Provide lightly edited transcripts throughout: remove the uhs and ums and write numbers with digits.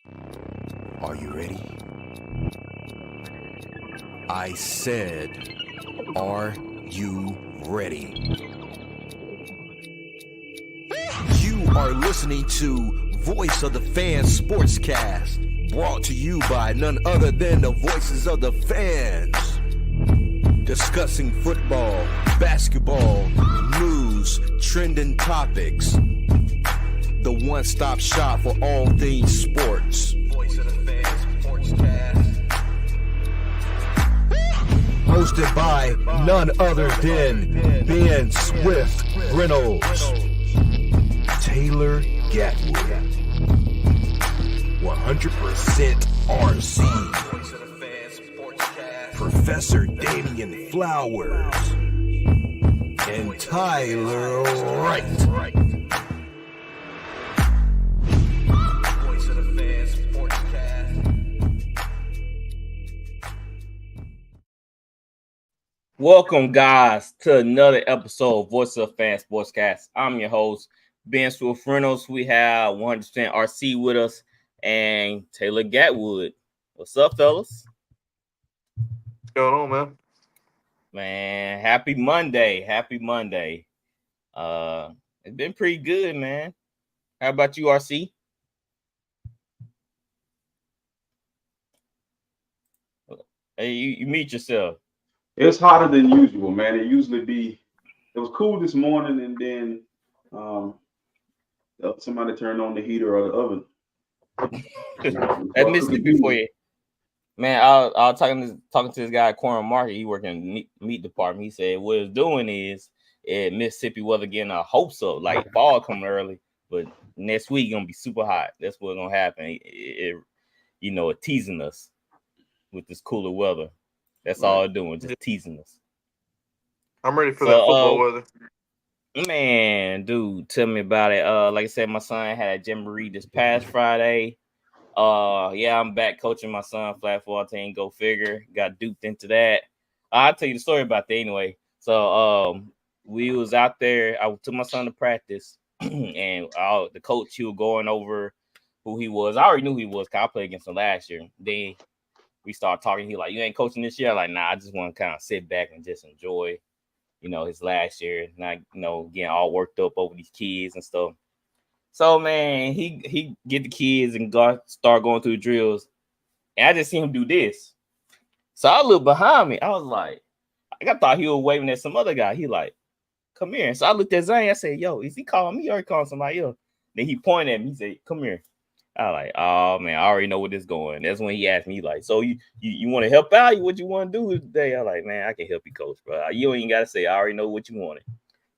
Are you ready? I said, are you ready? You are listening to Voice of the Fans Sportscast, brought to you by none other than the voices of the fans. Discussing football, basketball, news, trending topics. The one-stop shop for all things sports. Voice of the Fans Sportscast. Hosted by none other than Ben Swift Reynolds, Taylor Gatwood, 100% RC, Professor Damian Flowers, and Tyler Wright. Welcome, guys, to another episode of Voice of Fans Sportscast. I'm your host, Ben Swift Reynolds. We have 100% RC with us and Taylor Gatwood. What's up, fellas? What's going on, man? Man, happy Monday. Happy Monday. It's been pretty good, man. How about you, RC? Hey, you meet yourself. It's hotter than usual, man. It was cool this morning, and then somebody turned on the heater or the oven. That missed it before you. Man, I was talking to this guy at Corner Market. He working in the meat department. He said what it's doing is Mississippi weather getting our hopes up, like fall coming early, but next week gonna be super hot. That's what's gonna happen. It teasing us with this cooler weather. That's all it's doing, just teasing us. I'm ready for that football weather. Man, dude, tell me about it. Like I said, my son had a jamboree this past Friday. I'm back coaching my son flag football team. Go figure. Got duped into that. I'll tell you the story about that anyway. So we was out there. I took my son to practice, and the coach, he was going over who he was. I already knew who he was because I played against him last year. Then we started talking. He like, you ain't coaching this year? I'm like, nah, I just want to kind of sit back and just enjoy, his last year. Not, getting all worked up over these kids and stuff. So, man, he get the kids and start going through the drills. And I just see him do this. So I looked behind me. I was like, I thought he was waving at some other guy. He like, come here. So I looked at Zane. I said, yo, is he calling me or he calling somebody else? Then he pointed at me. He said, come here. I was like, oh man, I already know where this is going. That's when he asked me, like, so you want to help out? What you want to do today? I was like, man, I can help you, coach, bro. You ain't gotta say I already know what you wanted.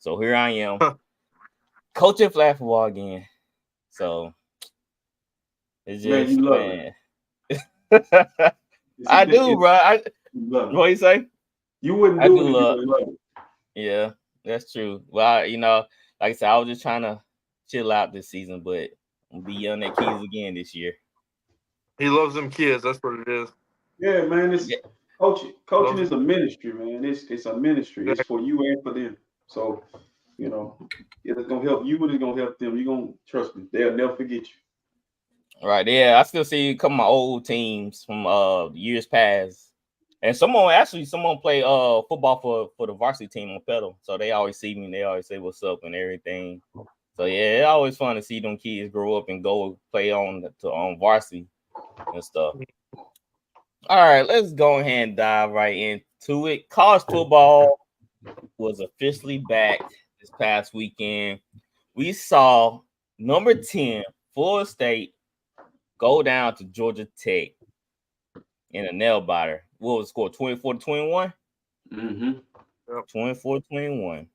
So here I am, coaching flag football again. So it's just, man. I do, bro. What you say? You wouldn't do it if you didn't love it. Yeah, that's true. Well, like I said, I was just trying to chill out this season, but be young at kids again this year. He loves them kids. That's what it is. Yeah, man. Coaching is a ministry, man. It's a ministry. It's for you and for them. So, it's gonna help you and it's gonna help them. You're gonna trust me. They'll never forget you. Right. Yeah, I still see a couple of my old teams from years past. And someone play football for the varsity team on Pedal. So they always see me and they always say what's up and everything. So yeah, it's always fun to see them kids grow up and go play on varsity and stuff. All right, let's go ahead and dive right into it. College football was officially back this past weekend. We saw number 10, Florida State, go down to Georgia Tech in a nail biter. What was the score? 24-21? Mm-hmm. 24-21.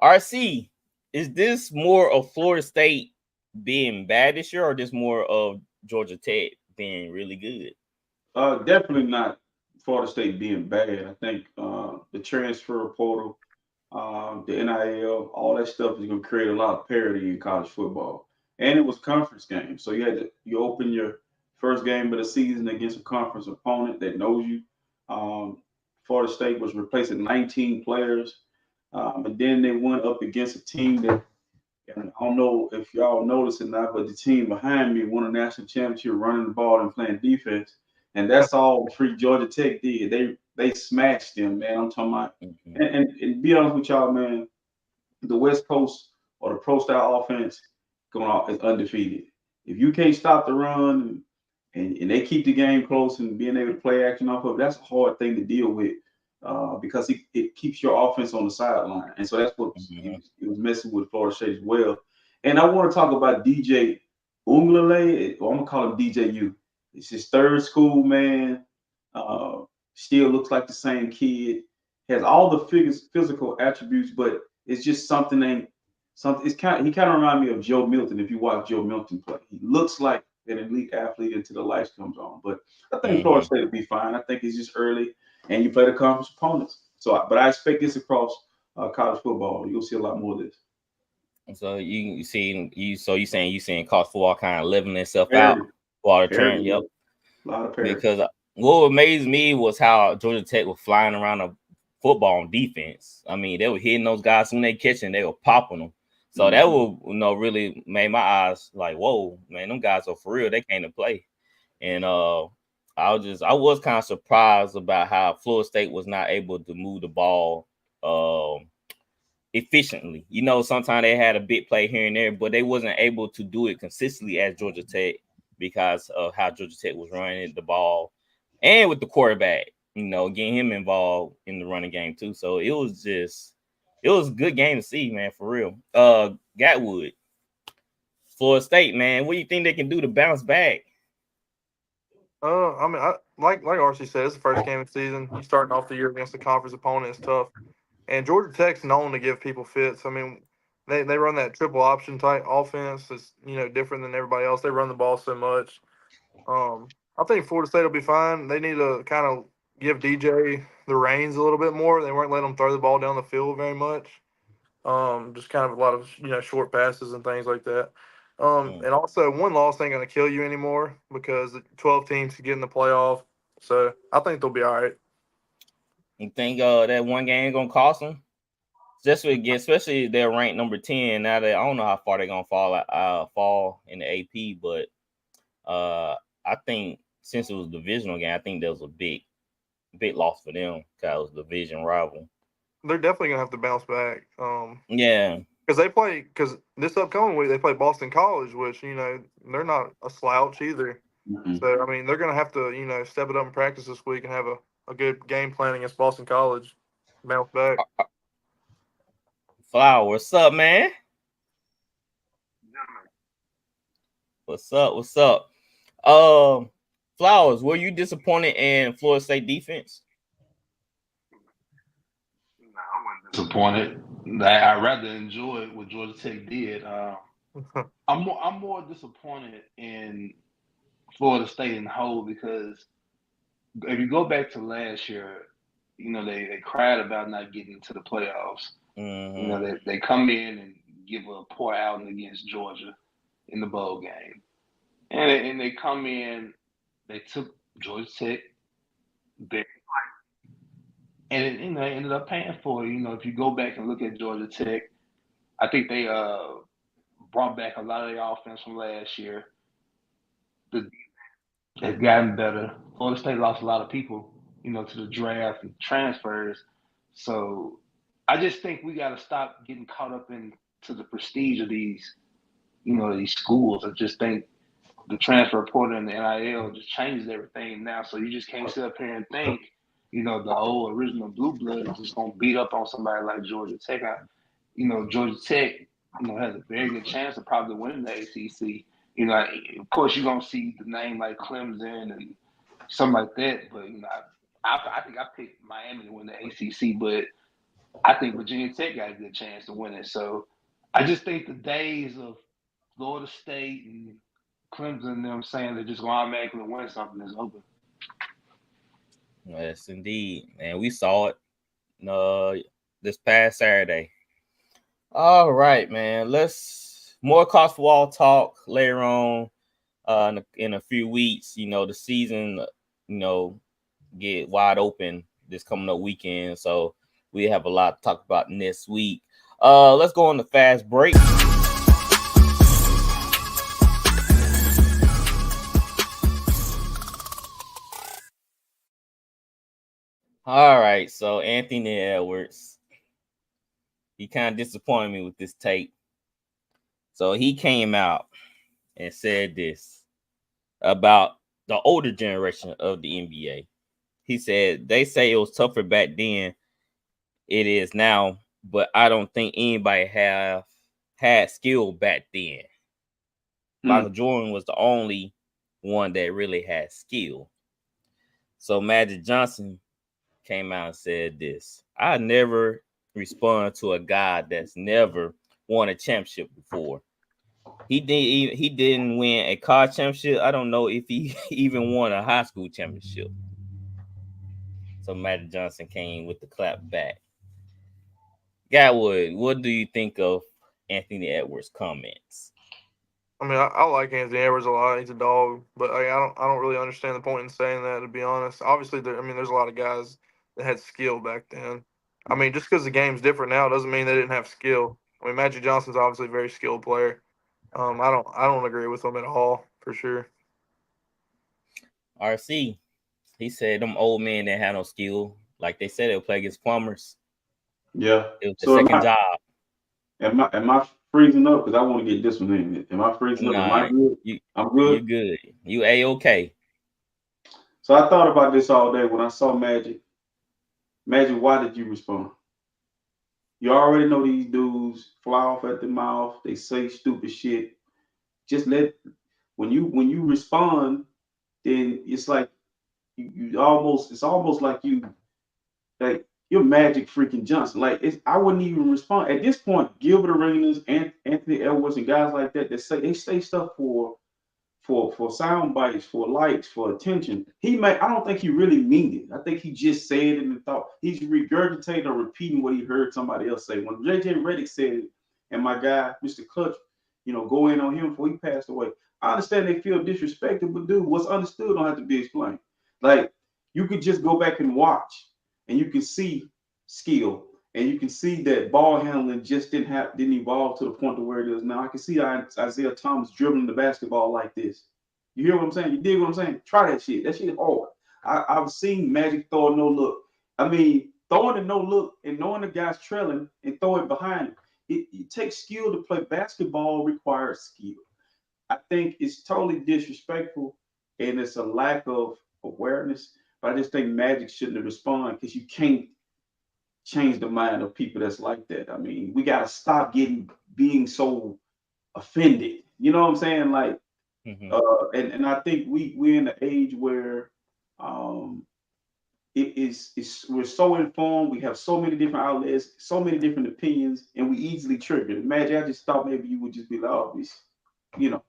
RC. Is this more of Florida State being bad this year or just more of Georgia Tech being really good? Definitely not Florida State being bad. I think the transfer portal, the NIL, all that stuff is going to create a lot of parity in college football. And it was conference games. So you open your first game of the season against a conference opponent that knows you. Florida State was replacing 19 players. But then they went up against a team that And I don't know if y'all noticed or not, but the team behind me won a national championship running the ball and playing defense. And that's all free Georgia Tech did. They smashed them, man. I'm talking about. Mm-hmm. And be honest with y'all, man, the West Coast or the pro style offense going off is undefeated. If you can't stop the run and they keep the game close and being able to play action off of it, that's a hard thing to deal with because it keeps your offense on the sideline. And so that's what it was messing with Florida State as well. And I want to talk about DJ Unglele, or I'm going to call him DJU. It's his third school, man. Still looks like the same kid. Has all the physical attributes, but it's just something. He kind of reminds me of Joe Milton. If you watch Joe Milton play, he looks like an elite athlete until the lights comes on. But I think Florida State will be fine. I think it's just early, and you play the conference opponents. So, but I expect this across college football. You'll see a lot more of this. So you saying you seeing college football kind of leveling itself out for the turn. Yep. A lot of parity. Because what amazed me was how Georgia Tech was flying around the football on defense. I mean, they were hitting those guys when they catching, they were popping them. So that would, really made my eyes like, whoa, man, them guys are for real. They came to play. And I was kind of surprised about how Florida State was not able to move the ball efficiently. Sometimes they had a big play here and there, but they wasn't able to do it consistently as Georgia Tech because of how Georgia Tech was running the ball and with the quarterback, getting him involved in the running game too. So it was a good game to see, man, for real. Gatwood, Florida State, man, what do you think they can do to bounce back? I mean, like RC said, it's the first game of the season. You starting off the year against the conference opponent is tough. And Georgia Tech's known to give people fits. I mean, they run that triple option type offense. It's, different than everybody else. They run the ball so much. I think Florida State will be fine. They need to kind of give DJ the reins a little bit more. They weren't letting him throw the ball down the field very much. Just kind of a lot of, short passes and things like that. And also, one loss ain't going to kill you anymore because the 12 teams can get in the playoff. So I think they'll be all right. You think that one game going to cost them? Especially they're ranked number 10. Now I don't know how far they're going to fall in the AP, but I think since it was a divisional game, I think there was a big loss for them because it was a division rival. They're definitely going to have to bounce back. Yeah. Because this upcoming week, they play Boston College, which, they're not a slouch either. Mm-hmm. So, I mean, they're going to have to, step it up in practice this week and have a good game plan against Boston College. Bounce back. Flower, what's up, man? What's up? Flowers, were you disappointed in Florida State defense? No, I wasn't disappointed. I rather enjoyed what Georgia Tech did. I'm more disappointed in Florida State in whole because if you go back to last year, they cried about not getting to the playoffs. Mm-hmm. They come in and give a poor outing against Georgia in the bowl game, and they come in, they took Georgia Tech, and it, ended up paying for it. If you go back and look at Georgia Tech, I think they brought back a lot of the offense from last year. They've gotten better. Florida State lost a lot of people, to the draft and transfers. So I just think we got to stop getting caught up into the prestige of these, these schools. I just think the transfer portal and the NIL just changes everything now. So you just can't sit up here and think, the old original blue blood is just going to beat up on somebody like Georgia Tech. Georgia Tech, has a very good chance of probably winning the ACC. Of course, you're going to see the name like Clemson and something like that. But, I think I picked Miami to win the ACC, but I think Virginia Tech got a good chance to win it. So I just think the days of Florida State and Clemson, them saying they're just going to automatically win something is over. Yes, indeed. And we saw it this past Saturday. All right, man. Let's more college football talk later on in a few weeks. The season, get wide open this coming up weekend. So we have a lot to talk about next week. Let's go on the fast break. All right, so Anthony Edwards, he kind of disappointed me with this take. So he came out and said this about the older generation of the NBA. He said, they say it was tougher back then. It is now, but I don't think anybody had skill back then. Michael Jordan was the only one that really had skill. So Magic Johnson came out and said this: I never respond to a guy that's never won a championship before. He didn't win a college championship. I don't know if he even won a high school championship. So Magic Johnson came with the clap back. Gatwood, what do you think of Anthony Edwards' comments? I mean, I like Anthony Edwards a lot. He's a dog, but I don't really understand the point in saying that. To be honest, obviously, there's a lot of guys that had skill back then. I mean, just because the game's different now doesn't mean they didn't have skill. I mean, Magic Johnson's obviously a very skilled player. I don't agree with him at all, for sure. RC, he said them old men that had no skill, like they said, they'll play against plumbers. Yeah. It was the second job. Am I freezing up? Because I want to get this one in. Am I freezing up? Am I good? I'm good. You good. You A-okay. So I thought about this all day when I saw Magic. Magic, why did you respond? You already know these dudes fly off at the mouth. They say stupid shit. Just when you respond, then it's like it's almost like you're Magic freaking Johnson. Like I wouldn't even respond at this point. Gilbert Arenas, Anthony Edwards, and guys like that they say stuff for sound bites, for likes, for attention. I don't think he really mean it. I think he just said it and thought he's regurgitating or repeating what he heard somebody else say. When JJ Redick said it, and my guy Mr. Clutch, go in on him before he passed away. I understand they feel disrespected, but dude, what's understood don't have to be explained. Like you could just go back and watch, and you can see skill, and you can see that ball handling just didn't evolve to the point to where it is now. I can see Isaiah Thomas dribbling the basketball like this. You hear what I'm saying? You dig what I'm saying? Try that shit. That shit is hard. I've seen Magic throw a no look. I mean, throwing a no look and knowing the guy's trailing and throwing behind him. It takes skill to play basketball. Requires skill. I think it's totally disrespectful and it's a lack of awareness. But I just think Magic shouldn't have responded because you can't change the mind of people that's like that. I mean, we gotta stop being so offended. You know what I'm saying? Like, and I think we're in the age where we're so informed. We have so many different outlets, so many different opinions, and we easily trigger. Imagine, I just thought maybe you would just be like, oh, it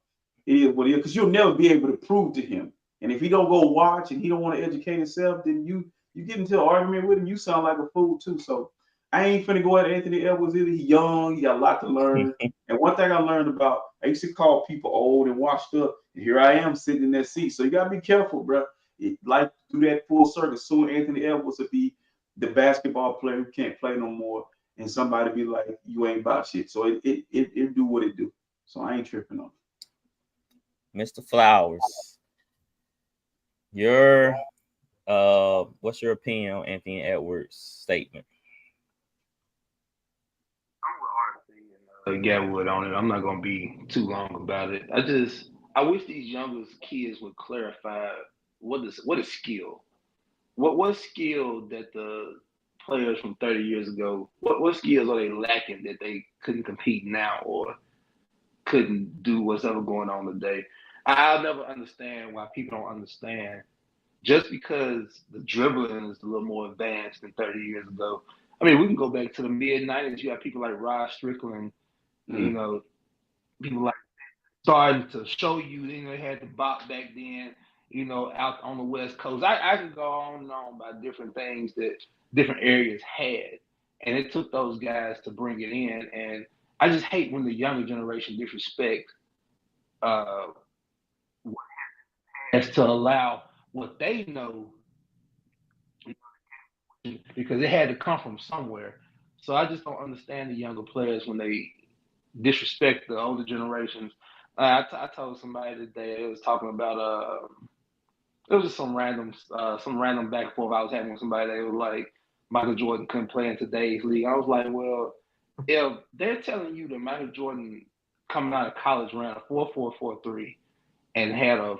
is what it is, because you'll never be able to prove to him. And if he don't go watch and he don't want to educate himself, then you get into an argument with him, you sound like a fool too. So I ain't finna go at Anthony Edwards either. He's young, he got a lot to learn. And one thing I learned about, I used to call people old and washed up, and here I am sitting in that seat. So you gotta be careful, bro. Like do that full circle. Soon Anthony Edwards will be the basketball player who can't play no more, and somebody be like, you ain't about shit. So it do what it do. So I ain't tripping on it. Mr. Flowers, what's your opinion on Anthony Edwards' statement? I'm with RC and Gatwood on it. I'm not gonna be too long about it. I wish these younger kids would clarify what is skill. What skill that the players from 30 years ago, what skills are they lacking that they couldn't compete now or couldn't do what's ever going on today? I'll never understand why people don't understand. Just because the dribbling is a little more advanced than 30 years ago. I mean, we can go back to the mid-90s. You have people like Rod Strickland, people like starting to show you, they had the bop back then, out on the West Coast. I could go on and on about different things that different areas had. And it took those guys to bring it in. And I just hate when the younger generation disrespect as to allow what they know, because it had to come from somewhere. So I just don't understand the younger players when they disrespect the older generations. I told somebody today, it was talking about it was just some random back and forth I was having with somebody. They were like, Michael Jordan couldn't play in today's league. I was like, well, if they're telling you that Michael Jordan coming out of college ran a 4.443 and had a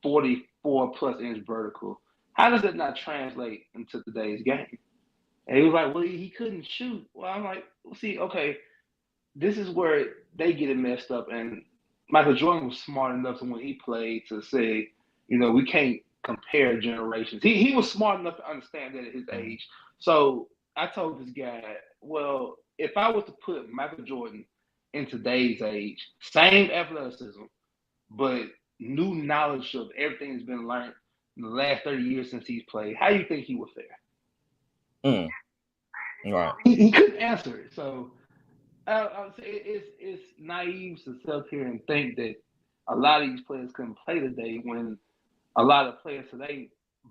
44+ inch vertical, how does that not translate into today's game? And he was like, well, he couldn't shoot. Well, I'm like, see, okay, this is where they get it messed up. And Michael Jordan was smart enough to when he played to say, we can't compare generations. He was smart enough to understand that at his age. So I told this guy, well, if I was to put Michael Jordan in today's age, same athleticism, but new knowledge of everything that's been learned in the last 30 years since he's played, how do you think he would fare? Right. He couldn't answer it. So I would say it's naive to sit up here and think that a lot of these players couldn't play today when a lot of players today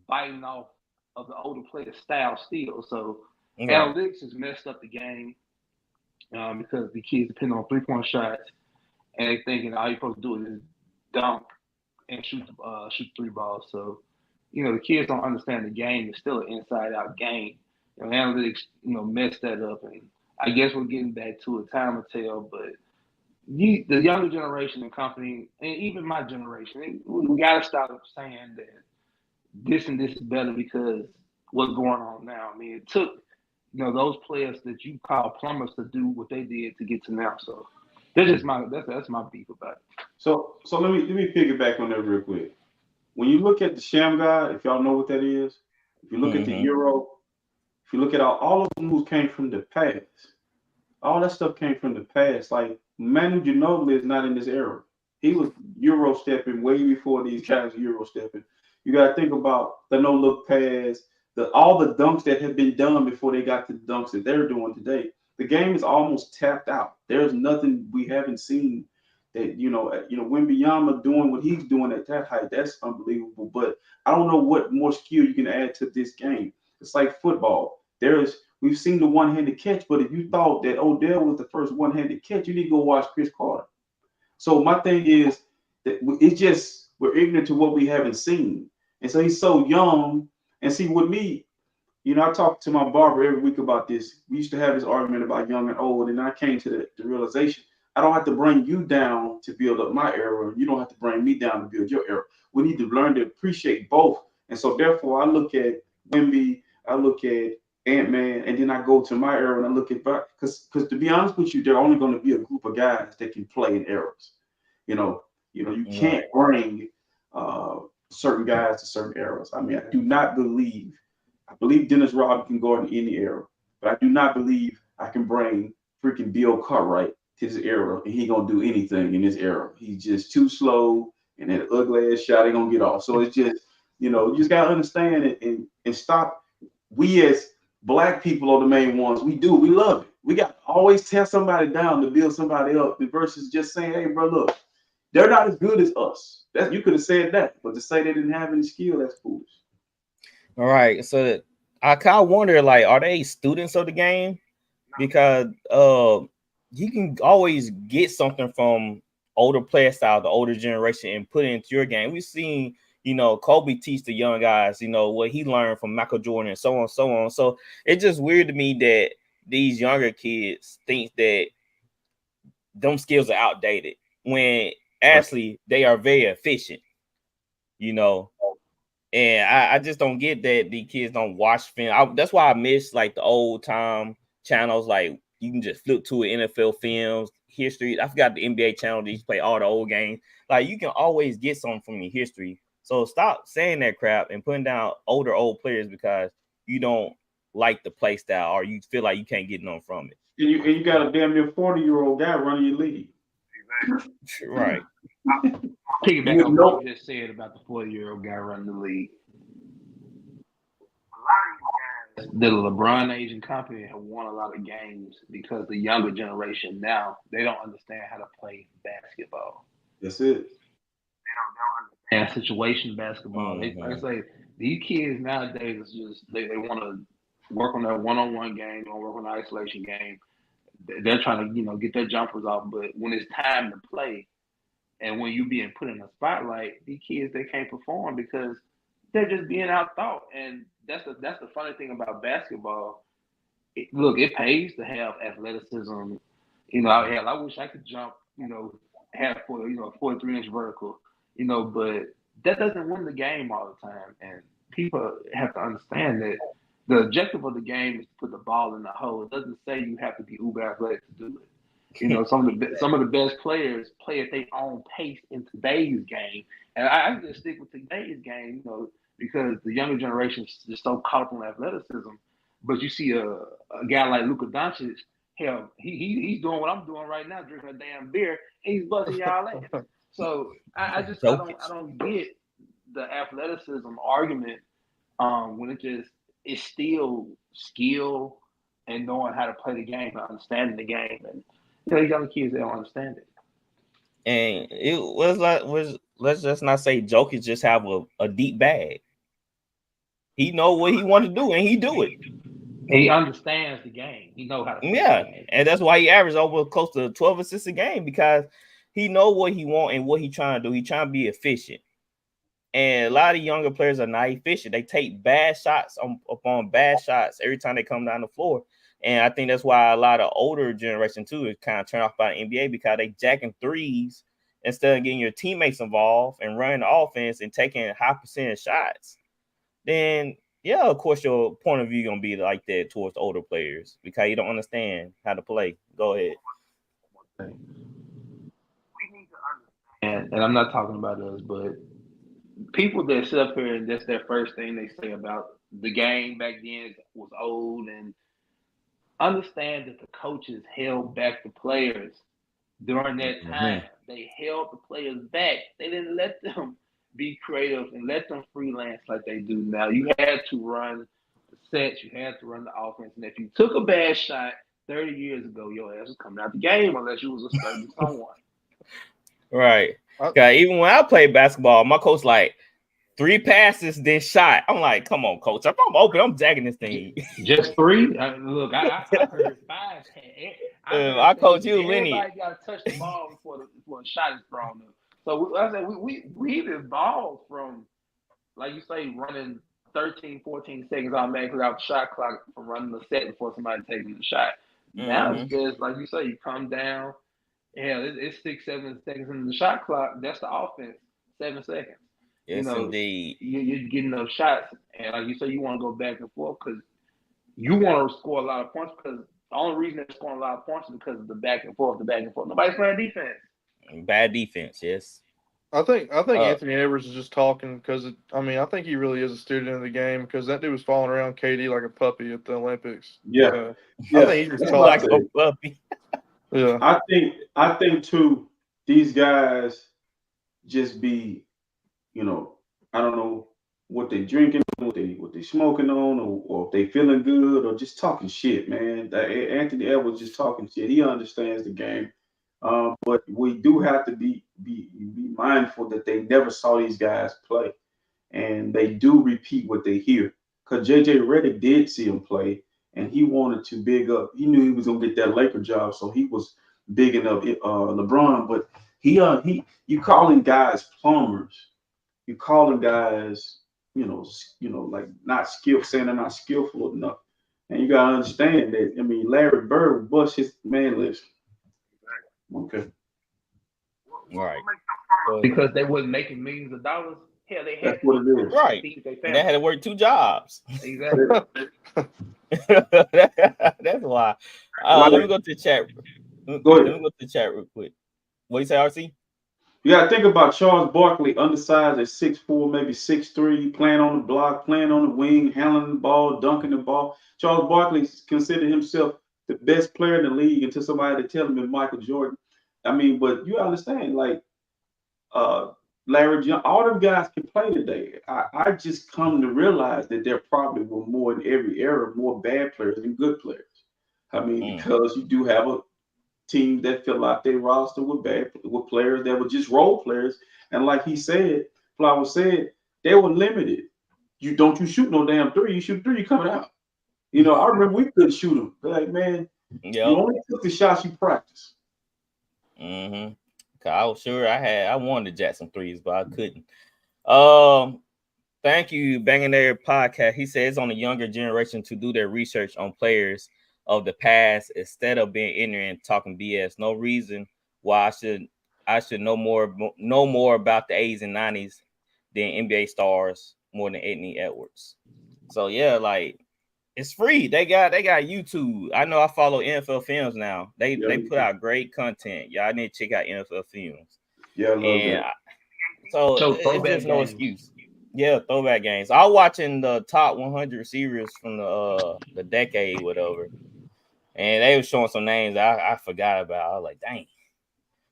biting off of the older players' style still. So analytics has messed up the game because the kids depend on 3-point shots and they thinking all you're supposed to do is dunk and shoot 3 balls. So, the kids don't understand the game. It's still an inside-out game. Analytics, messed that up, and I guess we're getting back to it. Time will tell, but the younger generation and company, and even my generation, we got to stop saying that this and this is better because what's going on now. I mean, it took those players that you call plumbers to do what they did to get to now. So that's just that's my beef about it. So let me piggyback on that real quick. When you look at the sham guy, if y'all know what that is, if you look at the Euro, if you look at all of the moves came from the past. All that stuff came from the past. Like Manu Ginobili is not in this era. He was Euro stepping way before these guys were Euro stepping. You got to think about the no look pass, all the dunks that have been done before they got to the dunks that they're doing today. The game is almost tapped out. There's nothing we haven't seen that Wembanyama doing what he's doing at that height. That's unbelievable. But I don't know what more skill you can add to this game. It's like football. We've seen the one-handed catch, but if you thought that Odell was the first one-handed catch, you need to go watch Chris Carter. So my thing is that it's just we're ignorant to what we haven't seen. And so he's so young. And see, with me, I talk to my barber every week about this. We used to have this argument about young and old, and I came to the realization I don't have to bring you down to build up my era. You don't have to bring me down to build your era. We need to learn to appreciate both. And so therefore, I look at Wemby, I look at Ant-Man, and then I go to my era and I look at because to be honest with you, there are only going to be a group of guys that can play in eras. You can't bring certain guys to certain eras. I mean, I believe Dennis Rodman can go in any era, but I do not believe I can bring freaking Bill Cartwright to this era and he gonna do anything in this era. He's just too slow and that ugly ass shot ain't gonna get off. So it's just, you just gotta understand it and stop. We as Black people are the main ones. We love it. We got to always tear somebody down to build somebody up versus just saying, hey, bro, look, they're not as good as us. You could have said that, but to say they didn't have any skill, that's foolish. All right. So I kind of wonder, like, are they students of the game? Because you can always get something from older player style, the older generation, and put it into your game. We've seen, Kobe teach the young guys, what he learned from Michael Jordan and so on, so on. So it's just weird to me that these younger kids think that them skills are outdated when actually they are very efficient, and I just don't get that the kids don't watch film. That's why I miss like the old time channels. Like you can just flip to it, NFL films, history. I forgot the NBA channel. They used to play all the old games. Like you can always get something from your history. So stop saying that crap and putting down old players because you don't like the play style or you feel like you can't get none from it. And you got a damn near 40-year-old guy running your league. Right. Piggyback on what you just said about the 40-year-old guy running the league. A lot of these guys, the LeBron age and company have won a lot of games because the younger generation now, they don't understand how to play basketball. That's it. They don't understand situation basketball. Mm-hmm. Like I say, these kids nowadays is just they want to work on that one-on-one game, they want to work on the isolation game. They're trying to get their jumpers off, but when it's time to play, and when you being put in the spotlight, these kids they can't perform because they're just being outthought. And that's the funny thing about basketball. It pays to have athleticism. I wish I could jump, have 43-inch vertical, but that doesn't win the game all the time. And people have to understand that the objective of the game is to put the ball in the hole. It doesn't say you have to be uber athletic to do it. Some of the best players play at their own pace in today's game. And I just stick with today's game, because the younger generation is just so caught up on athleticism. But you see a guy like Luka Doncic, hell, he's doing what I'm doing right now, drinking a damn beer, and he's busting y'all ass. So I don't get the athleticism argument when it's still skill and knowing how to play the game, and understanding the game, and young kids, they don't understand it. And it was let's just not say Jokic just have a deep bag. He know what he want to do, and he do it. He understands the game. He know how to play the game. And that's why he averaged over close to 12 assists a game, because he know what he want and what he trying to do. He trying to be efficient. And a lot of younger players are not efficient. They take bad shots upon bad shots every time they come down the floor. And I think that's why a lot of older generation too is kind of turned off by the NBA, because they jacking threes instead of getting your teammates involved and running the offense and taking high percentage shots. Then yeah, of course, your point of view gonna be like that towards the older players, because you don't understand how to play. Go ahead. We need to understand, and I'm not talking about us, but people that sit up here and that's their first thing they say about the game back then was old, and understand that the coaches held back the players during that time. They held the players back. They didn't let them be creative and let them freelance like they do now. You had to run the sets, you had to run the offense, and if you took a bad shot 30 years ago, your ass was coming out the game unless you was a certain someone. Right. Okay. Even when I played basketball, my coach like 3 passes, then shot. I'm like, come on, coach. If I'm open, I'm jacking this thing. Just 3? Look, I heard 5. I coach you, Lenny. Everybody got to touch the ball before a shot is thrown up. So I said we've evolved from, like you say, running 13, 14 seconds automatically out the shot clock from running the set before somebody taking the shot. Now it's just like you say, you come down. Yeah, it's 6, 7 seconds in the shot clock. That's the offense. 7 seconds. Yes, indeed. You're getting those shots, and like you say, you want to go back and forth because you want to score a lot of points. Because the only reason they're scoring a lot of points is because of the back and forth. Nobody's playing defense. Bad defense, yes. I think Anthony Edwards is just talking because I think he really is a student of the game, because that dude was falling around KD like a puppy at the Olympics. Yeah, I think he's just talking like a puppy. Yeah, I think too. These guys just be, I don't know what they drinking, what they smoking on, or if they feeling good, or just talking shit, man. Anthony Edwards just talking shit. He understands the game. But we do have to be mindful that they never saw these guys play, and they do repeat what they hear. Because JJ Redick did see him play, and he wanted to big up. He knew he was gonna get that Laker job, so he was bigging up LeBron. But you calling guys plumbers, you calling guys, like not skilled, saying they're not skillful enough, and you gotta understand that. I mean, Larry Bird would bust his man list. Okay. Right. Because they wasn't making millions of dollars. Hell, they had That's what it is. Right. And they had to work 2 jobs. Exactly. That's why. Let me go to the chat. Go ahead. Let me go to the chat real quick. What do you say, RC? You got to think about Charles Barkley, undersized at 6'4", maybe 6'3", playing on the block, playing on the wing, handling the ball, dunking the ball. Charles Barkley considered himself the best player in the league until somebody to tell him it's Michael Jordan. I mean, but you understand, like Larry Johnson, all them guys can play today. I just come to realize that there probably were more in every era, more bad players than good players. I mean, because you do have a team that fill out their roster with players that were just role players. And like Flowers said, they were limited. You shoot no damn 3. You shoot 3, you coming out. I remember we couldn't shoot them. Like, man, you only took the shots you practiced. I was sure I wanted to jack some threes, but I couldn't. Thank you, Banging Air Podcast. He says it's on the younger generation to do their research on players of the past instead of being ignorant and talking BS. No reason why I should know more about the 80s and 90s than NBA stars more than Anthony Edwards. So yeah, like it's free. They got YouTube. I know I follow NFL Films now. They put out great content. Y'all need to check out NFL Films. Yeah, I love And that. so So it's throwback just no games. excuse. Yeah, throwback games. I was watching the top 100 receivers from the decade, whatever, and they were showing some names I forgot about. I was like, dang.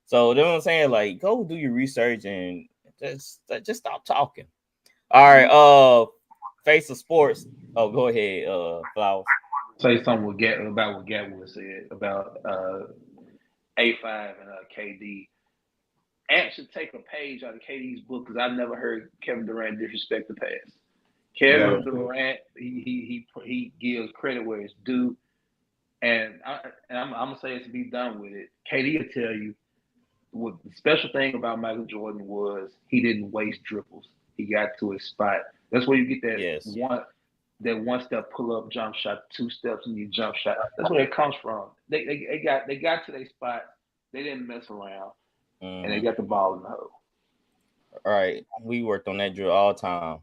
So you know what I'm saying? Like, go do your research and just stop talking. All right, Face of Sports. Oh, go ahead, Flowers. Say something about what Gatwood said about A5 and KD. Ant should take a page out of KD's book because I never heard Kevin Durant disrespect the past. Kevin Durant, he gives credit where it's due, and I'm gonna say it to be done with it. KD will tell you what the special thing about Michael Jordan was he didn't waste dribbles. He got to his spot. That's where you get that one step pull up jump shot, 2 steps and you jump shot. That's where it comes from. They got to their spot. They didn't mess around, and they got the ball in the hole. All right, we worked on that drill all the time.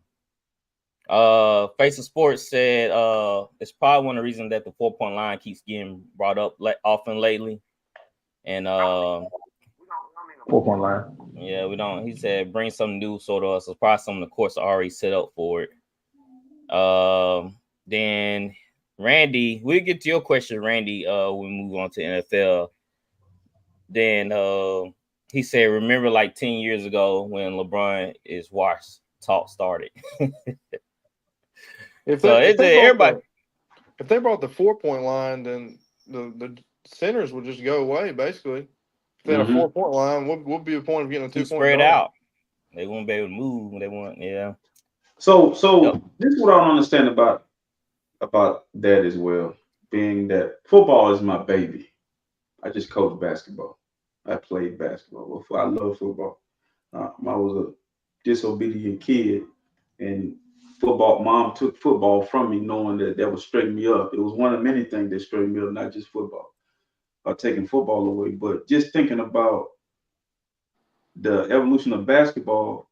Face of Sports said it's probably one of the reasons that the 4-point line keeps getting brought up often lately. And 4-point line. Yeah, we don't. He said bring something new sort of. So probably some of the courts are already set up for it. Then Randy, we'll get to your question, Randy. When we move on to NFL. Then he said, remember like 10 years ago when LeBron is washed talk started. If So they, it's everybody. if they brought the 4-point line, then the centers would just go away, basically. If they had a 4-point line, what would be the point of getting a 2-point spread guard? out? They won't be able to move. They want, yeah. So this is what I don't understand about that as well, being that football is my baby. I just coach basketball. I played basketball. I love football. I was a disobedient kid, and mom took football from me, knowing that would straighten me up. It was one of many things that straightened me up, not just football, taking football away, but just thinking about the evolution of basketball.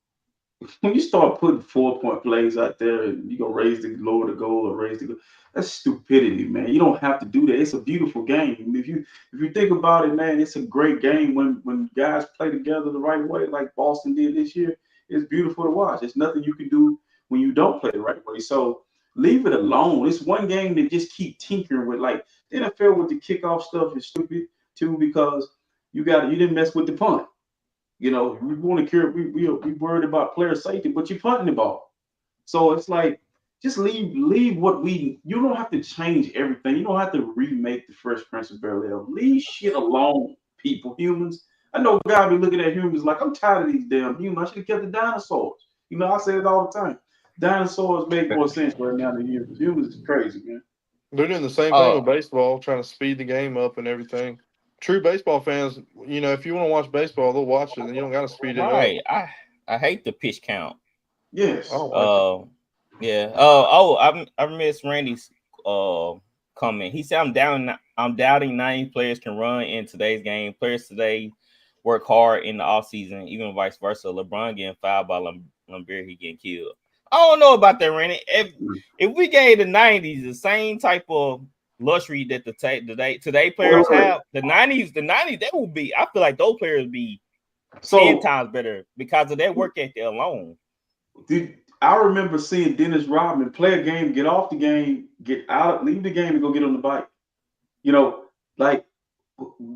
When you start putting 4-point plays out there and you gonna lower the goal or raise the goal, that's stupidity, man. You don't have to do that. It's a beautiful game. If you think about it, man, it's a great game when guys play together the right way, like Boston did this year. It's beautiful to watch. There's nothing you can do when you don't play the right way. So leave it alone. It's one game that just keep tinkering with. Like the NFL with the kickoff stuff is stupid too, because you didn't mess with the punt. You know, we want to care. We worried about player safety, but you're punting the ball. So it's like, just leave what you don't have to change everything. You don't have to remake the Fresh Prince of Bel-Air. Leave shit alone, humans. I know God be looking at humans like, I'm tired of these damn humans. I should have kept the dinosaurs. You know, I say it all the time. Dinosaurs make more sense right now than humans. Humans is crazy, man. They're doing the same thing with baseball, trying to speed the game up and everything. True baseball fans, you know, if you want to watch baseball, they'll watch it, and you don't got to speed it up. Right. I hate the pitch count. Yes. Yeah. I missed Randy's comment. He said I'm doubting 90 players can run in today's game. Players today work hard in the offseason, even vice versa. LeBron getting fouled by Lambert, he getting killed. I don't know about that, Randy. If we gave the 90s the same type of luxury that today players have, the 90s, they will be. I feel like those players be 10 times better because of their work ethic alone. Dude, I remember seeing Dennis Rodman play a game, get off the game, get out, leave the game, and go get on the bike. You know, like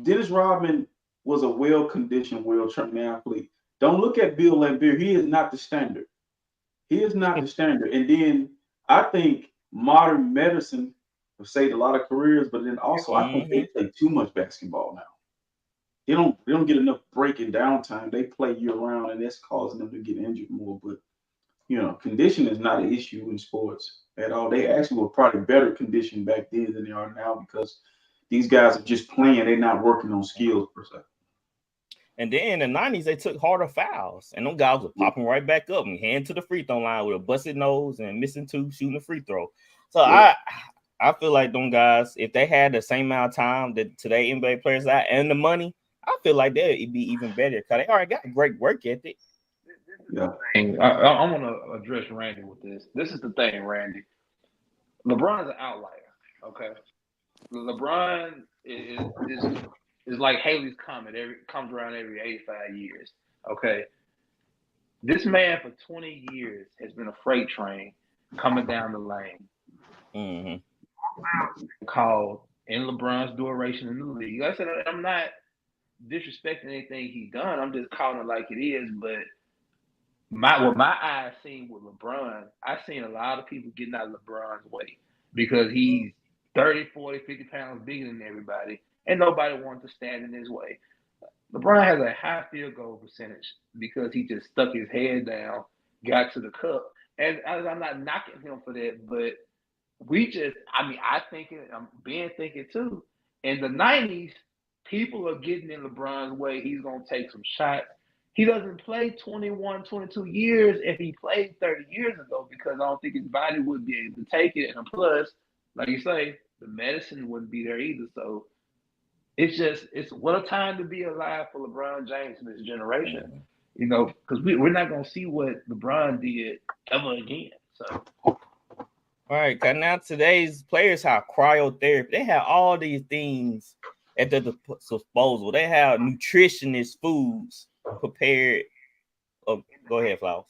Dennis Rodman was a well-conditioned, well-trained athlete. Don't look at Bill Lambert. He is not the standard. He is not the standard. And then I think modern medicine have saved a lot of careers, but then also I think they play too much basketball now. They don't get enough break and downtime. They play year round, and that's causing them to get injured more. But you know, condition is not an issue in sports at all. They actually were probably better conditioned back then than they are now because these guys are just playing. They're not working on skills per se. And then in the 90s, they took harder fouls, and them guys were popping right back up and heading to the free throw line with a busted nose and missing two, shooting a free throw. So I feel like them guys, if they had the same amount of time that today NBA players have and the money, I feel like they'd be even better because they already got a great work ethic. Yeah. I want to address Randy with this. This is the thing, Randy. LeBron's an outlier, okay? LeBron is like Haley's Comet. Comes around every 85 years, okay? This man for 20 years has been a freight train coming down the lane. Mm-hmm. Called in LeBron's duration in the league. Like I said, I'm not disrespecting anything he's done. I'm just calling it like it is. But what my eyes seen with LeBron, I've seen a lot of people getting out of LeBron's way because he's 30, 40, 50 pounds bigger than everybody, and nobody wants to stand in his way. LeBron has a high field goal percentage because he just stuck his head down, got to the cup. And I'm not knocking him for that, but I think it, I'm being thinking too. In the 90s, people are getting in LeBron's way. He's going to take some shots. He doesn't play 21, 22 years if he played 30 years ago because I don't think his body would be able to take it. And plus, like you say, the medicine wouldn't be there either. So it's what a time to be alive for LeBron James in this generation, because we're not going to see what LeBron did ever again. So. All right, because now today's players have cryotherapy. They have all these things at their disposal. They have nutritionist foods prepared. Oh, go ahead, Flowers.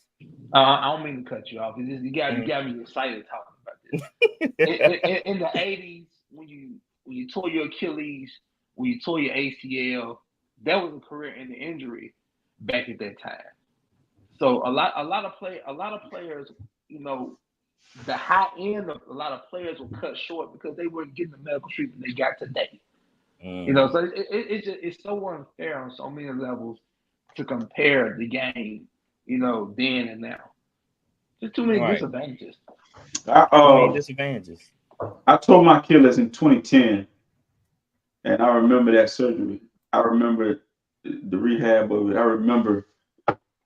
I don't mean to cut you off. You got me excited talking about this. in the 80s, when you tore your Achilles, when you tore your ACL, that was a career-ending injury back at that time. So a lot of players, the high end of a lot of players were cut short because they weren't getting the medical treatment they got today. So it's so unfair on so many levels to compare the game, then and now. There's too many disadvantages. Disadvantages. I tore my Achilles in 2010, and I remember that surgery. I remember the rehab of it. I remember.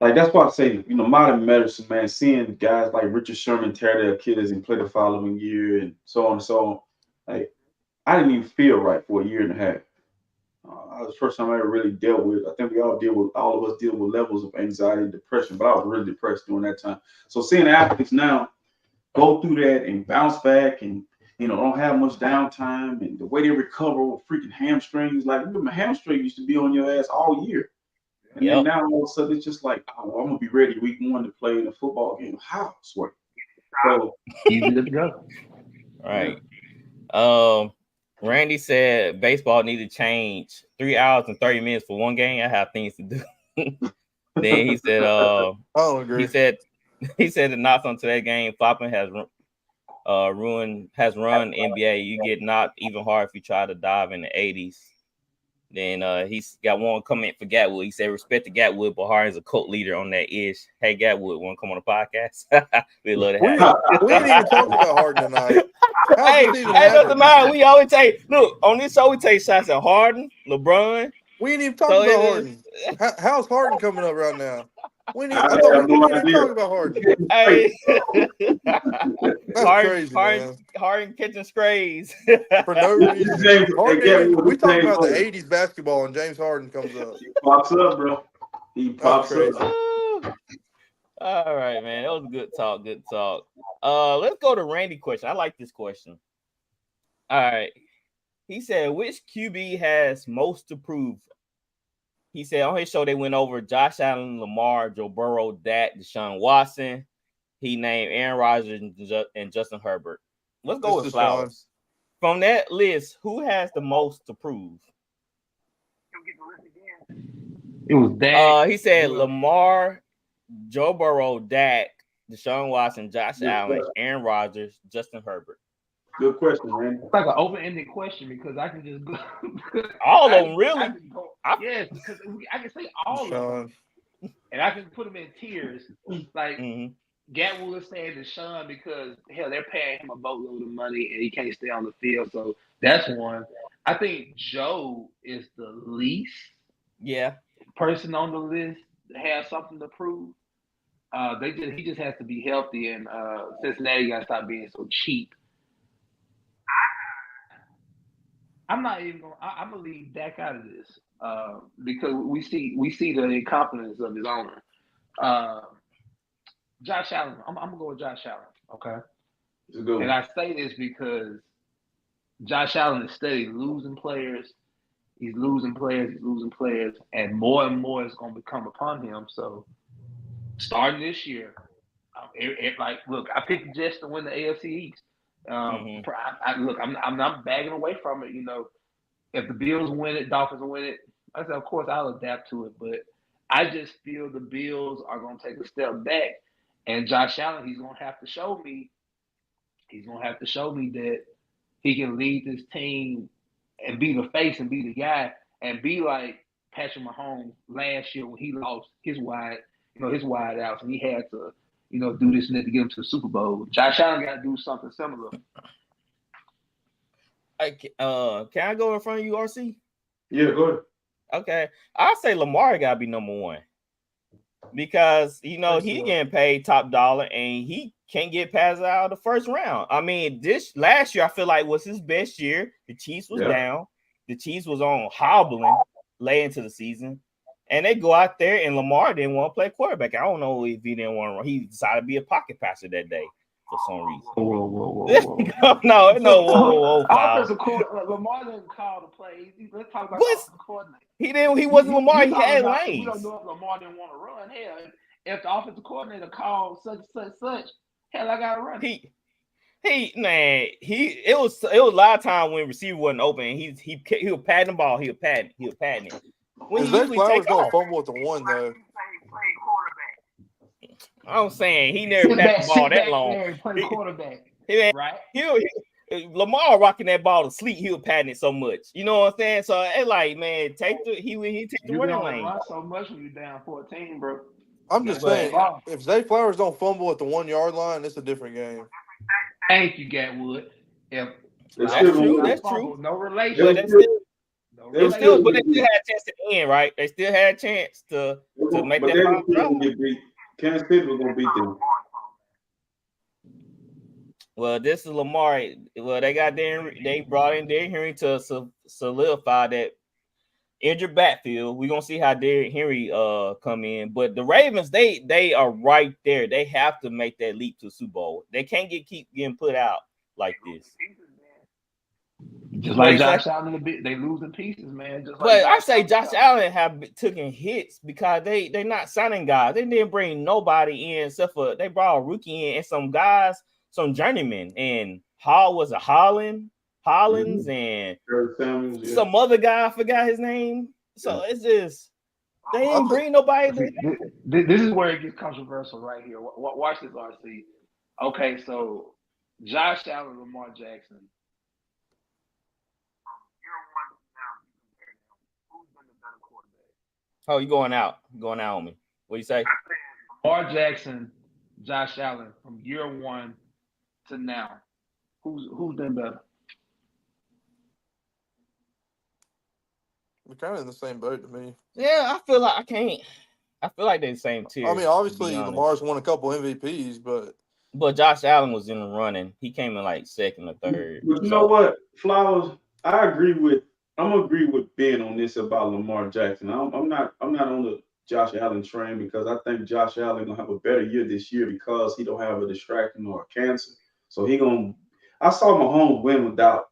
Like, that's why I say, modern medicine, man, seeing guys like Richard Sherman tear their Achilles and play the following year and so on and so on. Like, I didn't even feel right for a year and a half. That was the first time I ever really dealt with. I think all of us deal with levels of anxiety and depression, but I was really depressed during that time. So seeing athletes now go through that and bounce back and, don't have much downtime and the way they recover with freaking hamstrings. Like, my hamstring used to be on your ass all year. And then now all of a sudden it's just like, I'm gonna be ready week 1 to play in a football game. How? Swear. So easy to go. Right. Randy said baseball needed to change 3 hours and 30 minutes for one game. I have things to do. Then he said, I'll agree. He said the knocks on today's game, flopping has run NBA. You get knocked even hard if you try to dive in the 80s. Then he's got one comment for Gatwood. He said, respect to Gatwood, but Harden's a cult leader on that ish. Hey, Gatwood, want to come on the podcast? We'd love to have you. We didn't even talk about Harden tonight. Hey, doesn't matter. We always take, look, on this show, we take shots at Harden, LeBron. We ain't even talking about Harden. How's Harden coming up right now? I thought we didn't even talk about Harden. Hey. That's crazy, man. Harden catching strays. For no reason. We talk about the 80s basketball and James Harden comes up. He pops up, bro. He pops up. All right, man. That was good talk. Good talk. Let's go to Randy question. I like this question. All right. He said, which QB has most to prove? He said on his show they went over Josh Allen, Lamar, Joe Burrow, Dak, Deshaun Watson. He named Aaron Rodgers and Justin Herbert. Let's go with Flowers. From that list, who has the most to prove? It was Dak. He said Lamar, Joe Burrow, Dak, Deshaun Watson, Josh Allen, Aaron Rodgers, Justin Herbert. Good question, man. It's like an open-ended question because I can just go. All of them, really? Yes, because I can say all of them. And I can put them in tiers. Like, Gatwood is saying Deshaun because, hell, they're paying him a boatload of money and he can't stay on the field. So that's one. I think Joe is the least. Yeah. person on the list has something to prove. He just has to be healthy, and Cincinnati got to stop being so cheap. I'm not even going. I'm gonna leave Dak out of this because we see the incompetence of his owner. Josh Allen. I'm gonna go with Josh Allen. Okay. And I say this because Josh Allen is steady losing players. He's losing players, and more is going to become upon him. So, starting this year, look, I picked the Jets to win the AFC East. I'm not bagging away from it. You know, if the Bills win it, Dolphins win it, I said, of course, I'll adapt to it. But I just feel the Bills are going to take a step back, and Josh Allen, he's going to have to show me. He's going to have to show me that he can lead this team and be the face and be the guy and be like Patrick Mahomes last year when he lost his wide outs and he had to, do this and that to get him to the Super Bowl. Josh Allen got to do something similar. Can I go in front of you, RC? Yeah, go ahead. Okay. I'll say Lamar got to be number one because, he getting paid top dollar and he can't get past out of the first round. I mean, this last year I feel like was his best year. The Chiefs was down. The Chiefs was on hobbling late into the season. And they go out there and Lamar didn't want to play quarterback. I don't know if he didn't want to run. He decided to be a pocket passer that day for some reason. Whoa. No. Offensive coordinator. Lamar didn't call the play. Let's talk about offensive coordinator. He wasn't Lamar. He had lanes. We don't know if Lamar didn't want to run. Hell, if the offensive coordinator called such, hell, I gotta run. It was a lot of time when receiver wasn't open. And he was patting the ball. He was patting it. When Zay Flowers don't fumble at the one though. I'm saying he never patted the ball that long. Play quarterback. Right? Lamar rocking that ball to sleep. He was patting it so much. You know what I'm saying? So it's like, man, he take the running lane. Run so much when you're down 14, bro. I'm just saying, if Zay Flowers don't fumble at the 1 yard line, it's a different game. Thank you, Gatwood. That's true. No relation. But they still had a chance to end, right? They still had a chance to make that final drive. Kansas City was going to beat them. Well, this is Lamar. Well, they brought in Derrick Henry to solidify that injured backfield. We're gonna see how Derrick Henry come in. But the Ravens, they are right there. They have to make that leap to the Super Bowl. They can't keep getting put out like this. Just like Josh Allen, they losing pieces, man. But I say Josh Allen have taken hits because they're not signing guys. They didn't bring nobody in except for they brought a rookie in and some guys, some journeymen. And Hollins and some other guy, I forgot his name. So it's just they ain't bring nobody. This is where it gets controversial right here. Watch this, RC. Okay, so Josh Allen, Lamar Jackson. Oh, you going out on me. What you say? Lamar Jackson, Josh Allen, from year one to now. Who's been better? We're kind of in the same boat to me. Yeah, I feel like they're the same tier. I mean, obviously Lamar's won a couple MVPs, but Josh Allen was in the running. He came in like second or third. But you know what, Flowers? I'm gonna agree with Ben on this about Lamar Jackson. I'm not on the Josh Allen train because I think Josh Allen gonna have a better year this year because he don't have a distraction or a cancer. So I saw Mahomes win without.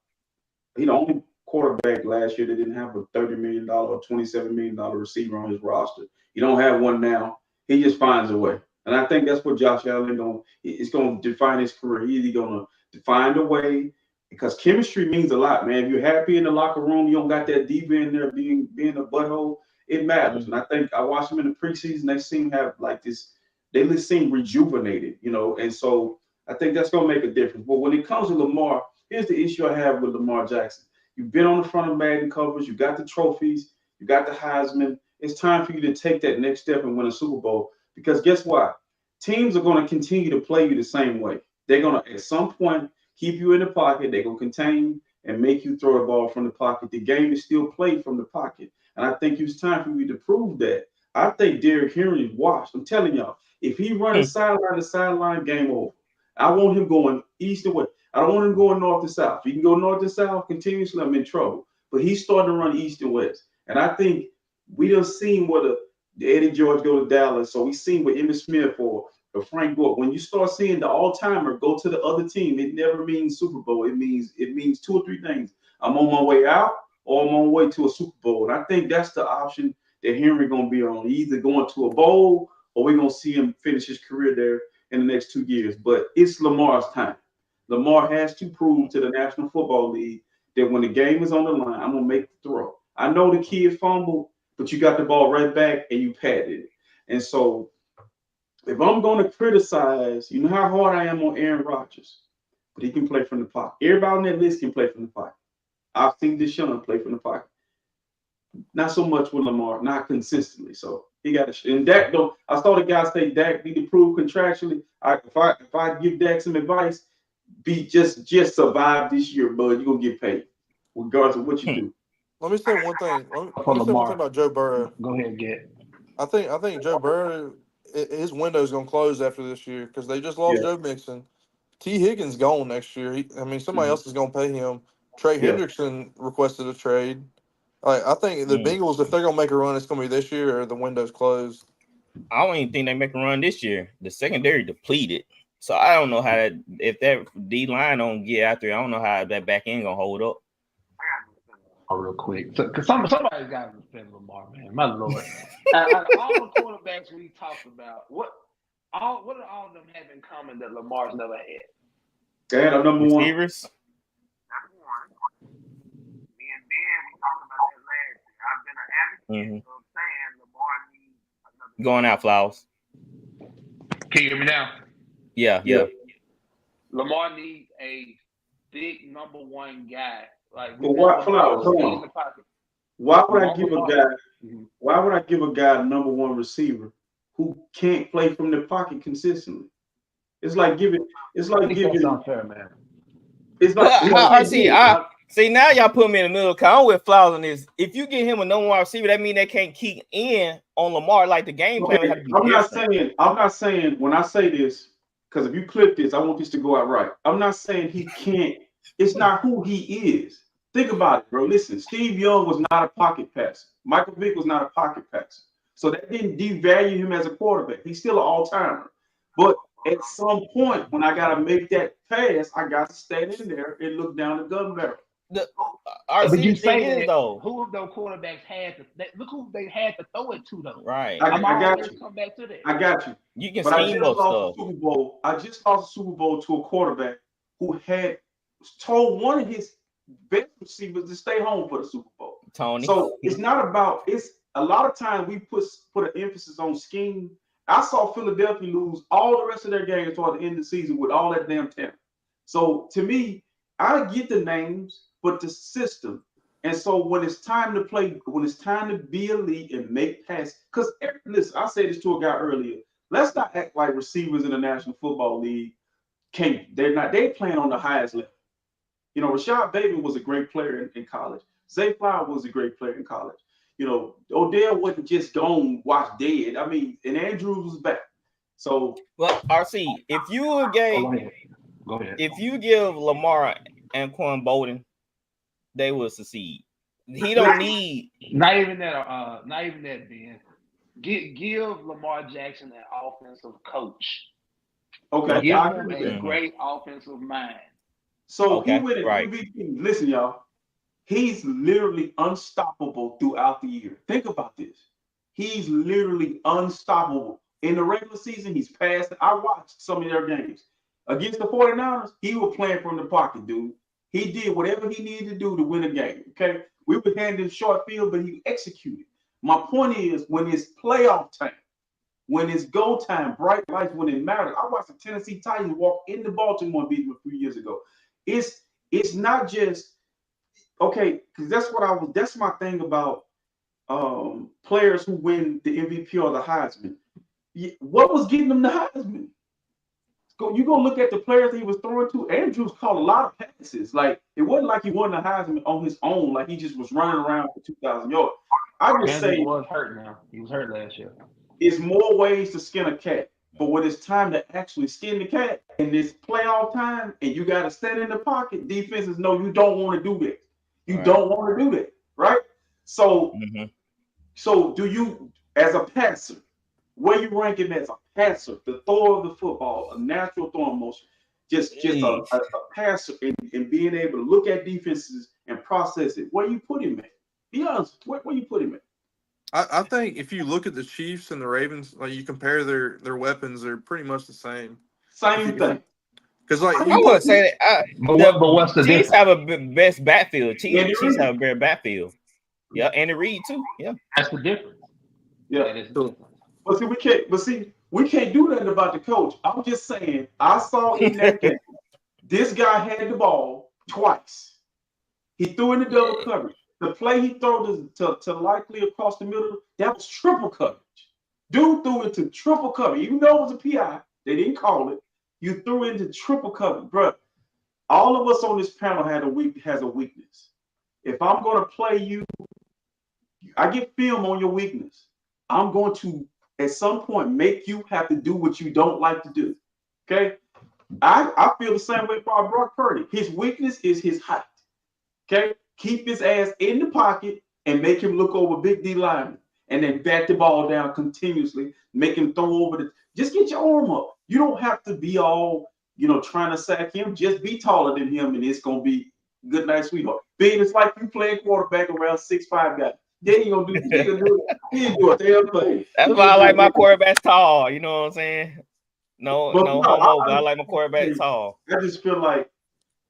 He the only quarterback last year that didn't have a $30 million or $27 million receiver on his roster. He don't have one now. He just finds a way. And I think that's what Josh Allen is going to define his career. He's either going to find a way because chemistry means a lot, man. If you're happy in the locker room, you don't got that diva in there being a butthole, it matters. And I think I watched them in the preseason. They seem to have like this, they just seem rejuvenated, and so I think that's going to make a difference. But when it comes to Lamar, here's the issue I have with Lamar Jackson. You've been on the front of Madden covers. You got the trophies. You got the Heisman. It's time for you to take that next step and win a Super Bowl. Because guess what? Teams are going to continue to play you the same way. They're going to, at some point, keep you in the pocket. They're going to contain and make you throw the ball from the pocket. The game is still played from the pocket. And I think it's time for me to prove that. I think Derrick Henry is washed. I'm telling y'all, if he runs sideline to sideline, game over. I want him going east to west. I don't want him going north to south. If he can go north to south continuously, I'm in trouble. But he's starting to run east to west. And I think we done seen what the Eddie George go to Dallas. So we seen what Emmitt Smith or Frank Gore. When you start seeing the all-timer go to the other team, it never means Super Bowl. It means 2 or 3 things. I'm on my way out or I'm on my way to a Super Bowl. And I think that's the option that Henry going to be on. Either going to a bowl or we're going to see him finish his career there in the next 2 years. But it's Lamar's time. Lamar has to prove to the National Football League that when the game is on the line, I'm going to make the throw. I know the kid fumbled, but you got the ball right back and you patted it. And so if I'm going to criticize, you know how hard I am on Aaron Rodgers, but he can play from the pocket. Everybody on that list can play from the pocket. I've seen Deshaun play from the pocket. Not so much with Lamar, not consistently. So he got to. And Dak, though, I saw the guy say Dak need to prove contractually. If I give Dak some advice, just survive this year, bud. You're gonna get paid, regardless of what you do. Let me say one thing. Let me say Lamar. one thing about Joe Burrow. Go ahead, get. I think Joe Burrow, his window is going to close after this year because they just lost Joe Mixon. T. Higgins gone next year. Somebody else is going to pay him. Trey Hendrickson requested a trade. I think the Bengals, if they're going to make a run, it's going to be this year or the window's closed. I don't even think they make a run this year. The secondary depleted. So I don't know how if that D line don't get out there, I don't know how that back end going to hold up. Real quick, because somebody's got to defend Lamar, man. My lord, out of all the quarterbacks we talked about, what do all of them have in common that Lamar's never had? They had a number one. Receivers. That's one. Me and Ben, we talked about that last year. I've been an advocate of saying Lamar needs another. Going out, Flowers. Can you hear me now? Yeah. Lamar needs a big number one guy. Like, but why, Flowers? Hold on. Why would I give a guy? Why would I give a guy a number one receiver who can't play from the pocket consistently? It's like giving. It's like giving. That's unfair, man. It's like. See, now y'all put me in the middle. I'm with Flowers on this. If you get him a number one receiver, that means they can't keep in on Lamar. Like the game plan had to be different. I'm not saying when I say this, because if you clip this, I want this to go out right. I'm not saying he can't. It's not who he is. Think about it, bro. Listen, Steve Young was not a pocket passer. Michael Vick was not a pocket passer. So that didn't devalue him as a quarterback. He's still an all-timer. But at some point, when I got to make that pass, I got to stand in there and look down the gun barrel. But you say that, though, who of those quarterbacks had to look who they had to throw it to, though. Right. I got you. Come back to that. I got you. You can but scheme those stuff. I just lost a Super Bowl to a quarterback who had told one of his best receivers to stay home for the Super Bowl. Tony. So it's not about. It's a lot of times we put an emphasis on scheme. I saw Philadelphia lose all the rest of their games toward the end of the season with all that damn talent. So to me, I get the names, but the system. And so when it's time to play, when it's time to be elite and make passes, because listen, I said this to a guy earlier. Let's not act like receivers in the National Football League they playing on the highest level. You know, Rashad Bateman was a great player in college. Zay Flower was a great player in college. You know, Odell wasn't just gone watch dead. I mean, and Andrews was back. So, well, RC, if you give Lamar and Quan Bolden, they will succeed. He don't need not even that, Ben. Give Lamar Jackson an offensive coach. Okay, give him a great offensive mind. So he went MVP. Listen, y'all. He's literally unstoppable throughout the year. Think about this. He's literally unstoppable. In the regular season, he's passed. I watched some of their games. Against the 49ers, he was playing from the pocket, dude. He did whatever he needed to do to win a game, okay? We were handing short field, but he executed. My point is, when it's playoff time, when it's go time, bright lights, when it matters. I watched the Tennessee Titans walk into Baltimore and beat them a few years ago. It's not just okay, because that's my thing about players who win the MVP or the Heisman. What was getting them the Heisman? You go look at the players that he was throwing to. Andrews caught a lot of passes. Like, it wasn't like he won the Heisman on his own, like he just was running around for 2,000 yards. I just Ramsey say was hurt now. He was hurt last year. it's more ways to skin a cat. But when it's time to actually skin the cat and it's playoff time and you got to stand in the pocket, defenses know you don't want to do that. You don't want to do that, right? So, so do you, as a passer, where you rank him as a passer, the thrower of the football, a natural throwing motion, just a passer and being able to look at defenses and process it? Where you put him at? Be honest, where you put him at? I think if you look at the Chiefs and the Ravens, like you compare their weapons, they're pretty much the same. Same thing. Because like I would say that But what's the Chiefs difference? have a best backfield. Chiefs Reed. have a better backfield. Yeah, Andy Reid too. Yeah, That's the difference. Yeah. That is the difference. But see, we can't do nothing about the coach. I'm just saying, I saw in that game, this guy had the ball twice. He threw in the double coverage. The play he threw to likely across the middle, that was triple coverage. Dude threw into triple coverage. Even though it was a PI, they didn't call it. You threw into triple coverage, bro. All of us on this panel has a weakness. If I'm going to play you, I get film on your weakness. I'm going to, at some point, make you have to do what you don't like to do. Okay? I feel the same way about Brock Purdy. His weakness is his height. Okay? Keep his ass in the pocket and make him look over big D linemen. And then back the ball down continuously. Make him throw over the. Just get your arm up. You don't have to be all, trying to sack him. Just be taller than him, and it's gonna be good night, sweetheart. Being it's like you playing quarterback around 6'5" guy. Then you gonna do it. He ain't do a damn thing. that's why I like my quarterbacks tall. You know what I'm saying? No homo, but I like my quarterback tall. I just feel like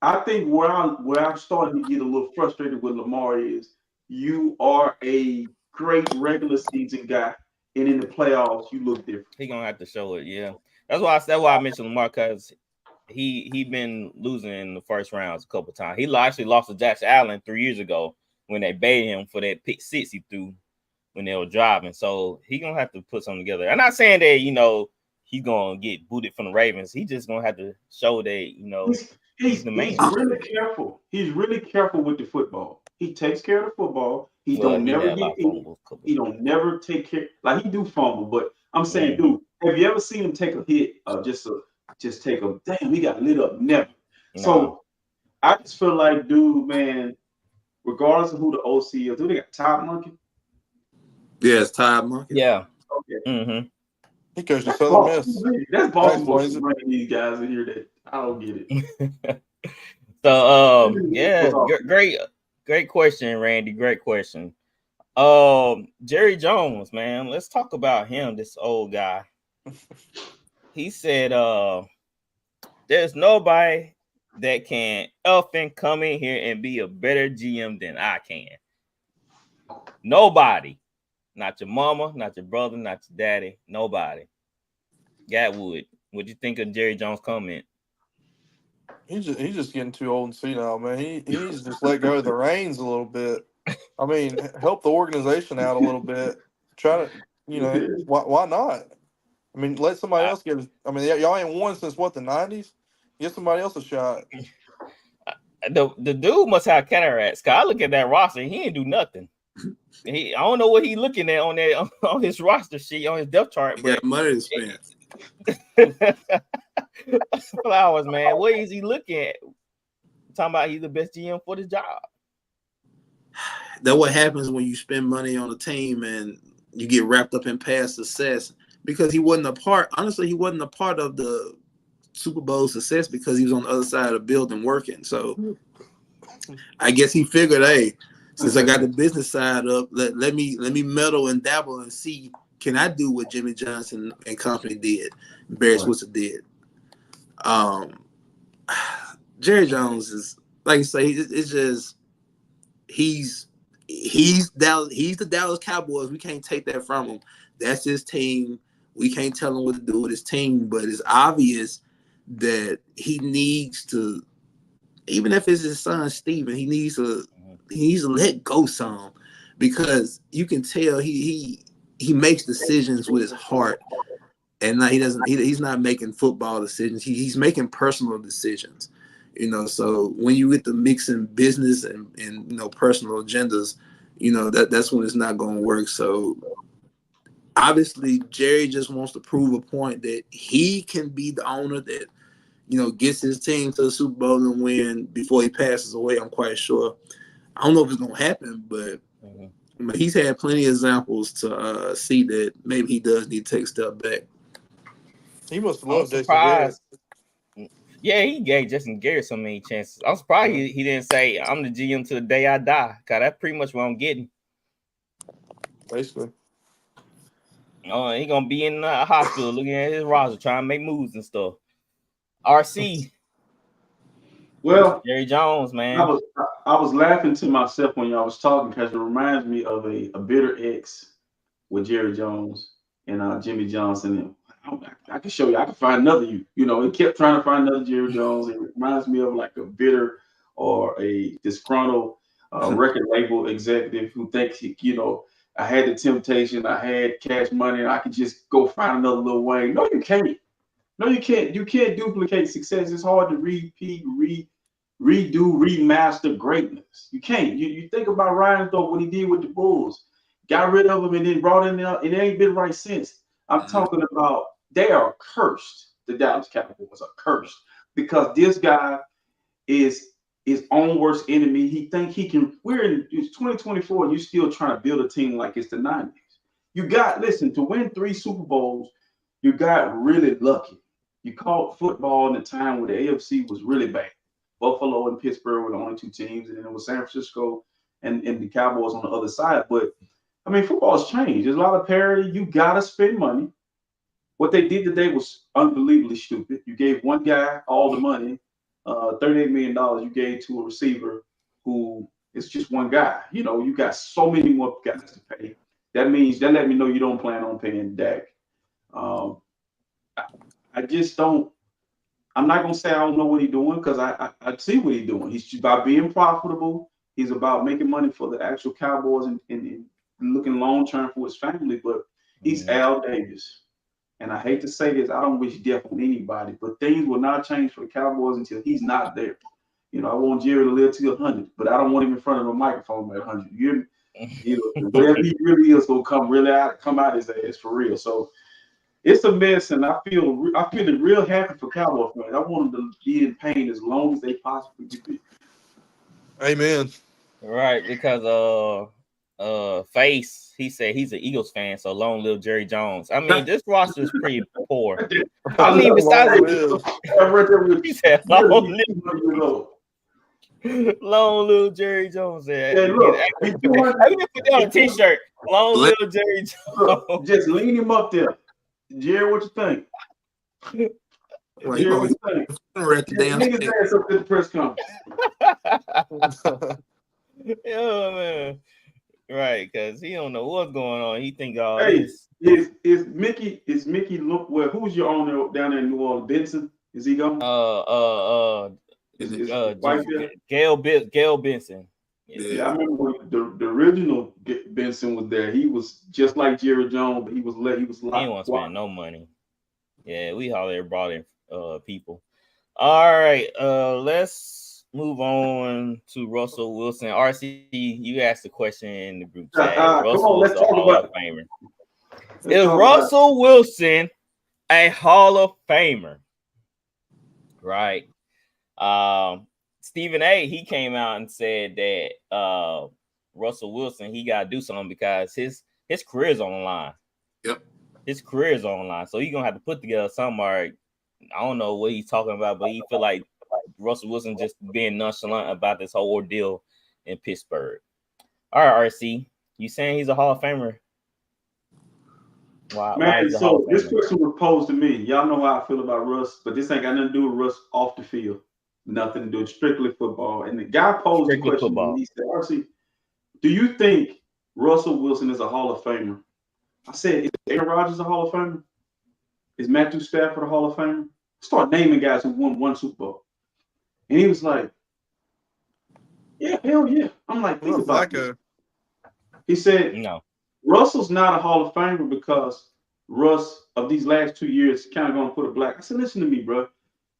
I think where I'm starting to get a little frustrated with Lamar is you are a great regular season guy, and in the playoffs you look different. He gonna have to show it. Yeah, that's why I mentioned Lamar, because he been losing in the first rounds a couple times. He actually lost to Josh Allen 3 years ago when they baited him for that pick six he threw when they were driving. So he gonna have to put something together. I'm not saying that he's gonna get booted from the Ravens. He just gonna have to show that he's the man. He's really careful. He's really careful with the football. He takes care of the football. He don't never get hit. He don't never take care. Like, he do fumble, but I'm saying, dude, have you ever seen him take a hit? Just take a damn. He got lit up. Never. No. So I just feel like, dude, man. Regardless of who the OC is, do they got Todd Monkey? Yeah, it's Todd Monkey. Yeah. Okay. He coached the Southern Miss. That's Baltimore bringing these guys in here that I don't get it. So yeah, great question, Randy. Great question. Jerry Jones, man. Let's talk about him, this old guy. He said there's nobody that can often come in here and be a better GM than I can. Nobody. Not your mama, not your brother, not your daddy. Nobody. Gatwood, what'd you think of Jerry Jones' comment? He's just getting too old and senile, man. He needs to just let go of the reins a little bit. I mean, help the organization out a little bit. Try to, why not? I mean, let somebody else get. I mean, y'all ain't won since what, the 90s? Give somebody else a shot. The dude must have cataracts. Cause I look at that roster, he ain't do nothing. I don't know what he's looking at on his roster sheet, on his depth chart. But money to spend. Flowers, man. What is he looking at? Talking about he's the best GM for the job. That's what happens when you spend money on a team and you get wrapped up in past success. Because he wasn't a part of the Super Bowl success because he was on the other side of the building working. So I guess he figured, hey, since I got the business side up, let me meddle and dabble and see, can I do what Jimmy Johnson and company did, Barry Switzer did. Jerry Jones is, like you say, it's just he's the Dallas Cowboys. We can't take that from him. That's his team. We can't tell him what to do with his team, but it's obvious that he needs to, even if it's his son Steven, he needs to let go some, because you can tell he makes decisions with his heart, and he's not making football decisions. He's making personal decisions, So when you get to mixing business and personal agendas, that's when it's not going to work. So obviously, Jerry just wants to prove a point that he can be the owner that, gets his team to the Super Bowl and win before he passes away. I'm quite sure. I don't know if it's going to happen, but he's had plenty of examples to see that maybe he does need to take a step back. He must have I'm loved Jason Garrett. surprised. Yeah, he gave Jason Garrett so many chances. I'm surprised he didn't say, I'm the GM to the day I die. Because that's pretty much what I'm getting. Basically. Oh, he going to be in the hospital looking at his roster, trying to make moves and stuff. RC. Well, Jerry Jones, man. I was laughing to myself when y'all was talking because it reminds me of a bitter ex with Jerry Jones and Jimmy Johnson. I can show you. I can find another you. He kept trying to find another Jerry Jones. It reminds me of like a bitter or a disgruntled record label executive who thinks I had the temptation, I had cash money, and I could just go find another Lil Wayne. No, you can't. No, you can't. You can't duplicate success. It's hard to repeat, redo, remaster greatness. You can't. You think about Ryan though, what he did with the Bulls, got rid of him and then brought in there. It ain't been right since. I'm talking about they are cursed. The Dallas Cowboys are cursed because this guy is his own worst enemy. He think he can. It's 2024 and you still trying to build a team like it's the 90s. To win 3 Super Bowls, you got really lucky. You caught football in the time where the AFC was really bad. Buffalo and Pittsburgh were the only 2 teams, and then it was San Francisco and the Cowboys on the other side. But I mean, football's changed. There's a lot of parity. You gotta spend money. What they did today was unbelievably stupid. You gave one guy all the money, $38 million you gave to a receiver who is just one guy. You got so many more guys to pay. That let me know you don't plan on paying Dak. I just don't. I'm not gonna say I don't know what he's doing because I see what he's doing. He's about being profitable. He's about making money for the actual Cowboys and looking long term for his family. But he's Al Davis, and I hate to say this. I don't wish death on anybody, but things will not change for the Cowboys until he's not there. I want Jerry to live to 100, but I don't want him in front of a microphone at 100. Whatever he really is gonna come out his ass for real. So. It's a mess, and I feel real happy for Cowboys fans. I want them to be in pain as long as they possibly can be. Amen. Right, because Face, he said he's an Eagles fan, so long live Jerry Jones. I mean, this roster is pretty poor. I mean, besides he said long live Jerry Jones. Hey, look, I can put on a t-shirt. Long live Jerry Jones. Just lean him up there. Jerry, what you think? Jerry, what you think? Niggas ass up at the press conference. Yeah, man. Right, because he don't know what's going on. He think all this. Is Mickey look well? Who's your owner down there in New Orleans? Benson? Is he gone? Gail Benson. Yeah, I remember when the original Benson was there. He was just like Jerry Jones, but he was locked. He won't spend no money. Yeah, we hardly brought in people. All right, let's move on to Russell Wilson. RC, you asked the question in the group chat. Russell Wilson, Hall of Famer. Is Russell Wilson a Hall of Famer? Right. Stephen A, he came out and said that Russell Wilson, he got to do something because his career is on the line. Yep. His career is on the line. So he's going to have to put together something. I don't know what he's talking about, but he feel like Russell Wilson just being nonchalant about this whole ordeal in Pittsburgh. All right, RC, you saying he's a Hall of Famer? Why so this question was posed to me. Y'all know how I feel about Russ, but this ain't got nothing to do with Russ off the field. Nothing to do with strictly football. And the guy posed the question. And he said, RC, do you think Russell Wilson is a Hall of Famer? I said, is Aaron Rodgers a Hall of Famer? Is Matthew Stafford a Hall of Famer? Start naming guys who won 1 Super Bowl. And he was like, yeah, hell yeah. I'm like, think about it. He said, no. Russell's not a Hall of Famer because Russ, of these last 2 years, kind of going to put a black. I said, listen to me, bro.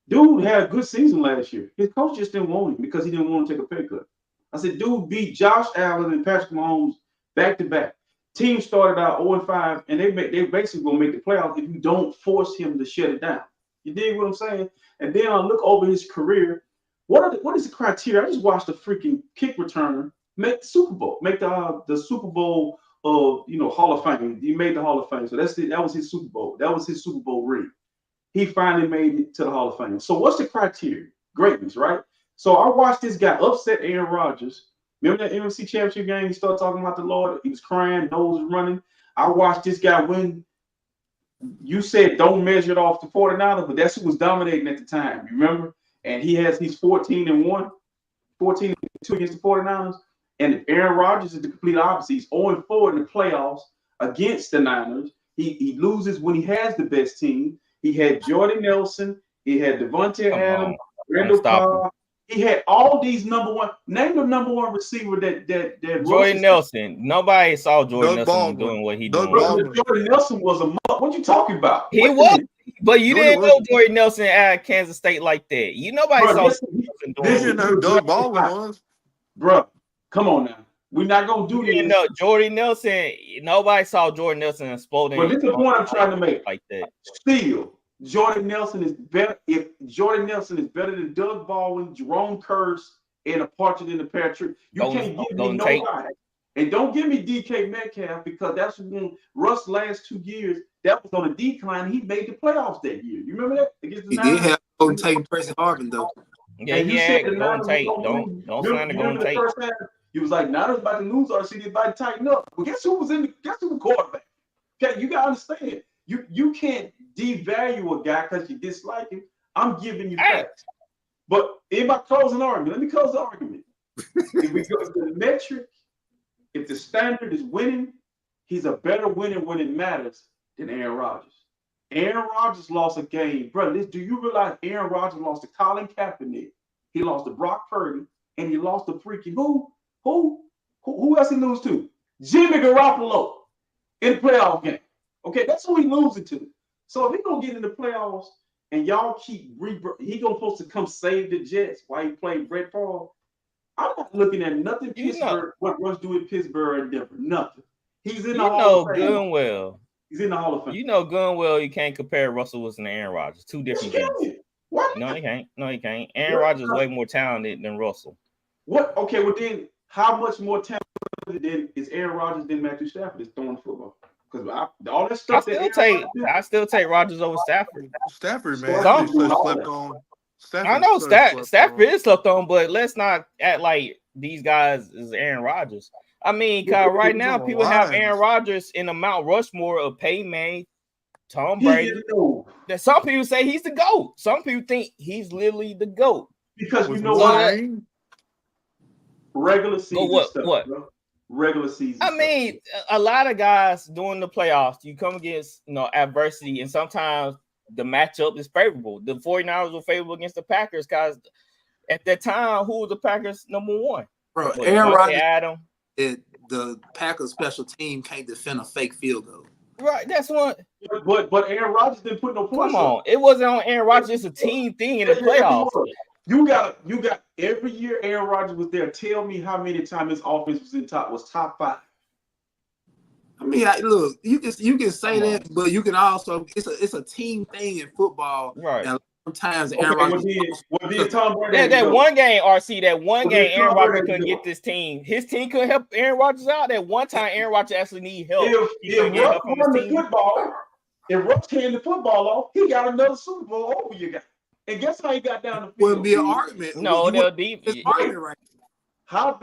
Dude had a good season last year. His coach just didn't want him because he didn't want to take a pay cut. I said, dude beat Josh Allen and Patrick Mahomes back to back. Team started out 0-5, and they basically gonna make the playoffs if you don't force him to shut it down. You dig what I'm saying? And then I look over his career. What is the criteria? I just watched a freaking kick returner make the Super Bowl, make the Super Bowl of Hall of Fame. He made the Hall of Fame, so that was his Super Bowl. That was his Super Bowl ring. He finally made it to the Hall of Fame. So what's the criteria? Greatness, right? So I watched this guy upset Aaron Rodgers. Remember that NFC Championship game? He started talking about the Lord. He was crying, nose was running. I watched this guy win. You said don't measure it off the 49ers, but that's who was dominating at the time. You remember? And he's 14-1, 14-2 against the 49ers. And Aaron Rodgers is the complete opposite. He's 0-4 in the playoffs against the Niners. He loses when he has the best team. He had Jordy Nelson. He had Devontae Adams, Randall Cobb. He had all these number one. Name the number one receiver that Jordy Nelson. Nobody saw Jordy Nelson doing what he doing. Jordy Nelson was a mutt. What you talking about? He was, but you didn't know Jordy Nelson at Kansas State like that. Nobody saw Jordy Nelson doing who Doug Baldwin was. Bro, come on now. We're not gonna do this. No, Jordy Nelson. Nobody saw Jordy Nelson exploding. But this is the point I'm trying to make. Like that. Still, Jordy Nelson is better. If Jordy Nelson is better than Doug Baldwin, Jerome Curse, and a Partridge in the Pear Tree, you can't give me nobody. And don't give me DK Metcalf because that's when Russ last 2 years that was on a decline. He made the playoffs that year. You remember that against the Niners? He did have Golden Tate and Preston Harvin though. Yeah, he had Golden Tate. Don't sign the Golden Tate. He was like, now they're about to lose our city, about to tighten up. Well, guess who was quarterback? Okay, you gotta understand. You can't devalue a guy because you dislike him. I'm giving you facts. But in my closing argument, let me close the argument. If we go to the metric, if the standard is winning, he's a better winner when it matters than Aaron Rodgers. Aaron Rodgers lost a game. Bro, do you realize Aaron Rodgers lost to Colin Kaepernick? He lost to Brock Purdy, and he lost to freaking who? Who else he lose to? Jimmy Garoppolo in the playoff game. Okay, that's who he losing to. So if he gonna get in the playoffs and y'all keep he gonna supposed to come save the Jets while he played Brett Favre. I'm not looking at nothing Pittsburgh, what Russ do in Pittsburgh and Denver. Nothing. He's in the Hall of Fame. Good and well. He's in the Hall of Fame. You know good and well you can't compare Russell Wilson and Aaron Rodgers. Two different things. What? No, he can't. No, he can't. Aaron Rodgers is way more talented than Russell. What? Okay, well then, how much more talented is Aaron Rodgers than Matthew Stafford is throwing football? Because all that stuff. I still take Rodgers over Stafford. Stafford, man, slept on. I know Stafford is slept on, but let's not act like these guys is Aaron Rodgers. I mean, Kyle, right now people have Aaron Rodgers in the Mount Rushmore of Peyton, Tom Brady. That some people say he's the GOAT. Some people think he's literally the GOAT. Because you know what? Regular season what? Bro. Regular season. I mean, a lot of guys during the playoffs, you come against adversity, and sometimes the matchup is favorable. The 49ers were favorable against the Packers because at that time, who was the Packers number one? Bro, Aaron Rodgers. The Packers special team can't defend a fake field goal. Right, that's what. But Aaron Rodgers didn't put no points. Come on, it wasn't on Aaron Rodgers. It's a team thing in the playoffs. You got every year Aaron Rodgers was there. Tell me how many times his offense was top 5. I mean, look, you can say that, but you can also it's a team thing in football, right? And sometimes Aaron Rodgers. That one game, RC, Aaron Rodgers couldn't get this team. His team couldn't help Aaron Rodgers out. That one time, Aaron Rodgers actually need help. If Russ came the football off, he got another Super Bowl over you guys. And guess how he got down the field? Wouldn't be an argument. No, they'll deep. Right. How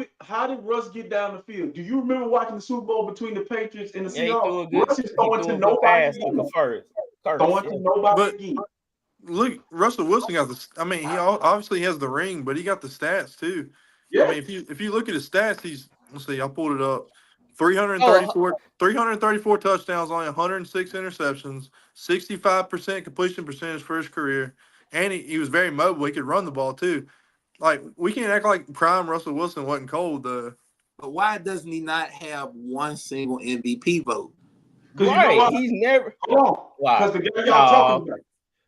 did Russ get down the field? Do you remember watching the Super Bowl between the Patriots and the Seahawks? Russ is throwing to nobody. Throwing to nobody. Look, Russell Wilson got the. I mean, he obviously has the ring, but he got the stats too. Yeah. I mean, if you look at his stats, let's see, I pulled it up. 334 touchdowns, only 106 interceptions, 65% completion percentage for his career, and he was very mobile. He could run the ball too. Like, we can't act like prime Russell Wilson wasn't cold. But why doesn't he not have one single MVP vote? Right, he's never. Hold on. Wow. Because the guy y'all talking about.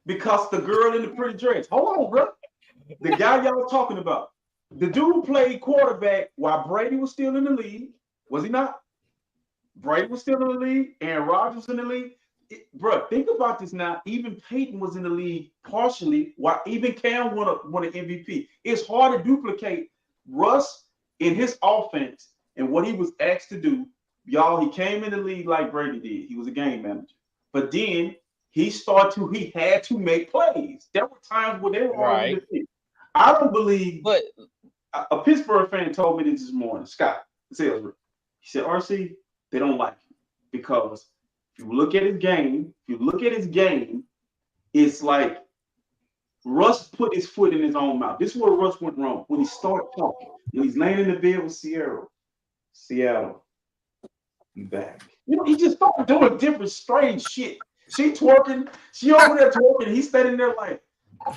Because the girl in the pretty dress. Hold on, bro. The guy y'all talking about. The dude played quarterback while Brady was still in the league. Was he not? Brady was still in the league. Aaron Rodgers was in the league. Bro, think about this now. Even Peyton was in the league partially, while even Cam won an MVP. It's hard to duplicate Russ in his offense and what he was asked to do. Y'all, he came in the league like Brady did. He was a game manager. But then he had to make plays. There were times where they were already in the league. I don't believe, but a Pittsburgh fan told me this morning, Scott, the sales rep. He said, RC, they don't like him because if you look at his game, it's like Russ put his foot in his own mouth. This is where Russ went wrong. When he started talking, when he's laying in the bed with Seattle, you back. You know, he just started doing different strange shit. She twerking, she over there twerking, he's standing there like,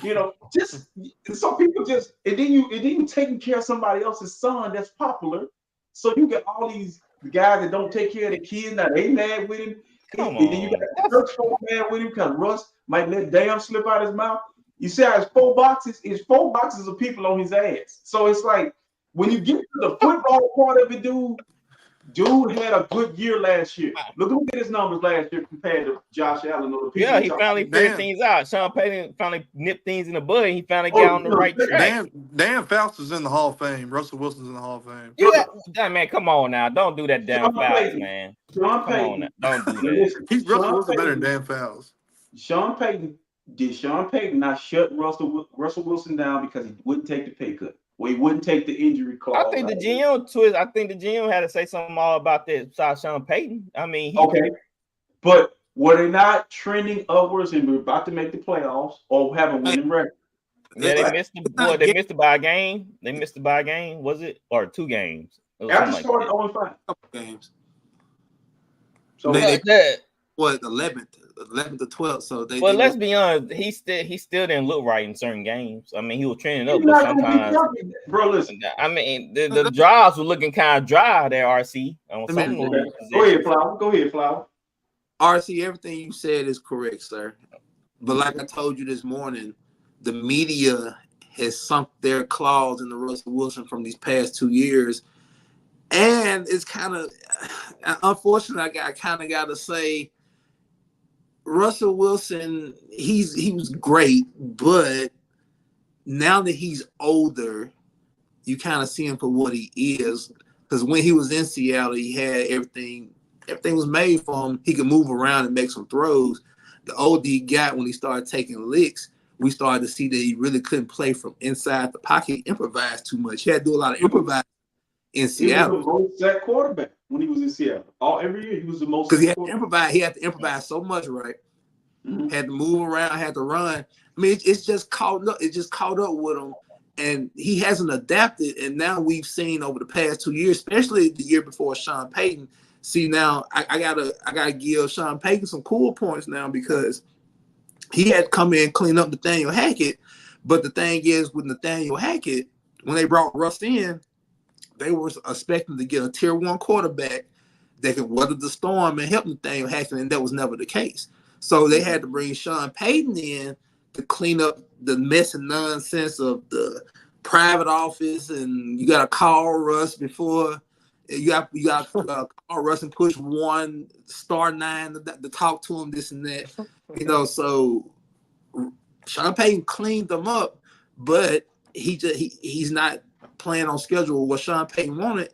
you know, just some people just, and then you taking care of somebody else's son that's popular. So you get all these guys that don't take care of their kids, now they mad with him. And then you got the church folk mad with him because Russ might let damn slip out his mouth. You see how it's 4 boxes of people on his ass. So it's like when you get to the football part of it, dude had a good year last year. Look at his numbers last year compared to Josh Allen. Yeah, he finally figured things out. Sean Payton finally nipped things in the bud. He finally got on the right track. Dan Fauci's in the Hall of Fame. Russell Wilson's in the Hall of Fame. Man, come on now. Don't do that damn Fauci, man. Come on now. Don't do that. Russell Wilson better than Dan Fauci. Sean Payton not shut Russell Wilson down because he wouldn't take the pay cut? Well, he wouldn't take the injury clause. I think the GM had to say something all about that besides Sean Payton. I mean, but were they not trending upwards and we're about to make the playoffs or have a winning record? Yeah, they missed the bye game. They missed the bye game, was it? Or 2 games? After starting 0-5. Games. So they 11th to 12th. So they. Well, let's be honest. He still didn't look right in certain games. I mean, he was trending up, but sometimes, bro, listen. I mean, the drives were looking kind of dry there. RC. Go ahead, Flower. RC, everything you said is correct, sir. But like I told you this morning, the media has sunk their claws into Russell Wilson from these past 2 years. And it's kind of, unfortunately, I kind of got to say, Russell Wilson, he was great, but now that he's older, you kind of see him for what he is. Because when he was in Seattle, he had everything was made for him. He could move around and make some throws. The older he got, when he started taking licks, we started to see that he really couldn't play from inside the pocket, improvise too much. He had to do a lot of improvising in Seattle. He was the most sacked quarterback when he was in Seattle. Every year he was the most. Because he had to improvise. He had to improvise so much, right? Mm-hmm. Had to move around, had to run. I mean, it's just caught up. It just caught up with him, and he hasn't adapted. And now we've seen over the past 2 years, especially the year before Sean Payton. See, now I gotta give Sean Payton some cool points now because he had to come in and clean up Nathaniel Hackett. But the thing is, with Nathaniel Hackett, when they brought Russ in, they were expecting to get a tier 1 quarterback that could weather the storm and help Nathaniel Hackett, and that was never the case. So they had to bring Sean Payton in to clean up the mess and nonsense of the private office, and you got to call Russ before you got to call Russ and push 1 *9 to talk to him, this and that. You know, so Sean Payton cleaned them up, but he's not playing on schedule. What Sean Payton wanted,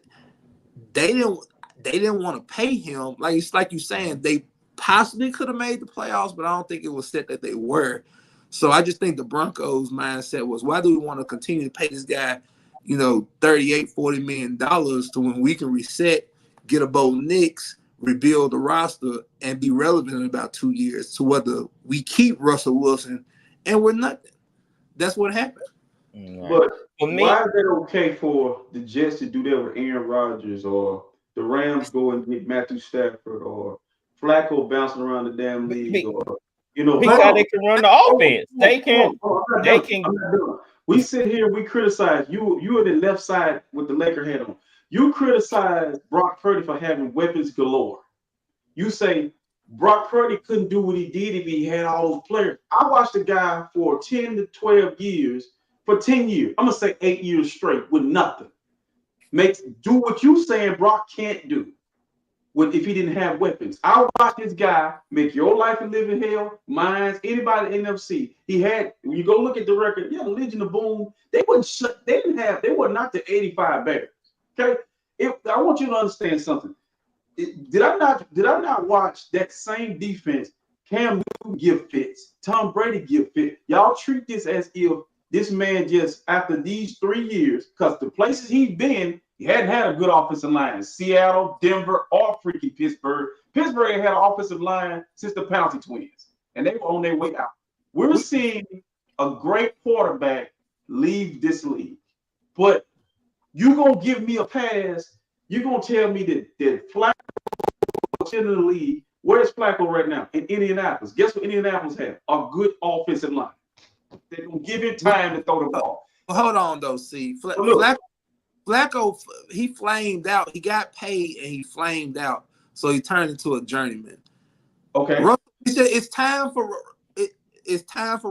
they didn't want to pay him. Like you saying, they possibly could have made the playoffs, but I don't think it was set that they were. So I just think the Broncos' mindset was, why do we want to continue to pay this guy, $38-40 million to when we can reset, get a Bo Nix, rebuild the roster, and be relevant in about 2 years to whether we keep Russell Wilson and we're nothing. That's what happened. But why is it okay for the Jets to do that with Aaron Rodgers, or the Rams go and get Matthew Stafford, or Flacco bouncing around the damn league, or because they can run the offense. They can. We sit here, we criticize you. You are the left side with the Laker head on. You criticize Brock Purdy for having weapons galore. You say Brock Purdy couldn't do what he did if he had all those players. I watched the guy for 10 to 12 years for 10 years. I'm gonna say 8 years straight with nothing. Do what you saying Brock can't do if he didn't have weapons. I'll watch this guy make your life a living hell, mine's, anybody in NFC. He had, when you go look at the record, the Legion of Boom, they were not the 85 Bears. Okay. I want you to understand something. Did I not watch that same defense? Cam Newton give fits, Tom Brady give fits. Y'all treat this as if this man just after these 3 years, because the places he's been, he hadn't had a good offensive line. Seattle, Denver, or freaky Pittsburgh. Pittsburgh had an offensive line since the Penalty Twins, and they were on their way out. We're seeing a great quarterback leave this league, but you're gonna give me a pass. You're gonna tell me that Flacco in the league. Where's Flacco right now? In Indianapolis. Guess what Indianapolis have? A good offensive line. They're gonna give him time to throw the ball. Well, hold on though. See, Flacco, he flamed out. He got paid and he flamed out, so he turned into a journeyman. Okay. He said it's time for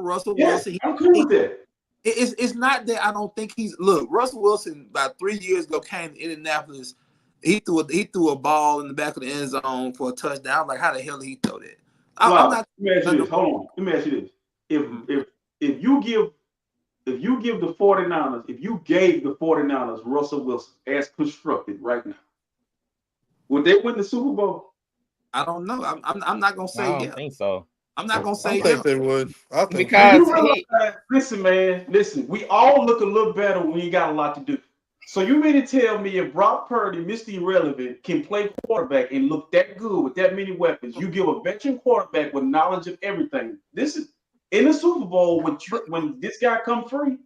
Russell Wilson. I'm cool with that. It's not that I don't think Russell Wilson about 3 years ago came to Indianapolis. He threw a ball in the back of the end zone for a touchdown. I'm like, how the hell did he throw that? I'm not. Let me ask you this. Hold on. Let me ask you this. If you give the 49ers, if you gave the 49ers Russell Wilson as constructed right now, would they win the Super Bowl? I don't know. I'm not gonna say I don't think so. I'm not gonna say I think they would. I think Listen, we all look a little better when you got a lot to do. So you mean to tell me if Brock Purdy, Mr. Irrelevant, can play quarterback and look that good with that many weapons, you give a veteran quarterback with knowledge of everything. This is in the Super Bowl when this guy come free.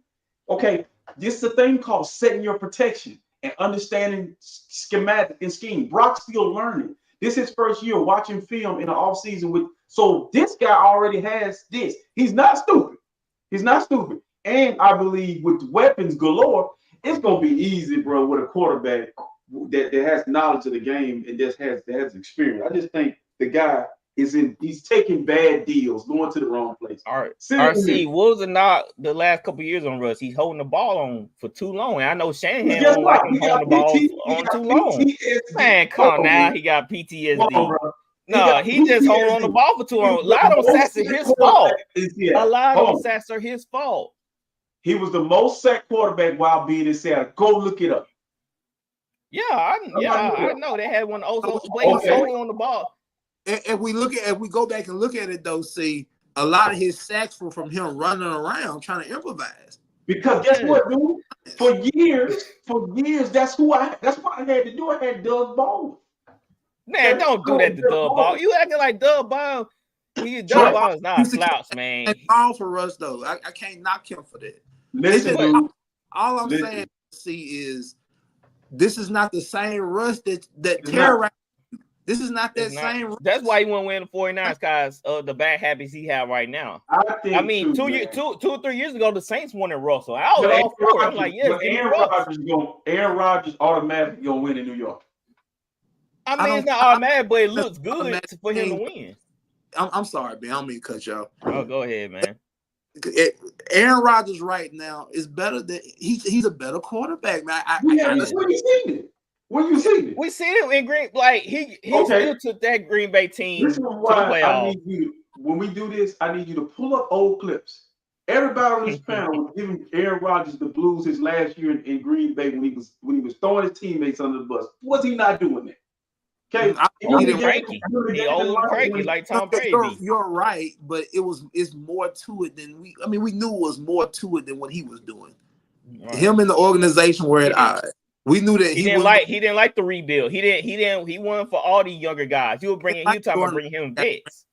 Okay, this is a thing called setting your protection and understanding schematic and scheme. Brock's still learning. This is his first year watching film in the offseason so this guy already has this. He's not stupid. And I believe with weapons galore, it's gonna be easy, bro, with a quarterback that has knowledge of the game and just has experience. I just think the guy he's taking bad deals, going to the wrong place. All right. RC, Wolves are not the last couple of years on Russ. He's holding the ball on for too long. And I know Shanahan don't like him holding the ball on too long. Man, come on now. He got PTSD. He just holding on the ball for too long. A lot of sacks are his fault. A lot of sacks are his fault. He was the most sacked quarterback while being in Seattle. Go look it up. I know they had one also holding on the ball. And we go back and look at it though, see a lot of his sacks were from him running around trying to improvise. Because guess what, dude? For years, that's what I had to do. I had Doug Baldwin. Man, don't do that to Doug Baldwin. You acting like Doug Baldwin. Doug Baldwin's not a slouch, man. It's all for us though. I can't knock him for that. Listen, dude. All I'm saying, is this is not the same Russ that terrorized. This is not that same Russ. That's why he won't win the 49ers, guys. The bad habits he have right now. I mean, 2 or 3 years ago, the Saints wanted Russell. I was all for it. I'm like, yes, Aaron Rodgers automatically gonna win in New York. I mean, it's not automatic, but it looks good for him to win. I'm sorry, man. I don't mean to cut y'all. Oh, go ahead, man. Aaron Rodgers right now is better than he's a better quarterback, man. Where you seen it? Where you seen it? We seen him in Green. Like he still took that Green Bay team to the playoffs. When we do this, I need you to pull up old clips. Everybody on this panel was giving Aaron Rodgers the blues his last year in Green Bay when he was throwing his teammates under the bus. Was he not doing that? Okay, he old cranky like Tom Brady. You're right, but it's more to it than we knew it was more to it than what he was doing. Right. Him and the organization were at odds. We knew that he didn't like the rebuild. He wanted for all these younger guys. He talking about bringing him vets.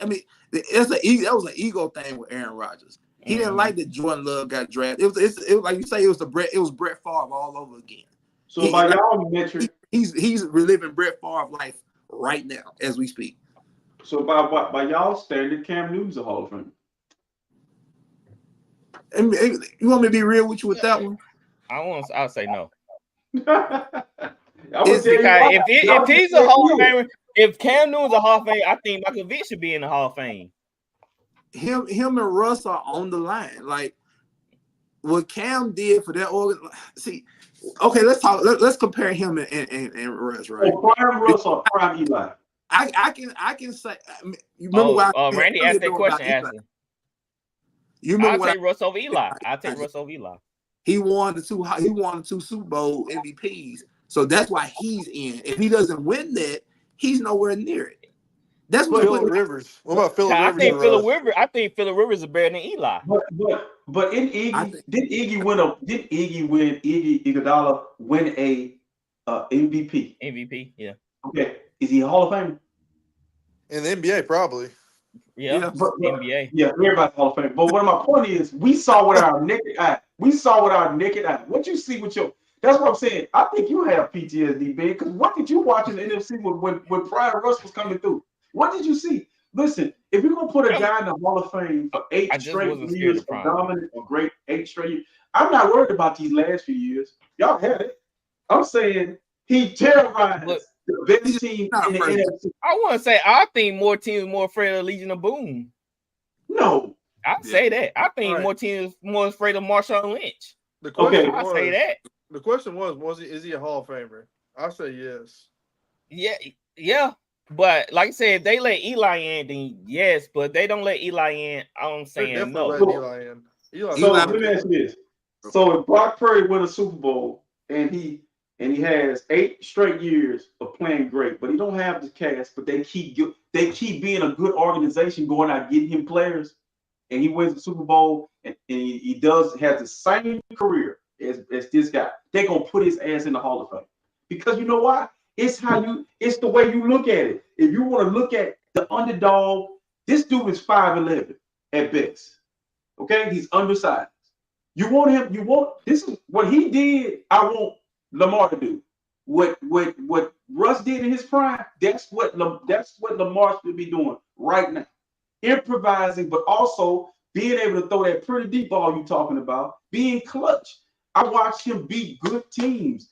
I mean, that was an ego thing with Aaron Rodgers. He didn't like that Jordan Love got drafted. It was like you say, it was Brett Favre all over again. So by y'all metric, he's reliving Brett Favre life right now as we speak. So by y'all standard, Cam Newton's a Hall of Famer. And you want me to be real with you with that one? I'll say no. If he's a Hall of Famer, if Cam Newton's a Hall of Famer, I think Michael Vick should be in the Hall of Fame. Him and Russ are on the line. Like what Cam did for that organ. See, okay, let's talk. Let's compare him and Russ, right? Prime Russ or prime Eli? I can say. You remember what Randy asked that question, Ashley. You remember I'll take Russ over Eli. I'll take Russ over Eli. He won the two Super Bowl MVPs, so that's why he's in. If he doesn't win that, he's nowhere near it. That's what Phillip Rivers. What about Phillip Rivers? I think Phillip Rivers is better than Eli. But in Iggy, did Iggy win Iguodala win a MVP? MVP, yeah. Okay, is he a Hall of Famer? In the NBA, probably. Yeah, NBA. Yeah, everybody's Hall of Fame. But what my point is, we saw with our naked eye. What you see with your. That's what I'm saying. I think you have PTSD, man. Because what did you watch in the NFC when Prime Russ was coming through? What did you see? Listen, if you're gonna put a guy in the Hall of Fame for 8 straight years of dominant or great 8 straight years, I'm not worried about these last few years. Y'all had it. I'm saying he terrorized the best team in the NFC. I want to say I think more teams more afraid of Legion of Boom. No, I say that. I think more teams more afraid of Marshawn Lynch. The question I say that. The question is he a Hall of Famer? I say yes. Yeah. But like I said, if they let Eli in, then yes. But they don't let Eli in, I'm saying no. Eli in. So let me ask you this: so if Brock Purdy win a Super Bowl and he has 8 straight years of playing great, but he don't have the cast, but they keep being a good organization, going out getting him players, and he wins the Super Bowl and he has the same career as this guy, they're gonna put his ass in the Hall of Fame. Because you know why? It's the way you look at it. If you want to look at the underdog, this dude is 5'11" at best. Okay, he's undersized. This is what he did. I want Lamar to do. What Russ did in his prime, that's what Lamar should be doing right now. Improvising, but also being able to throw that pretty deep ball you're talking about, being clutch. I watched him beat good teams.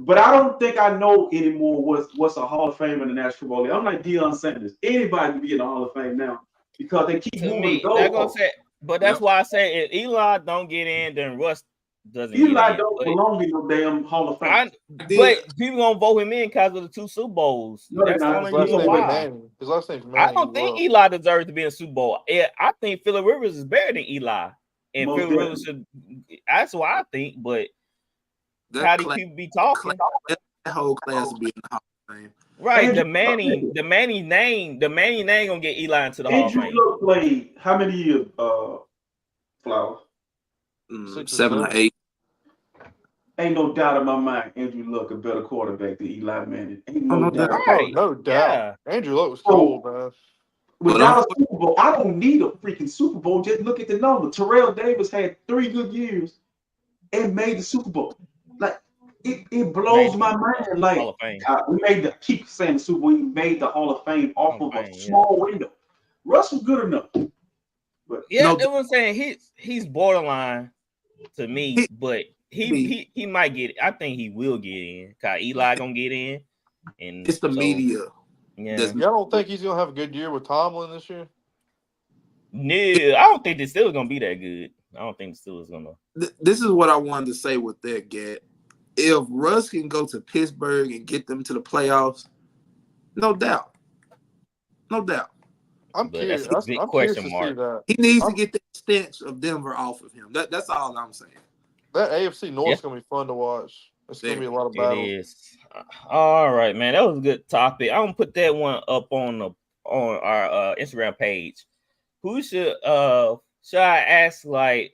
But I don't think I know anymore what's a Hall of Fame in the National Football League. I'm like Deion Sanders. Anybody can be in the Hall of Fame now because they keep moving the goalposts. But that's why I say if Eli don't get in, then Russ doesn't. Eli don't belong in no damn Hall of Fame. But people gonna vote him in because of the 2 Super Bowls. No, that's the only reason why. His last name's Manning. I don't think Eli deserves to be in a Super Bowl. I think Phillip Rivers is better than Eli, and Phillip Rivers should. That's what I think, but. How do people be talking? That whole class will be in the Hall of Fame. Right. The Manning name gonna get Eli into the Hall of Fame. Andrew Luck played how many years, Flowers? 7 or 8. Ain't no doubt in my mind Andrew Luck a better quarterback than Eli Manning. Ain't no doubt. Right. No doubt. Yeah. Andrew Luck was cold, man. Without a Super Bowl, I don't need a freaking Super Bowl. Just look at the number. Terrell Davis had 3 good years and made the Super Bowl. Like it blows my mind. Like keep saying the Super Bowl. He made the Hall of Fame off of a small window. Russ was good enough. But that's what I'm saying. He's borderline to me, but he might get it. I think he will get in. Cause Eli gonna get in, and it's the media. Yeah, y'all don't think he's gonna have a good year with Tomlin this year? No, I don't think the Steelers gonna be that good. I don't think the Steelers gonna. This is what I wanted to say with that, Gat. If Russ can go to Pittsburgh and get them to the playoffs, no doubt. I'm curious. That's a big question mark. He needs to get the stench of Denver off of him. That's all I'm saying. That AFC North is gonna be fun to watch. It's gonna be a lot of battles. It is. All right, man. That was a good topic. I'm gonna put that one up on our Instagram page. Who should I ask like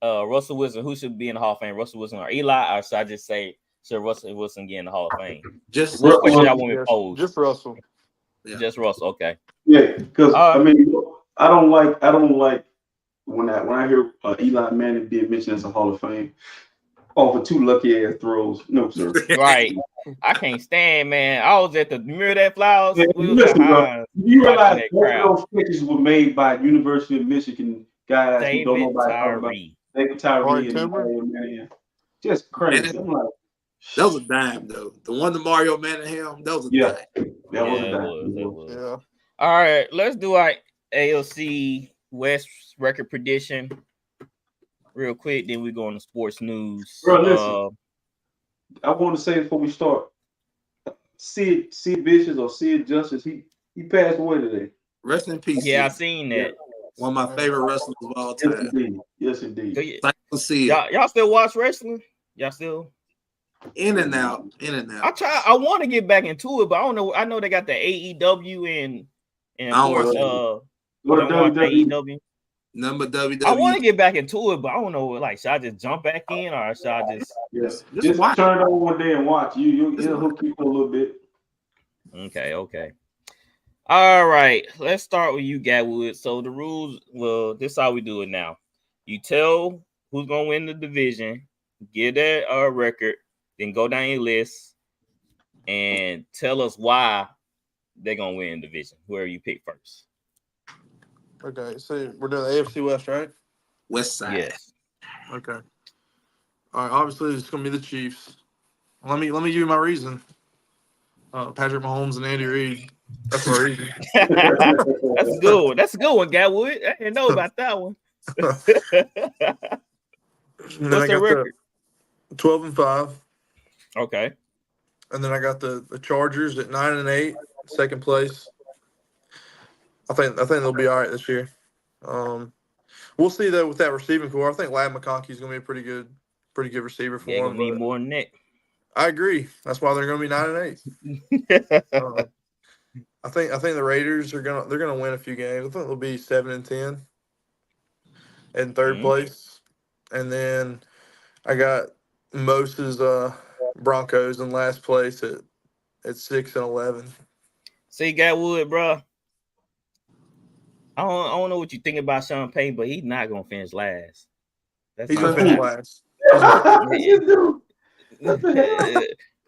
Russell Wilson, who should be in the Hall of Fame? Russell Wilson or Eli, or should I just say should Russell Wilson get in the Hall of Fame? Just question I want to pose. Just Russell. Yeah. Just Russell. Okay. Yeah, because I mean, I don't like when I hear Eli Manning being mentioned as a Hall of Fame. For 2 lucky ass throws. No, sir. Right. I can't stand, man. I was at the mirror that Flowers. Yeah, you realize those sketches were made by University of Michigan guys David who don't know Tyree. David Tyree and Mario Manningham. Just crazy. I'm like, that was a dime though. The one to Mario Manningham, that was a dime. That was a dime. That was. Yeah. All right, let's do our AFC West record prediction. real quick. Then we go on to sports news. Bro, listen. I want to say before we start, Sid Vicious or Sid Justice, he passed away today. Rest in peace. Yeah, I seen that. One of my favorite wrestlers of all time. Yes, indeed. Y'all still watch wrestling? Y'all still in and out. I want to get back into it, but I don't know. I know they got the AEW and of course AEW. Number WWE. I want to get back into it, but I don't know. Like, should I just jump back in, or should I just just watch. Turn it on one day and watch? It'll hook you for a little bit. Okay. All right, let's start with you, Gatwood. So the rules, well, this is how we do it now. You tell who's gonna win the division, give that record, then go down your list and tell us why they're gonna win the division. Whoever you pick first. Okay, so we're doing the AFC West, right? West side. Yes. Okay. All right. Obviously, it's gonna be the Chiefs. Let me give you my reason. Patrick Mahomes and Andy Reid. That's my reason. That's a good one. That's a good one, Gatwood. I didn't know about that one. What's their record? 12-5. Okay. And then I got the Chargers at 9-8, second place. I think they'll be all right this year. We'll see though with that receiving core. I think Lad McConkey is going to be a pretty good receiver for them. Need more than that. I agree. That's why they're going to be 9-8. I think the Raiders they're gonna win a few games. I think they'll be 7-10 in third place, and then I got Mose's Broncos in last place at 6-11. See, Gatwood, bro. I don't know what you think about Sean Payton, but he's not gonna finish last. He's gonna finish last.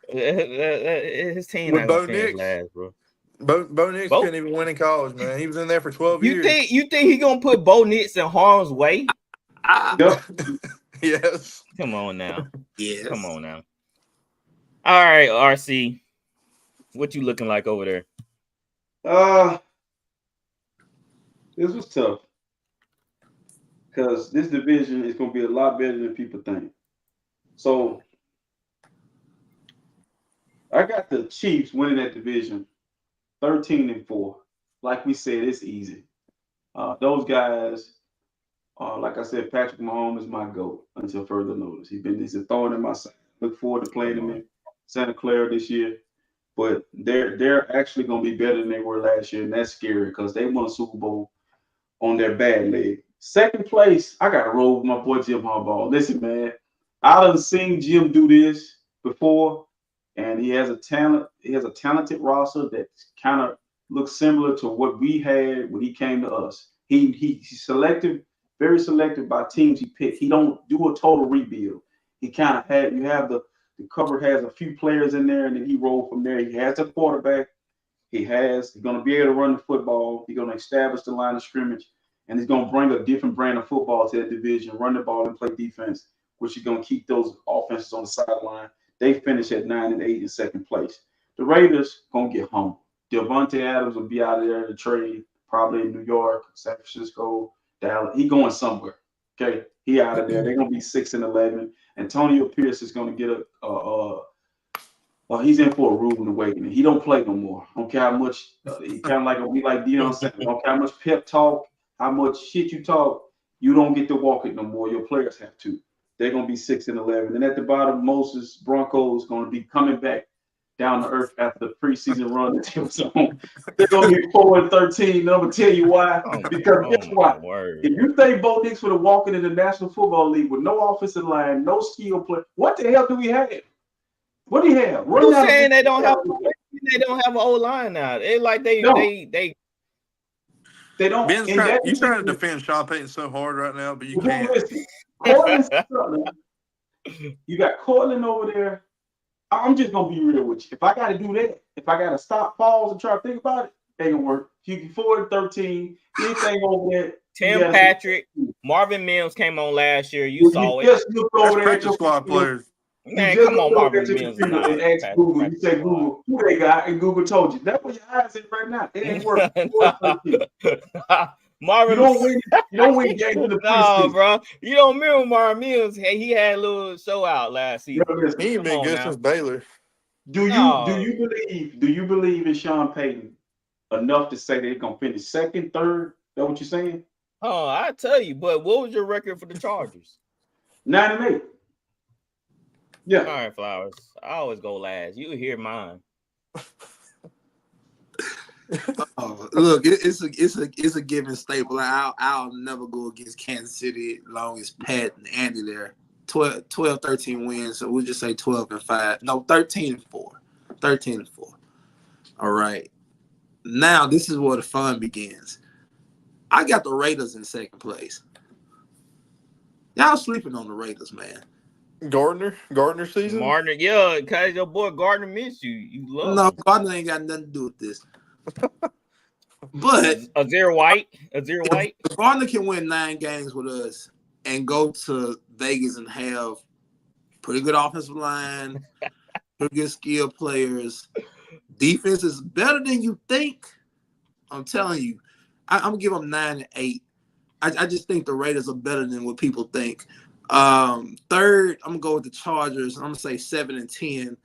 His team not gonna finish last, bro. Bo Nix couldn't even win in college, man. He was in there for 12 years. You think he gonna put Bo Nix in harm's way? Yes. Come on now. Yes. Come on now. All right, RC. What you looking like over there? This was tough. Because this division is gonna be a lot better than people think. So I got the Chiefs winning that division 13-4. Like we said, it's easy. Those guys, like I said, Patrick Mahomes is my GOAT until further notice. He's a thorn in my side. Look forward to playing him in Santa Clara this year. But they're actually going to be better than they were last year, and that's scary because they won a Super Bowl on their bad leg. Second place, I got to roll with my boy Jim Harbaugh. Listen, man, I done seen Jim do this before. And he has a talented roster that kind of looks similar to what we had when he came to us. He's selective, very selective by teams he picked. He don't do a total rebuild. He kind of the cover has a few players in there, and then he rolled from there. He has a quarterback. He's going to be able to run the football. He's going to establish the line of scrimmage, and he's going to bring a different brand of football to that division, run the ball and play defense, which is going to keep those offenses on the sideline. They finish at 9-8 in second place. The Raiders gonna get home. Devontae Adams will be out of there in the trade, probably in New York, San Francisco, Dallas. He going somewhere. Okay, he out of there. They're gonna be 6-11. Antonio Pierce is gonna get he's in for a rude awakening. He don't play no more. I don't care how much. He kind of like Deion Sanders. I don't care how much pep talk, how much shit you talk. You don't get to walk it no more. Your players have to. They're going to be 6-11. And at the bottom, Moses Broncos going to be coming back down to earth after the preseason run that they was on. They're going to be 4-13. And I'm going to tell you why. Because guess what? If you think Bo Nix would have walked into the National Football League with no offensive line, no skill play, what the hell do we have? What do you have? Who's saying they don't have an O line now? They like they don't. You're trying to defend Sean Payton so hard right now, but you can't. You got Cortland over there. I'm just gonna be real with you. If I gotta do that, if I gotta stop falls and try to think about it, ain't gonna work. You get 4-13, anything over there. Tim Patrick, Marvin Mims came on last year. You saw it. Just look over there at your squad players. Man, come on, Marvin Mims. And ask Google. You say Google who they got, and Google told you. That's what your eyes is right now. It ain't working. Marvin. You don't win games in the No, preseason. bro. You don't remember Marvin Mills? Hey, he had a little show out last season. Bro, listen, He ain't Come been on good now. since Baylor. do No. you believe in Sean Payton enough to say they're gonna finish second, third? Is that what you're saying? Oh, I tell you, but what was your record for the Chargers? 9-8. Yeah. All right, Flowers. I always go last. You hear mine. Look, it's a given staple. I'll never go against Kansas City as long as Pat and Andy there. 12, 13 wins, so we'll just say 12-5. No, 13-4. 13-4. All right. Now this is where the fun begins. I got the Raiders in second place. Y'all sleeping on the Raiders, man. Gardner season. Martin, yeah, because your boy Gardner missed you. You love No, him. Gardner ain't got nothing to do with this. But Azir White. if Gardner can win 9 games with us and go to Vegas and have pretty good offensive line, pretty good skill players, defense is better than you think. I'm telling you, I'm gonna give them 9-8. I just think the Raiders are better than what people think. Third, I'm gonna go with the Chargers. I'm gonna say 7-10.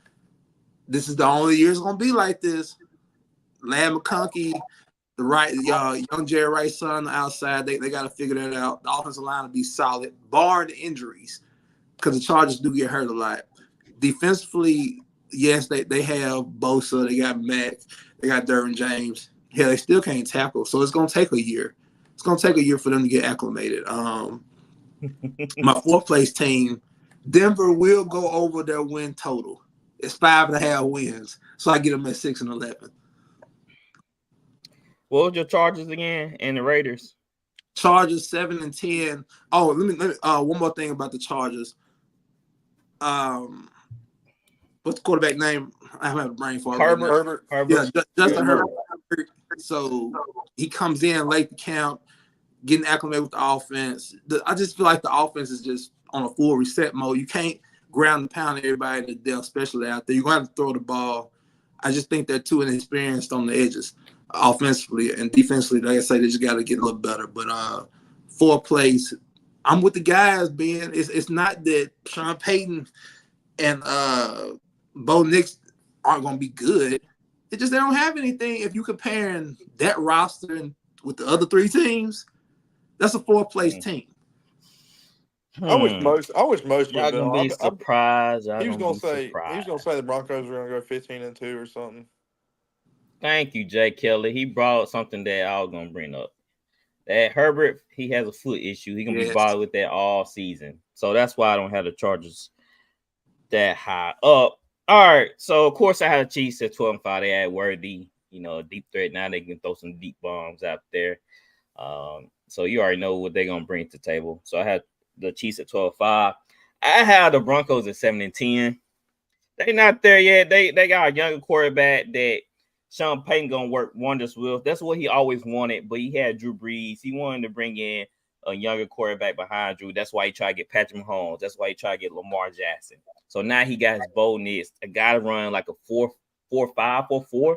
This is the only year it's gonna be like this. Lamb McConkey, young Jerry Rice son outside. They got to figure that out. The offensive line will be solid, barring the injuries, because the Chargers do get hurt a lot. Defensively, yes, they have Bosa, they got Mack, they got Derwin James. Yeah, they still can't tackle, so it's gonna take a year. It's gonna take a year for them to get acclimated. My fourth place team, Denver, will go over their win total. It's 5.5 wins, so I get them at 6-11. What was your Chargers again and the Raiders? Chargers 7-10. Oh, let me one more thing about the Chargers. What's the quarterback name? I have a brain fart. Herbert. Yeah, Justin Herbert. So he comes in late to count, getting acclimated with the offense. I just feel like the offense is just on a full reset mode. You can't ground and pound everybody to death, especially out there. You're going to have to throw the ball. I just think they're too inexperienced on the edges, offensively and defensively. Like I say, they just got to get a little better. But fourth place, I'm with the guys, Ben. It's not that Sean Payton and Bo Nix aren't going to be good. It's just they don't have anything. If you're comparing that roster with the other 3 teams, that's a 4th place team. I wish most Y'all would gonna be surprised. He was gonna say the Broncos were gonna go 15-2 or something. Thank you, Jay Kelly. He brought something that I was gonna bring up. That Herbert, he has a foot issue. He's gonna be bothered with that all season. So that's why I don't have the Chargers that high up. All right. So of course I had the Chiefs at 12-5. They had Worthy, a deep threat. Now they can throw some deep bombs out there. So you already know what they're gonna bring to the table. So I had the Chiefs at 12-5. I have the Broncos at 7-10. They're not there yet. They got a younger quarterback that Sean Payton gonna work wonders with. That's what he always wanted, but he had Drew Brees. He wanted to bring in a younger quarterback behind Drew. That's why he tried to get Patrick Mahomes. That's why he tried to get Lamar Jackson. So now he got his boldness. A guy to run like a 4-5, 4-4.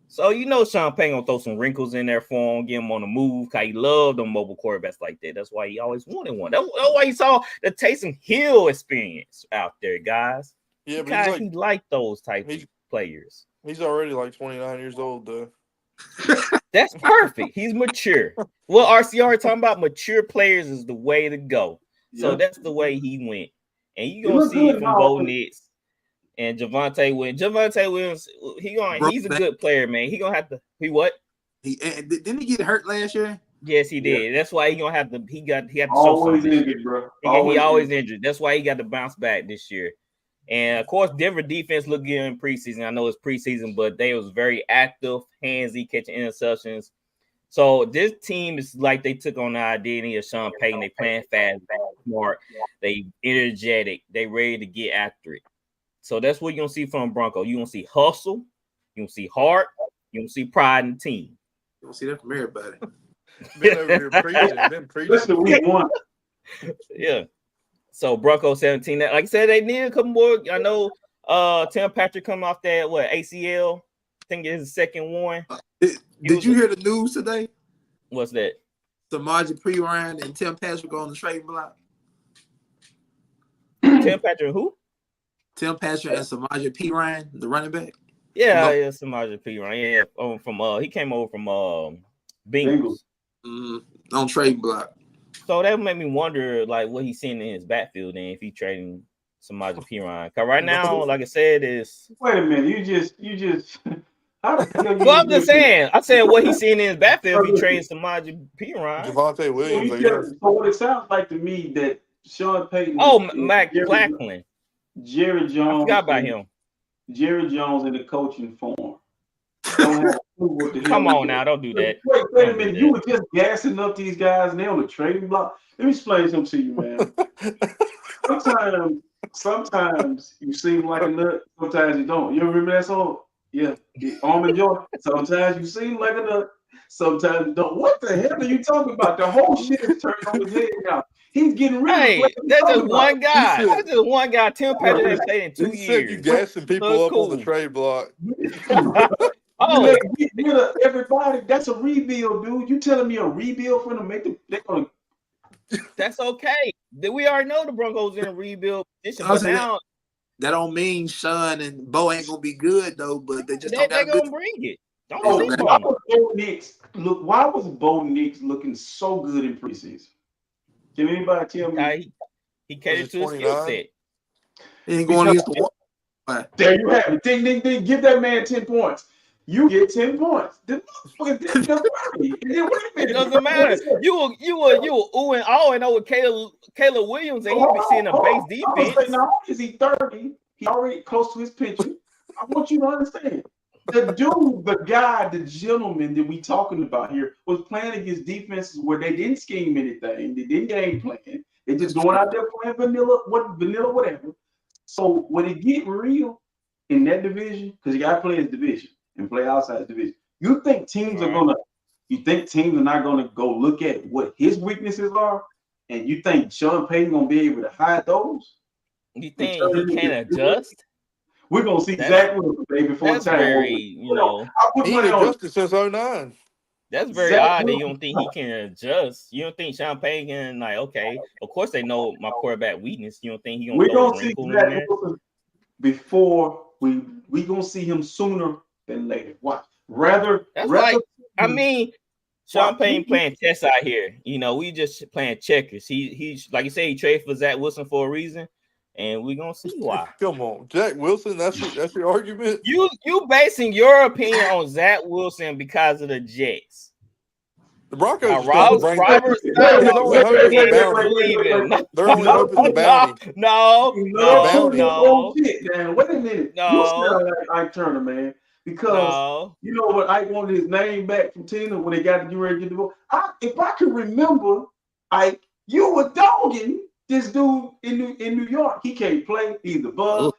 So Sean Payton gonna throw some wrinkles in there for him, get him on the move. Cause he loved them mobile quarterbacks like that. That's why he always wanted one. That's why he saw the Taysom Hill experience out there, guys. Yeah, but he liked those type of players. He's already like 29 years old, though. That's perfect. He's mature. Well, RCR talking about mature players is the way to go. So that's the way he went. And you gonna see it from Bo Nix and Javonte Williams. Javonte Williams, he's a good player, man. He gonna have to. Didn't he get hurt last year? Yes, he did. That's why he gonna have to. He had to show always something. Injured, bro. He always injured. That's why he got to bounce back this year. And of course, Denver defense looked good in preseason. I know it's preseason, but they was very active, handsy, catching interceptions. So this team is like they took on the identity of Sean Payton. They playing fast, smart, they energetic, they ready to get after it. So that's what you're gonna see from Bronco. You're gonna see hustle, you're gonna see heart, you're gonna see pride in the team. You don't see that from everybody. Been over here preaching. Listen, we won. Yeah. So Bronco 17. Like I said, they need a couple more. I know Tim Patrick coming off that ACL. I think it's his second one. Did you hear the news today? What's that? Samaje Perine and Tim Patrick on the trading block. Tim Patrick who? Tim Patrick and Samaje Perine, the running back. Yeah, Samaje Perine. Yeah, he came over from Bengals. On trading block. So that made me wonder, like, what he's seeing in his backfield, and if he's trading Samaje Perine. Because right now, like I said, is wait a minute, you just how the hell you well, I'm just saying. I said what he's seeing in his backfield. If he trades Samaje Perine, Javonte Williams. So what it sounds like to me that Sean Payton. Mac Blackland, Jerry Jones. I forgot about him. Jerry Jones in the coaching form. Don't have what the hell. Come on now, don't do that. Wait a minute. You were just gassing up these guys and they on the trading block. Let me explain something to you, man. Sometimes you seem like a nut, sometimes you don't. You remember that song? Yeah. Almond Joy. Sometimes you seem like a nut, sometimes you don't. What the hell are you talking about? The whole shit is turned on his head now. He's getting rid of that's just one guy. That's just one guy. Tim Patrick has played in 2 years. You gassing people up on the trade block. Get rid of everybody. That's a rebuild, dude. You telling me a rebuild for them? They're gonna. That's okay. We already know the Broncos in a rebuild position. But now that don't mean Sean and Bo ain't gonna be good though. But they just they're gonna bring it. Why was Bo Nix looking so good in preseason? Can anybody tell me? He catered to his skill set. He ain't going against the wall. There you have it. Ding, ding, ding. Give that man 10 points. You get 10 points. It doesn't matter. You were ooh and oh and over Caleb Williams, and he be seeing a base defense. Not only is he 30, he already close to his pension. I want you to understand. The dude, the guy, the gentleman that we talking about here was playing against defenses where they didn't scheme anything, they didn't game plan, they just going out there playing vanilla whatever. So when it get real in that division, because you gotta play his division and play outside his division, you think teams are not gonna go look at what his weaknesses are, and you think Sean Payton gonna be able to hide those? You think he can adjust? We're gonna see Zach Wilson, baby, before that's time. Very, he ain't adjusted since 09. That's very odd that you don't think he can adjust. You don't think Sean Payton can, like, okay, of course they know my quarterback weakness. You don't think he gonna we're gonna see Zach Wilson before we gonna see him sooner than later. What? I mean, Sean Payton playing chess out here. You know, we just playing checkers. He's like you say, he traded for Zach Wilson for a reason. And we're gonna see why. Come on, Zach Wilson. That's your argument. You basing your opinion on Zach Wilson because of the Jets. The Broncos. They're only hoping the bounty. No. Wait a minute. No. You smell like Ike Turner, man. Because you know what? Ike wanted his name back from Tina when they got to get ready to get the vote. If I could remember, Ike, you were dogging this dude in New York. He can't play. He's the buzz.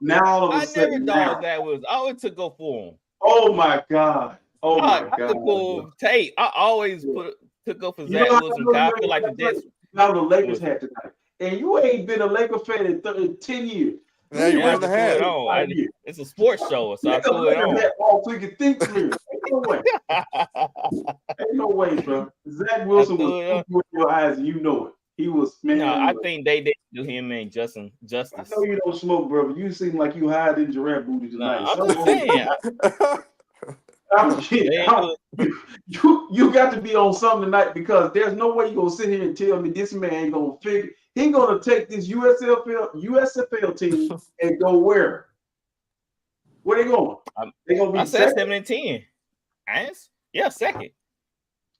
Now all of a sudden, I never thought that was. I always took go for him. Oh my God. I took for Tate. I always took go for Zach Wilson. I feel like the Jets. Now the Lakers had tonight, and you ain't been a Laker fan in 10 years. Now you wear the hat. It's a sports show, so I put it on. So you can think clear. Ain't no way. Ain't no way, bro. Zach Wilson was in your eyes, and you know it. He was, man. No, I think they didn't do him and Justin justice. I know you don't smoke, brother. You seem like you hide in giraffe booty tonight. I'm just saying. I'm kidding. You got to be on something tonight because there's no way you're gonna sit here and tell me this man ain't gonna figure. He's gonna take this USFL team and go where? Where they going? They gonna be. I said 7-10. Second.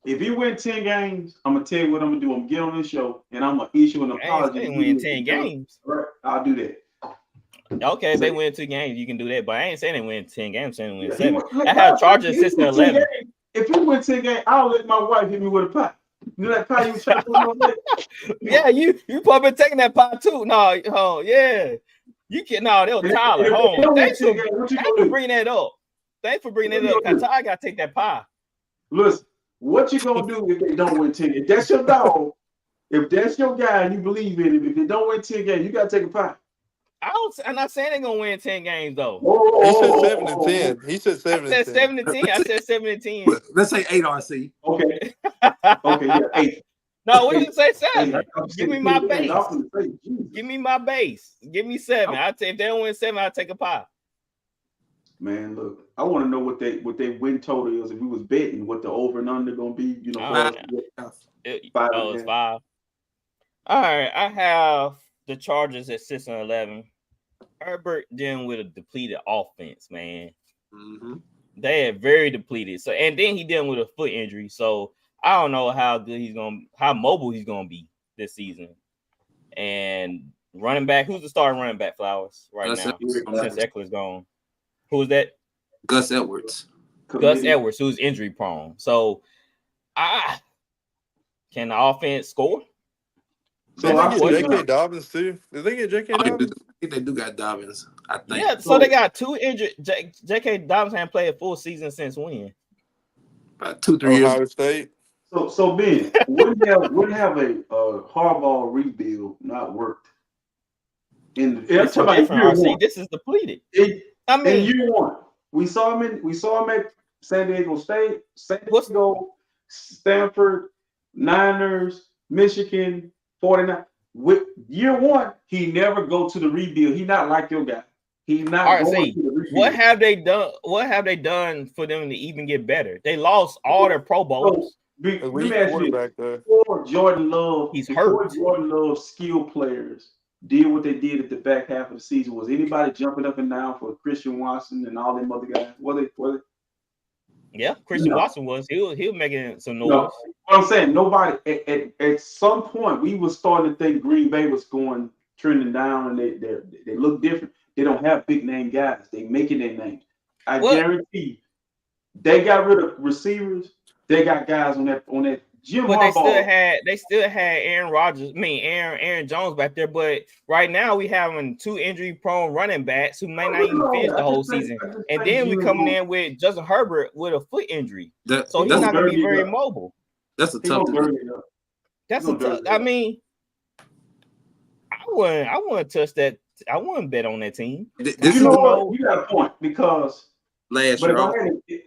If he win 10 games, I'm gonna tell you what I'm gonna do. I'm gonna get on this show and I'm gonna issue an apology. They win 10 games. Right, I'll do that. Okay, if they win 2 games, you can do that. But I ain't saying they win 10 games. I'm saying they win 7. I have Chargers since 11. If he win 10 games, I'll let my wife hit me with a pie. You know that pie you was trying to put on there? Yeah, you probably taking that pie too. No, yeah. You can they'll Tyler. Thanks for bringing that up. Thanks for bringing it up. Because Tyler got to take that pie. Listen, what you gonna do if they don't win 10? If that's your dog, if that's your guy and you believe in him, if they don't win 10 games, you gotta take a pie. I'm not saying they're gonna win 10 games though. He said 7-10. He said 7-10. I said 7-10. I said 7-10. Let's say 8 RC. Okay. Okay. Yeah. 8. No, what did you say? 7. Hey, Give me my base. Jesus. Give me my base. Give me 7. I'll take if they don't win 7, I'll take a pie. Man, look, I want to know what they win total is. If we was betting, what the over and under gonna be. You know, It's 5. All right, I have the Chargers at 6-11. Herbert dealing with a depleted offense, man. Mm-hmm. They are very depleted. So, and then he dealing with a foot injury. So I don't know how mobile he's gonna be this season. And running back, who's the starting running back? Flowers right now since Eckler's gone. Who's that? Gus Edwards. Gus Edwards, who's injury prone. So, can the offense score? So I get J.K. Dobbins too. Did they get J.K. Dobbins? I think they do got Dobbins. I think. Yeah. So they got 2 injured. J.K. Dobbins hasn't played a full season since when? About 2-3 years. Ohio State. So Ben, wouldn't have a Harbaugh rebuild not worked? In the this is depleted. In year 1, we saw him at San Diego State, San Diego, Stanford, Niners, Michigan, 49. With year 1, he never go to the rebuild. He not like your guy. He's not going to the rebuild. What have they done? What have they done for them to even get better? They lost all their Pro Bowls. Before Jordan Love, he's hurt. Jordan Love skill players did what they did at the back half of the season. Was anybody jumping up and down for Christian Watson and all them other guys? Were they? Yeah, Christian Watson was. He was making some noise. No, I'm saying nobody. At some point, we were starting to think Green Bay was trending down, and they look different. They don't have big name guys. They making their name. I guarantee they got rid of receivers. They got guys on that Jim but Harbaugh. they still had Aaron Rodgers. Aaron Jones back there. But right now we having 2 injury prone running backs who may not even finish the whole season. And then we coming in with Justin Herbert with a foot injury, so he's not gonna be very mobile. That's a tough. That's a tough. I mean, I wouldn't touch that. I wouldn't bet on that team. You know what? You got a point because last year.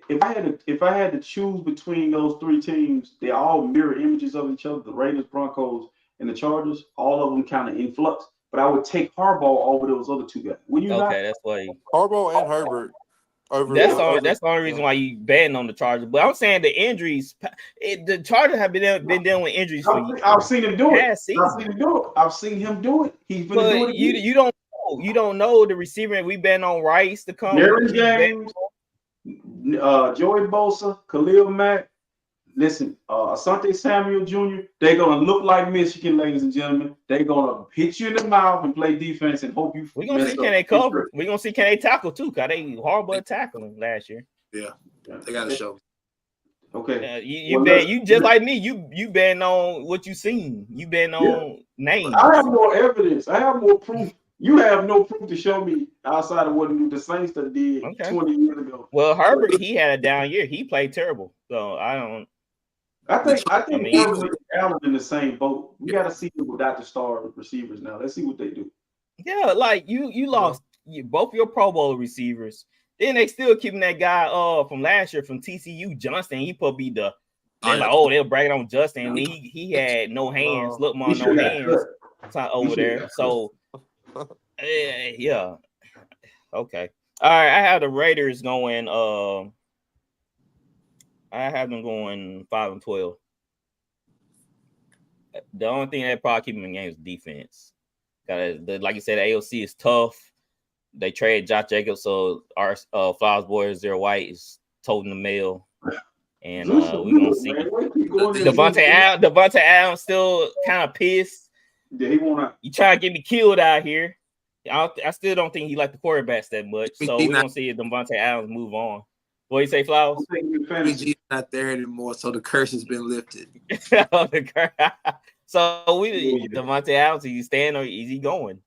If I had to choose between those 3 teams, they're all mirror images of each other. The Raiders, Broncos, and the Chargers. All of them kind of in flux. But I would take Harbaugh over those other 2 guys. That's why Harbaugh and Herbert. That's the only reason why you betting on the Chargers. But I'm saying the injuries. The Chargers have been dealing with injuries for years. I've seen him do it. I've seen him do it. He's been doing it. You don't know the receiver. We've been on Rice to come. Aaron James, Joey Bosa, Khalil Mack. Listen, Asante Samuel Jr. They're gonna look like Michigan, ladies and gentlemen. They're gonna hit you in the mouth and play defense and hope you. We're gonna see can they cover. We're gonna see can they tackle too, cause they horrible at tackling last year. Yeah, they got to show. Okay, you just like me. You been on what you seen. You been on names. I have more evidence. I have more proof. You have no proof to show me outside of what the Saints did 20 years ago. Well, Herbert, he had a down year. He played terrible. So I don't. I think Herbert and Allen in the same boat. We got to see them without the star receivers now. Let's see what they do. Yeah, like you lost both your Pro Bowl receivers. Then they still keeping that guy from last year from TCU, Johnston. He probably be the. They're like, they'll brag on Justin. And he had no hands. Look, no hands over there. So. Yeah. Okay. All right. I have the Raiders going. I have them going 5-12. The only thing that probably keep them in games is defense. Like you said, the AOC is tough. They traded Josh Jacobs, so our Flowers boy, Zero White, is toting the mail. And we're gonna see. Devontae Adams still kind of pissed. Yeah, he wanna. You trying to get me killed out here. I still don't think he liked the quarterbacks that much. So we're gonna see if Devontae Adams move on. What do you say, Flowers? PG's not there anymore, so the curse has been lifted. So Devontae Adams, is he staying or is he going?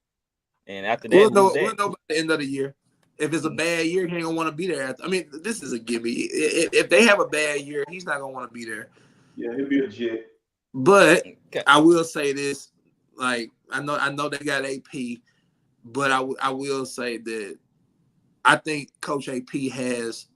And after that, we'll know by the end of the year. If it's a bad year, he ain't gonna want to be there. I mean, this is a gimme. If they have a bad year, he's not gonna want to be there. Yeah, he'll be a jet. But I will say this: like I know they got AP, But I will say that I think Coach AP has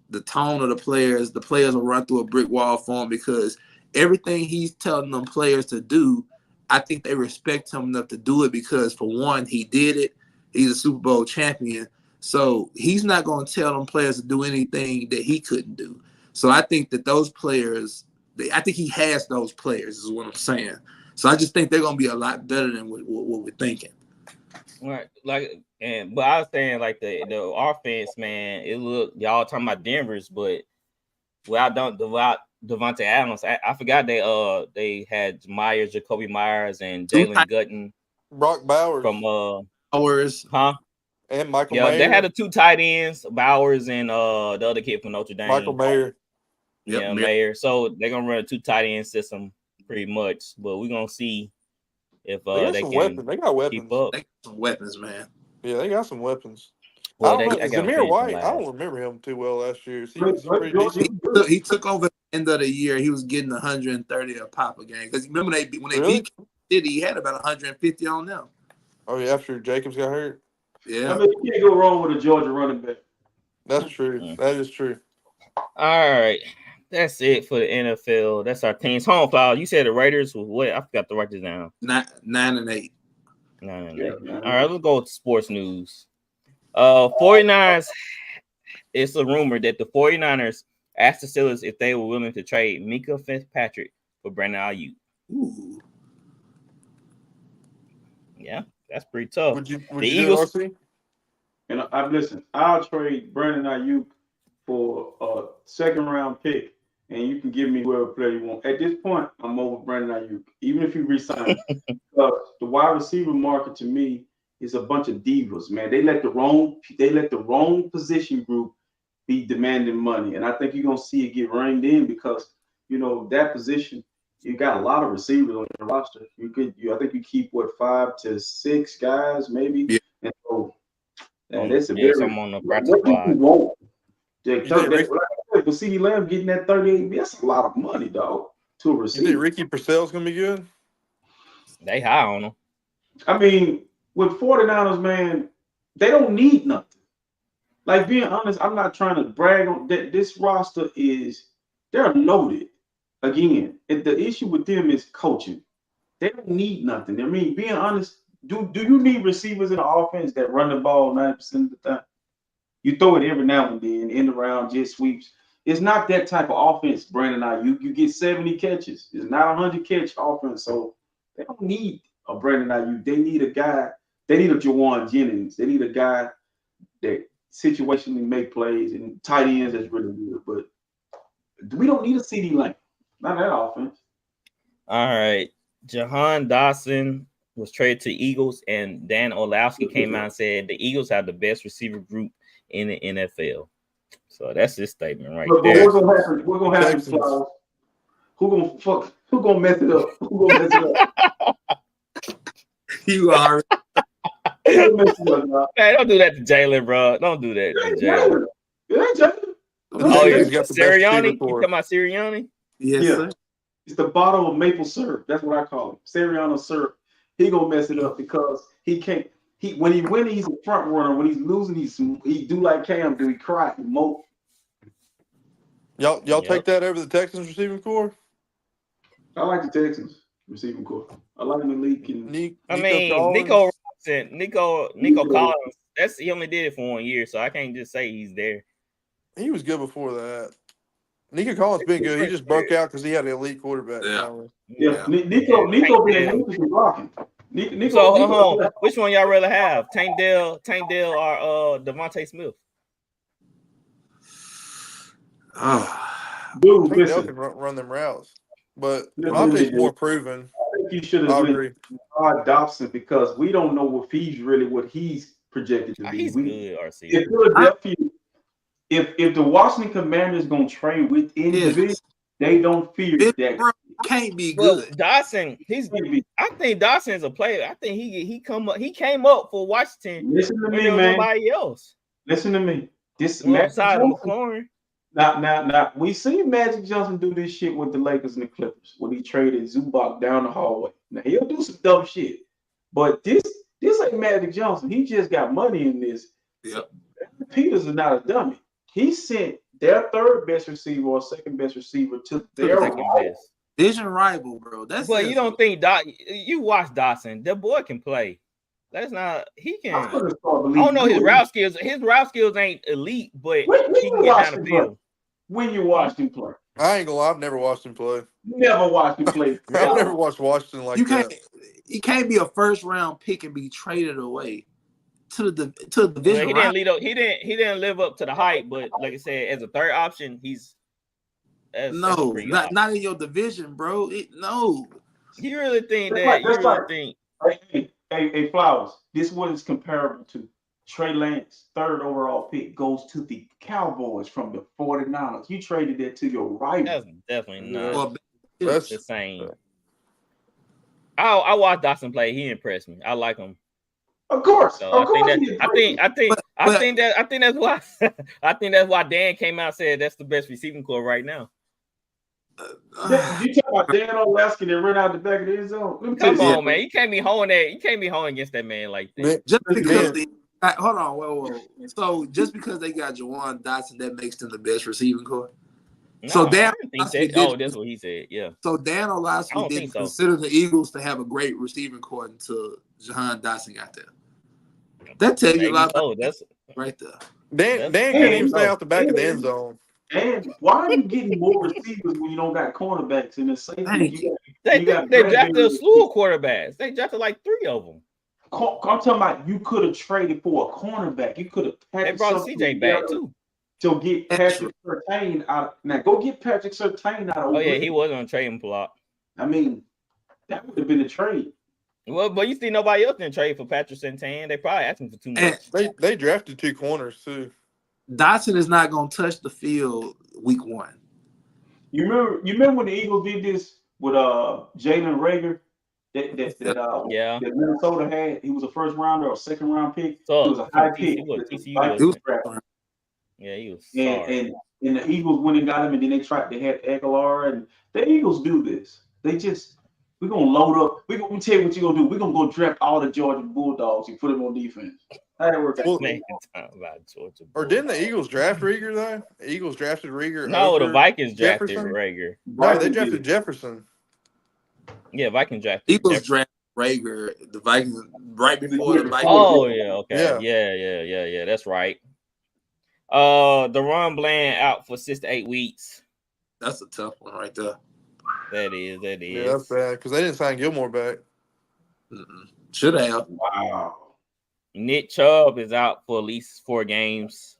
the tone of the players. The players will run through a brick wall for him because everything he's telling them players to do, I think they respect him enough to do it because, for one, he did it. He's a Super Bowl champion. So he's not going to tell them players to do anything that he couldn't do. So I think that those players, I think he has those players is what I'm saying. So I just think they're going to be a lot better than what we're thinking. Right, but I was saying like the offense, man. It looked y'all talking about Denver's, but without Devontae Adams, I forgot they had Myers, Jacoby Myers, and Jalen Gutton, Brock Bowers from Bowers, and Michael yeah, Mayer. they had the 2 tight ends, Bowers and the other kid from Notre Dame, Michael Mayer. Yeah, Mayer. So they're gonna run a 2 tight end system pretty much, but we're gonna see if they can weapons. They got weapons. keep up. They got some weapons, man. Yeah, they got some weapons. Well, I don't know. Zamir White, last. I don't remember him too well last year. He took over at the end of the year. He was getting 130 a pop a game. Because remember when they beat Kansas City, he had about 150 on them. Oh, yeah, after Jacobs got hurt? Yeah. I mean, you can't go wrong with a Georgia running back. That's true. That is true. All right. That's it for the NFL. That's our teams. Home foul. You said the Raiders was what? I forgot to write this down. 9-8. 9-8. All right, let's go with sports news. 49ers. It's a rumor that the 49ers asked the Steelers if they were willing to trade Mika Fitzpatrick for Brandon Ayuk. Ooh. Yeah, that's pretty tough. Would you Eagles. do it, RC? And listen, I'll trade Brandon Ayuk for a 2nd-round pick, and you can give me whoever player you want. At this point, I'm over Brandon Ayuk, even if you resign. The wide receiver market to me is a bunch of divas, man. They let the wrong position group be demanding money, and I think you're gonna see it get reined in because that position. You got a lot of receivers on your roster. I think you keep 5 to 6 guys, maybe. Yeah. And so that's a very. I'm on the practice squad. But CeeDee Lamb getting that 38, that's a lot of money, dog, to a receiver. You think Ricky Purcell's gonna be good? They high on him. I mean, with 49ers, man, they don't need nothing. Like, being honest, I'm not trying to brag on that. This roster they're loaded. Again, the issue with them is coaching. They don't need nothing. I mean, being honest, do you need receivers in the offense that run the ball 90% of the time? You throw it every now and then, end around, jet sweeps. It's not that type of offense, Brandon Ayuk. You get 70 catches. It's not 100-catch offense. So they don't need a Brandon Ayuk. They need a guy. They need a Jawan Jennings. They need a guy that situationally make plays and tight ends that's really good. But we don't need a CeeDee Lamb. Not that offense. All right. Jahan Dotson was traded to Eagles, and Dan Orlovsky came out and said the Eagles have the best receiver group in the NFL. So that's his statement right there. But what's gonna happen? We're gonna have some Who gonna mess it up? Who gonna mess it up? You are. Hey, don't do that to Jalen, bro. Don't do that to Jalen. Jalen. Oh, yeah. Sirianni? You talking about Sirianni? Yes, yeah. Sir. It's the bottle of maple syrup. That's what I call him. Sirianni syrup. He gonna mess it up because he can't. When he wins, he's a front runner. When he's losing, he do like Cam do. He cry, he mope. Y'all take that over the Texans receiving core? I like the Texans receiving core. I like Malik and Nico Collins. He only did it for 1 year, so I can't just say he's there. He was good before that. Nico Collins been good. He just broke out because he had an elite quarterback. Yeah. Nico been blocking. So which one y'all rather have? Tank Dell or Devontae Smith? Dude, Tank Dell can run them routes, but Devontae's more proven. I think you should have been Dobson because we don't know what he's projected to be. He's good, RC. If Philadelphia, if the Washington Commanders gonna trade within division, they don't fear that. Can't be well, good. Dawson, I think Dawson's a player. I think he came up for Washington. Listen to me, man. Nobody else. Listen to me. This outside of McLaurin. Now, we seen Magic Johnson do this shit with the Lakers and the Clippers when he traded Zubac down the hallway. Now he'll do some dumb shit, but this like Magic Johnson. He just got money in this. Yep. Peters is not a dummy. He sent their third best receiver or second best receiver to their Second best. Vision rival, bro. That's But you don't think you watch Dotson? The boy can play. That's not he can. I don't know his route skills. His route skills ain't elite, but he can get down the field. When you watched him play, I ain't gonna lie, I've never watched him play. Never watched him play. I've never watched Washington like that. You can't be a first round pick and be traded away to the division. He didn't live up to the hype, but like I said, as a third option, not in your division, bro. No. You really think that? Hey, Flowers. This one is comparable to Trey Lance, third overall pick, goes to the Cowboys from the 49ers. You traded that to your rival. That's definitely not. That's the same. I watched Dotson play. He impressed me. I like him. Of course. So I think that's why Dan came out and said that's the best receiving core right now. You talking about Dan O'Laskin and run out the back of the end zone? Come on, man. You can't be holding that. You can't be holding against that man like that. Just because hold on, whoa. So just because they got Jawan Dotson, that makes them the best receiving core. No, so Dan, that's what he said. Yeah. So Dan O'Laskin didn't consider the Eagles to have a great receiving core until Jahan Dotson got there. That tells you a lot. That's right there. Dan can't even stay out the back of the end zone. And why are you getting more receivers when you don't got cornerbacks in the safety? They drafted a slew of quarterbacks. They drafted like 3 of them. I'm talking about you could have traded for a cornerback. You could have. They brought CJ back too. To get Patrick Surtain out. Now go get Patrick Surtain out. Oh yeah, he was on a trading block. I mean, that would have been a trade. Well, but you see nobody else didn't trade for Patrick Surtain. They probably asking for too much. They drafted 2 corners too. Dotson is not going to touch the field week 1. You remember when the Eagles did this with Jalen Reagor that Minnesota had? He was a first rounder or second round pick. So, he was a high pick. He was sorry. And the Eagles went and got him, and then they had Aguilar, and the Eagles do this. We're gonna load up. We're gonna tell you what you're gonna do. We're gonna go draft all the Georgia Bulldogs and put them on defense. How that work out? Or didn't the Eagles draft Reagor though? The Eagles drafted Reagor. No, the Vikings drafted Reagor. No, they drafted Jefferson. Yeah, Vikings drafted. Eagles drafted Reagor. The Vikings right before the Vikings. Oh yeah, okay, yeah. That's right. DaRon Bland out for 6 to 8 weeks. That's a tough one right there. That is. Yeah, that's bad because they didn't sign Gilmore back. Should have. Wow. Nick Chubb is out for at least 4 games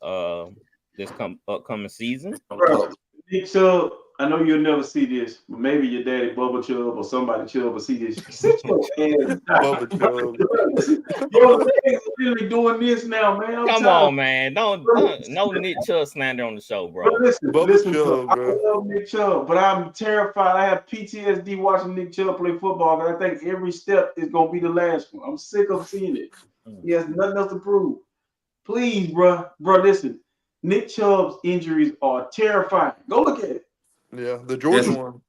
this upcoming season. Nick Chubb, I know you'll never see this, but maybe your daddy Bubba Chubb or somebody Chubb will see this. Sit your ass down. Bubba Chubb. Your legs are really doing this now, man. Come on, man. Don't no Nick Chubb slander on the show, bro. But listen, Chubb, I love Nick Chubb, but I'm terrified. I have PTSD watching Nick Chubb play football because I think every step is going to be the last one. I'm sick of seeing it. He has nothing else to prove. Please, bro, listen. Nick Chubb's injuries are terrifying. Go look at it. Yeah, the Georgia one.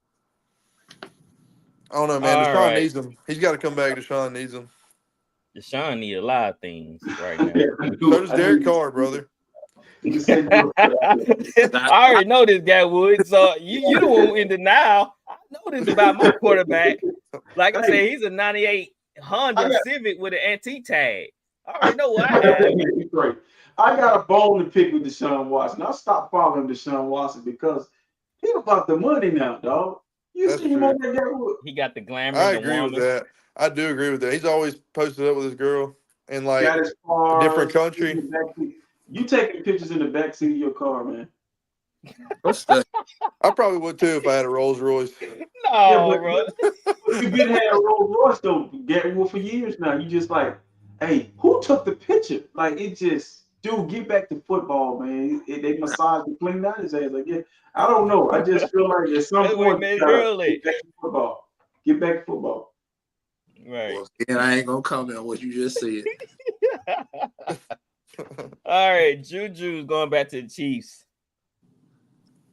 I don't know, man. Deshaun needs him. He's got to come back. Deshaun needs him. Deshaun needs a lot of things right now. So does Derek Carr, brother. I already know this guy would. So you the one in denial. I know this about my quarterback. Like I said, he's a 98 Honda Civic with an antique tag. I already know what I have. I got a bone to pick with Deshaun Watson. I stopped following Deshaun Watson because he's about the money now, dog. You see him on that guy. He got the glamour. I agree with that. I do agree with that. He's always posted up with his girl in like a different country. You taking pictures in the backseat of your car, man. I probably would too if I had a Rolls Royce. No, bro. You've been had a Rolls Royce though, Gary, for years now. You just like, hey, who took the picture? Like it just, dude, get back to football, man. They massage the clean out his ass. Like, yeah, I don't know. I just feel like at some point, get back to football. Get back to football. Right. Well, and I ain't gonna comment on what you just said. All right, Juju's going back to the Chiefs.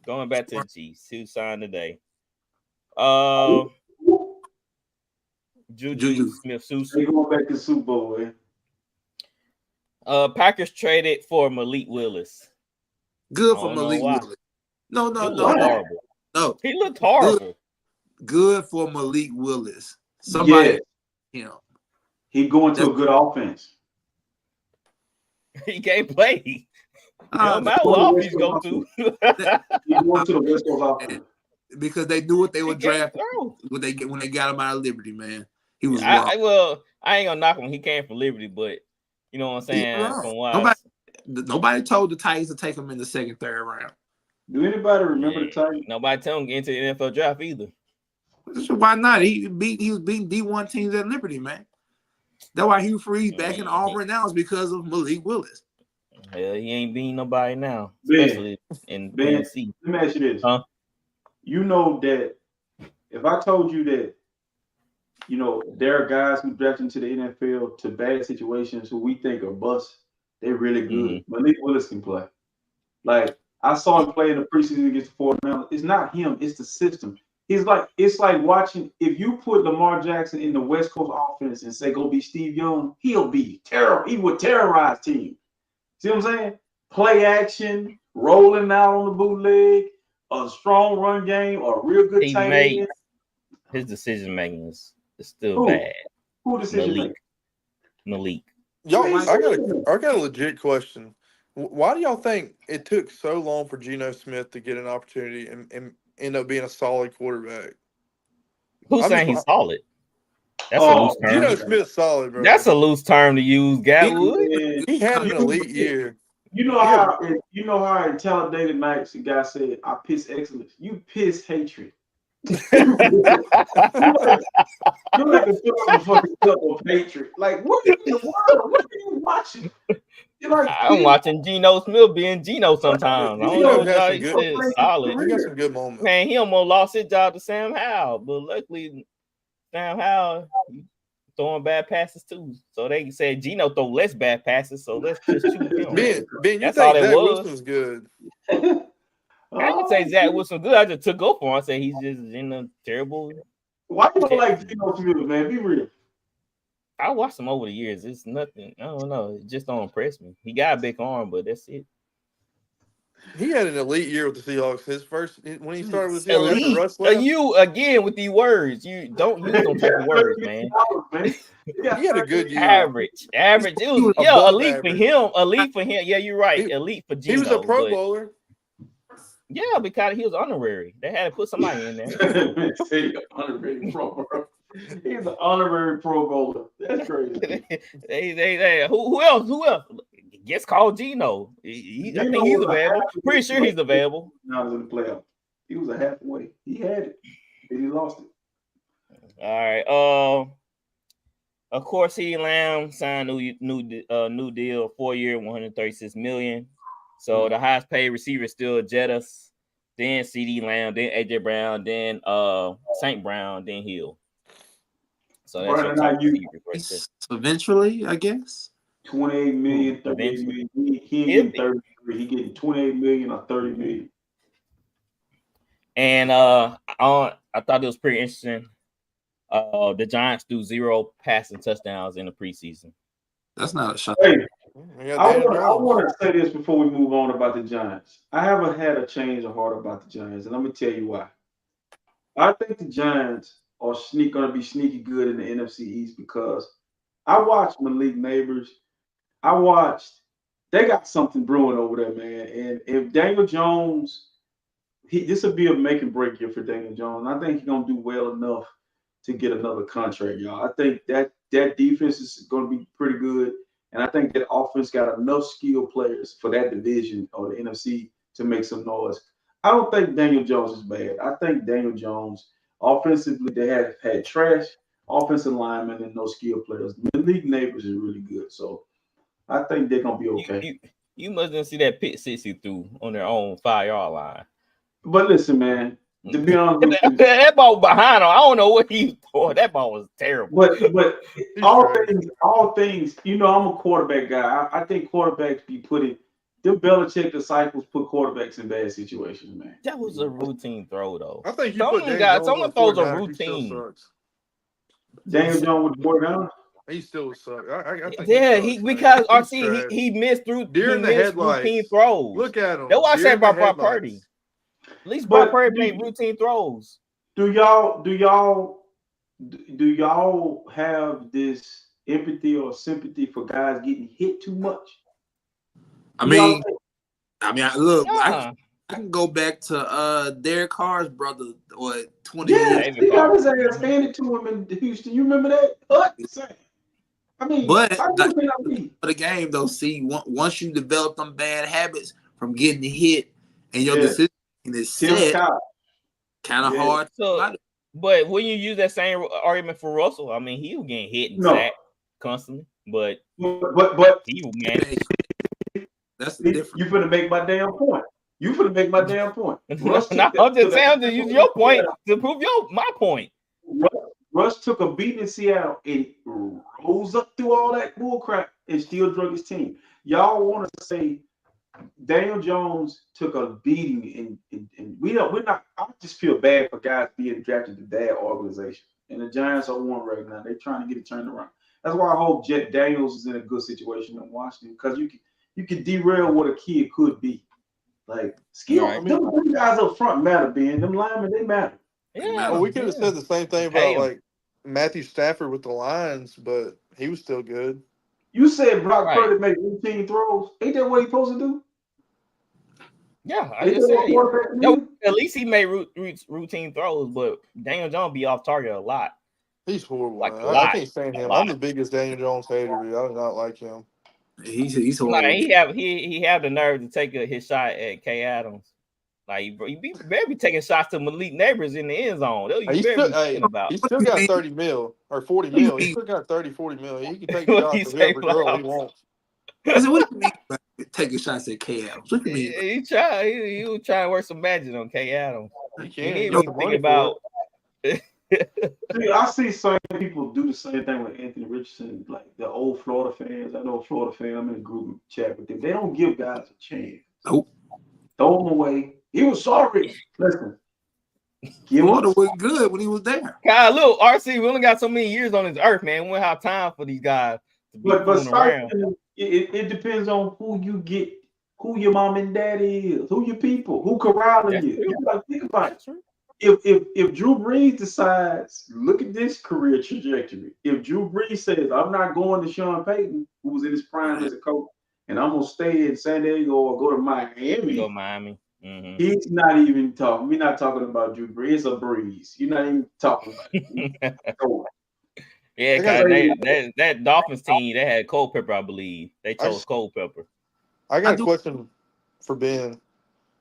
Who signed today? Juju Smith-Schuster. They going back to the Super Bowl, man. Packers traded for Malik Willis. Good I for don't know Malik why. Willis. No. He looked horrible. No. He looked horrible. Good for Malik Willis. Yeah, him. he going to a good offense. He can't play. No matter what offense he's go to. He going to the West Coast offense. Because they knew what they were drafting when they got him out of Liberty, man. He was wrong. I ain't gonna knock him. He came from Liberty, but you know what I'm saying? From what nobody told the Titans to take him in the second, third round. Do anybody remember the Titans? Nobody told him to get into the NFL draft either. Why not? He was beating D1 teams at Liberty, man. That's why Hugh Freeze back in Auburn now is because of Malik Willis. Hell, he ain't beating nobody now, especially in BNC. Let me ask you this. Huh? You know that if I told you that, you know, there are guys who draft into the NFL to bad situations who we think are busts, they're really good. Malik Willis can play. Like, I saw him play in the preseason against the 49ers. It's not him, it's the system. It's like watching, if you put Lamar Jackson in the West Coast offense and say, go be Steve Young, he'll be terrible. He would terrorize teams. See what I'm saying? Play action, rolling out on the bootleg, a strong run game, a real good tight end. His decision making is still bad. Who decision making? Malik. Y'all, I got a legit question. Why do y'all think it took so long for Geno Smith to get an opportunity and end up being a solid quarterback? Who's saying he's solid? That's a loose term. Geno Smith's solid, bro. That's a loose term to use, Gatwood. He had an elite year. You know how in Talladega Nights the guy said, "I piss excellence." You piss hatred. You're like a fucking cup of hatred. Like, what in the world? What are you watching? I'm watching Geno Smith being Geno sometimes. I don't know what he said. Solid. He got some good moments. Man, he almost lost his job to Sam Howell, but luckily Sam Howell throwing bad passes too. So they said Geno throw less bad passes, so let's just choose him. Ben, you think Zach Wilson's good? I didn't say Zach Wilson good. I just took go for him. I said he's just in a terrible. Why do you like Geno Smith, man? Be real. I watched him over the years. It's nothing. I don't know. It just don't impress me. He got a big arm, but that's it. He had an elite year with the Seahawks. His first when he started with the Seahawks. Elite. Russ left. You again with these words. You don't use them type of words, man. He had a good year. Average. It was elite average. For him. Elite for him. Yeah, you're right. Elite for Geno. He was a Pro Bowler. Yeah, because he was honorary. They had to put somebody in there. Honorary Pro Bowler. He's an honorary Pro Bowler. That's crazy. they who else? Who else? Gets called Geno. I think he's available. Pretty sure he's available. Now he's in the playoff. He was a halfway. He had it, and he lost it. All right. Of course, CeeDee Lamb signed a new deal, 4-year, $136 million. So the highest paid receiver is still Jettis, then CeeDee Lamb, then AJ Brown, then St. Brown, then Hill. So that's your top receivers right there. Eventually, I guess. 28 million, 38 million. He ain't getting 33. He getting 28 million or 30 million. And I thought it was pretty interesting. The Giants do 0 passing touchdowns in the preseason. That's not a shot. Hey, I want to say this before we move on about the Giants. I haven't had a change of heart about the Giants, and let me tell you why. I think the Giants are going to be sneaky good in the NFC East because I watched Malik Neighbors. They got something brewing over there, man. And if Daniel Jones, this will be a make and break year for Daniel Jones. I think he's going to do well enough to get another contract, y'all. I think that defense is going to be pretty good. And I think that offense got enough skilled players for that division or the NFC to make some noise. I don't think Daniel Jones is bad. I think Daniel Jones, offensively, they have had trash offensive linemen and no skilled players. Malik Neighbors is really good. So I think they're going to be okay. You mustn't see that pick 60 through on their own 5-yard line. But listen, man, to be honest with you, that ball was behind him. I don't know what he was doing. That ball was terrible. But all things, you know, I'm a quarterback guy. I think quarterbacks be putting them Belichick disciples put quarterbacks in bad situations, man. That was a routine throw, though. I think someone throws a routine. Daniel Jones with the boy down. He still sucks. I think because sucks, RC he missed during the headlights. routine throws. Look at him. That's why I said about Brock Purdy. At least Brock Purdy made routine throws. Do y'all have this empathy or sympathy for guys getting hit too much? Look, I can go back to Derek Carr's brother, 20 years. He got his ass handed to him in Houston. You remember that? What? I mean, but the game though, see, once you develop them bad habits from getting hit and your decision is set, kind of hard. So, but when you use that same argument for Russell, I mean, he was getting hit and sacked constantly, but he was managed. That's the difference. You finna make my damn point. I'm just saying to use your point to prove my point. Russ took a beating in Seattle and rose up through all that bullcrap and still drug his team. Y'all want to say Daniel Jones took a beating and we're not. I just feel bad for guys being drafted to bad organization. And the Giants are one right now. They're trying to get it turned around. That's why I hope Jet Daniels is in a good situation in Washington, because you can derail what a kid could be. Like skill, them guys up front matter, Ben. Them linemen, they matter. Yeah, we could have said the same thing about like Matthew Stafford with the Lions, but he was still good. You said Brock Purdy made routine throws. Ain't that what he supposed to do? Yeah, I just said at least he made routine throws, but Daniel Jones be off target a lot. He's horrible. I can't stand him. I'm the biggest Daniel Jones hater. Dude. I do not like him. He's horrible. He have the nerve to take his shot at K. Adams. Like you better be taking shots to Malik Neighbors in the end zone. He still got 30 mil or 40 mil. He still got 30, 40 mil. He can take shots to whoever girl he wants. I said, what do you mean by taking shots at K. Adams? What do you mean? He was trying to work some magic on K. Adams. He can't even think about. I see some people do the same thing with Anthony Richardson, like the old Florida fans. I know Florida fans. I'm in a group chat with them. They don't give guys a chance. Nope. Throw him away. He was sorry. Listen. Florida was good when he was there. God, look, RC, we only got so many years on this earth, man. We don't have time for these guys to be around. It depends on who you get, who your mom and daddy is, who your people, who corralling you. You gotta think about it. If Drew Brees decides, look at this career trajectory. If Drew Brees says, I'm not going to Sean Payton, who was in his prime as a coach, and I'm gonna stay in San Diego or go to Miami. Go Miami. Mm-hmm. He's not even talking. We're not talking about Drew Brees. It's a breeze. You're not even talking about it. Yeah, because that Dolphins team, they had Culpepper, I believe. They chose Culpepper. I got a question for Ben.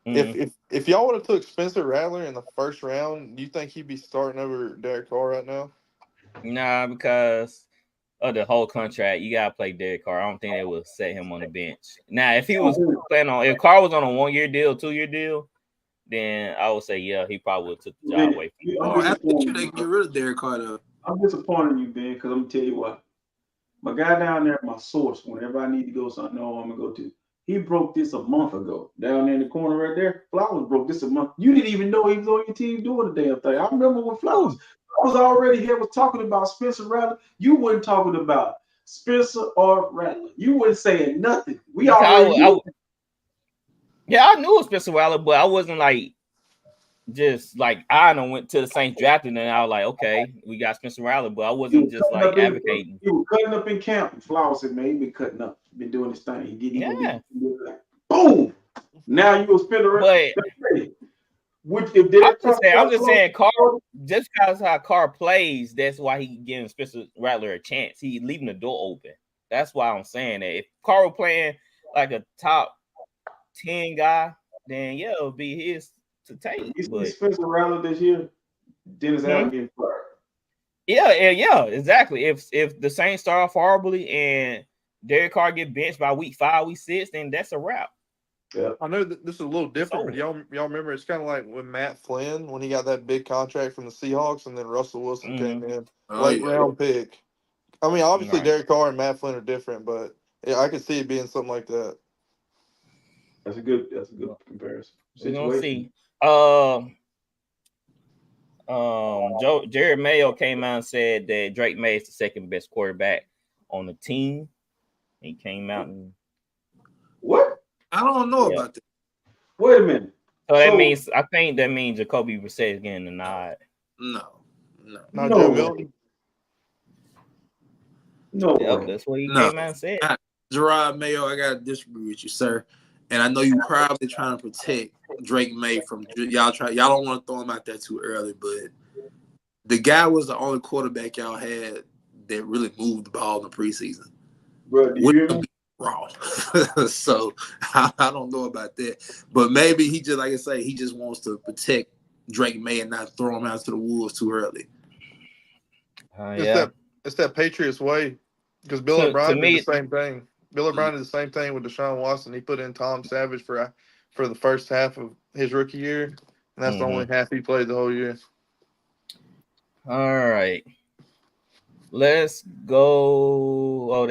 Mm-hmm. If y'all would have took Spencer Rattler in the first round, do you think he'd be starting over Derek Carr right now? Nah, because of the whole contract, you gotta play Derek Carr. I don't think they would set him on the bench. Now, if he was planning on, if Carr was on a 1-year deal, 2-year deal, then I would say he probably would have took the job away from him. I think they get rid of Derek Carr though. I'm disappointed in you, Ben, because I'm gonna tell you what. My guy down there, my source, whenever I need to go something, I'm gonna go to. He broke this a month ago. Down there in the corner right there, Flowers broke this a month. You didn't even know he was on your team doing the damn thing. I remember when Flowers was already here, was talking about Spencer Rattler. You weren't talking about Spencer or Rattler. You weren't saying nothing. We already knew. I knew it was Spencer Rattler, but I wasn't like just like I went to the Saints drafted and I was like, okay, we got Spencer Rattler, but I wasn't just like advocating. He was cutting up in camp. And Flowers said, man, he been cutting up, been doing his thing. He getting boom. Now you will spin around. I'm just saying, Carr, just because how Carr plays, that's why he giving Spencer Rattler a chance. He leaving the door open. That's why I'm saying that. If Carr were playing like a top 10 guy, then it would be his to take. He's Spencer Rattler this year. Dennis Allen getting fired. Yeah, exactly. If the Saints start off horribly and Derek Carr get benched by week 5, week 6, then that's a wrap. Yeah, I know that this is a little different, but y'all remember it's kind of like when Matt Flynn, when he got that big contract from the Seahawks, and then Russell Wilson came in, late round pick. I mean, obviously Derek Carr and Matt Flynn are different, but I could see it being something like that. That's a good comparison. We're gonna see. Jared Mayo came out and said that Drake May is the second best quarterback on the team. He came out and What? I don't know Yeah. about that. Wait a minute. so that So- means I think that means Jacoby Brissett is getting the nod. No. Not No Joe way. Milton. No Yep, way. that's what he No. came out and said. Gerard Mayo, I gotta disagree with you, sir. And I know you probably trying to protect Drake May from y'all. Y'all don't want to throw him out there too early, but the guy was the only quarterback y'all had that really moved the ball in the preseason. Bro, do you hear me? Wrong. So I don't know about that. But maybe he just, like I say, he just wants to protect Drake May and not throw him out to the wolves too early. It's that Patriots way. Because Bill To O'Brien me- did the same thing. Bill O'Brien did the same thing with Deshaun Watson. He put in Tom Savage for the first half of his rookie year, and that's the only half he played the whole year. All right. Let's go.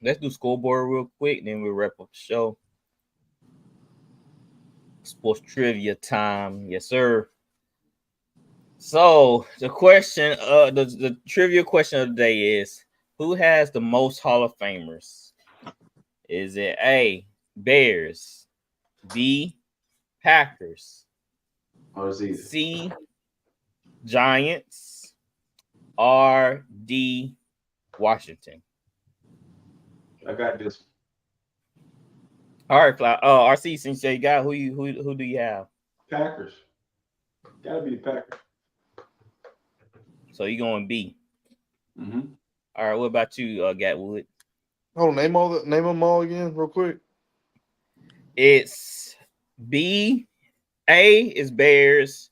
Let's do scoreboard real quick, then we'll wrap up the show. Sports trivia time. Yes, sir. So the question, the trivia question of the day is, who has the most Hall of Famers? Is it A, Bears, B, Packers, Or is he? C, Giants, or D, Washington? I got this. All right, RC, since you got who do you have? Packers. Gotta be the Packers. So you going B. Mm-hmm. All right, what about you, Gatwood? Hold on, name them all again, real quick. It's B. A is Bears.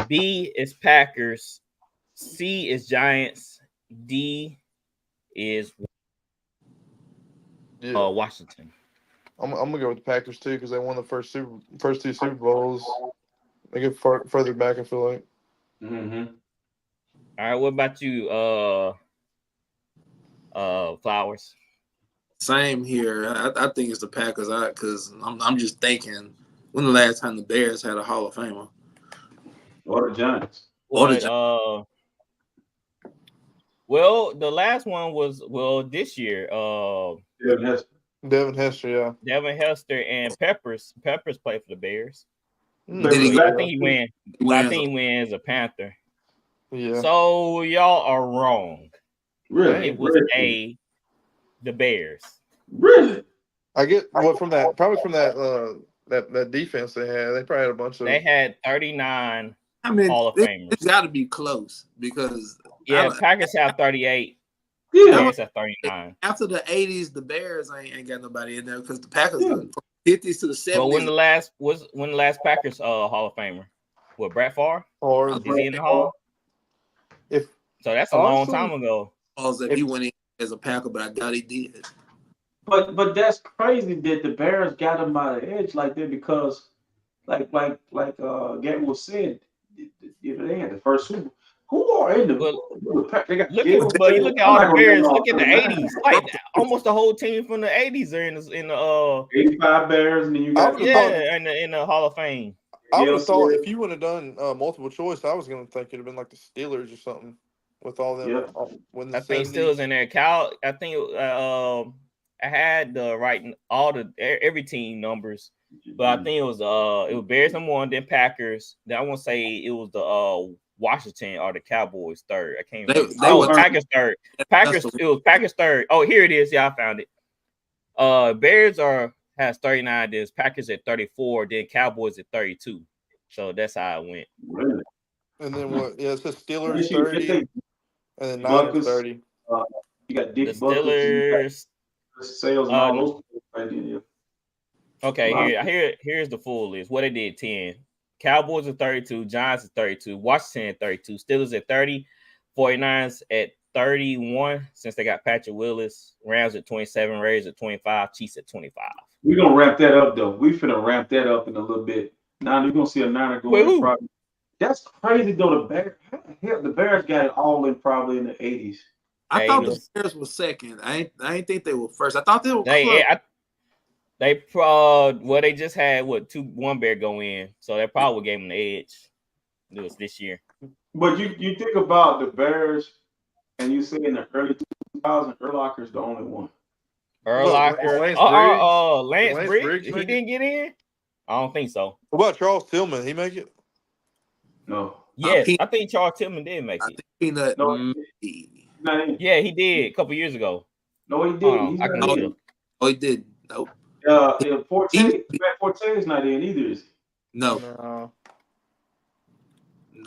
B is Packers. C is Giants. D is Washington. I'm gonna go with the Packers too because they won the first two Super Bowls. They get further back, I feel like. Mm-hmm. All right, what about you, Flowers? Same here. I think it's the Packers. Because I'm just thinking, when the last time the Bears had a Hall of Famer? Or the Giants. Well, the last one was this year. Devin Hester, yeah. Devin Hester and Peppers. Peppers played for the Bears. Did he I think he went. I think he went as a Panther. Yeah. So y'all are wrong. Really? It was the Bears. Really? I get from that that defense they had. They probably had a bunch of. They had 39 I mean, Hall of Famers. It's got to be close because Packers have 38. Yeah. Bears have 39. after the 80s, the Bears ain't got nobody in there because the Packers from the 50s to the 70s. But when the last Packers Hall of Famer? What, Brett Favre? Or Is he in the Hall? So that's a long time ago. If he went in as a Packer, but I doubt he did. But that's crazy that the Bears got him by the edge like that because, like Gatwood said, they had the first Super Bowl. Who are in the They got you look at all the Bears. Look at the 80s. Like almost the whole team from the 80s are in the 85 Bears, and then you got in the Hall of Fame. I would have thought if you would have done multiple choice, I was going to think it'd have been like the Steelers or something with all them. I think Steelers in there. I think I had every team numbers, but I think it was Bears number 1, then Packers. Then I want to say it was the Washington or the Cowboys third. I can't remember. Packers third. It was Packers third. Oh, here it is. Yeah, I found it. Bears has 39. There's Packers at 34. Then Cowboys at 32. So that's how it went. Really? And then what? Yeah, it says Steelers 30, and then Niners 30. You got Dick The Steelers. Sales and all those. Okay, here's the full list. What they did: 10. Cowboys at 32, Giants at 32, Washington at 32, Steelers at 30, 49ers at 31, since they got Patrick Willis, Rams at 27, Raiders at 25, Chiefs at 25. We're gonna wrap that up though. We finna wrap that up in a little bit. Now you're gonna see a Niner going probably. That's crazy though. The Bears got it all in probably in the 80s. I thought the Bears were second. I ain't think they were first. I thought they were close. They just had one Bear go in, so that probably gave them the edge. It was this year. But you think about the Bears, and you say in the early 2000. Urlacher's the only one. Urlacher. Lance Lance Briggs Briggs. He make it? didn't get in? I don't think so. What about Charles Tillman? He make it? No. Yes, I think Charles Tillman did make I it. think Peanut. No, not in. Yeah, he did a couple years ago. No, he didn't. He's I can not look. in. Oh, he did. Nope. Forte is not in either, is he? No.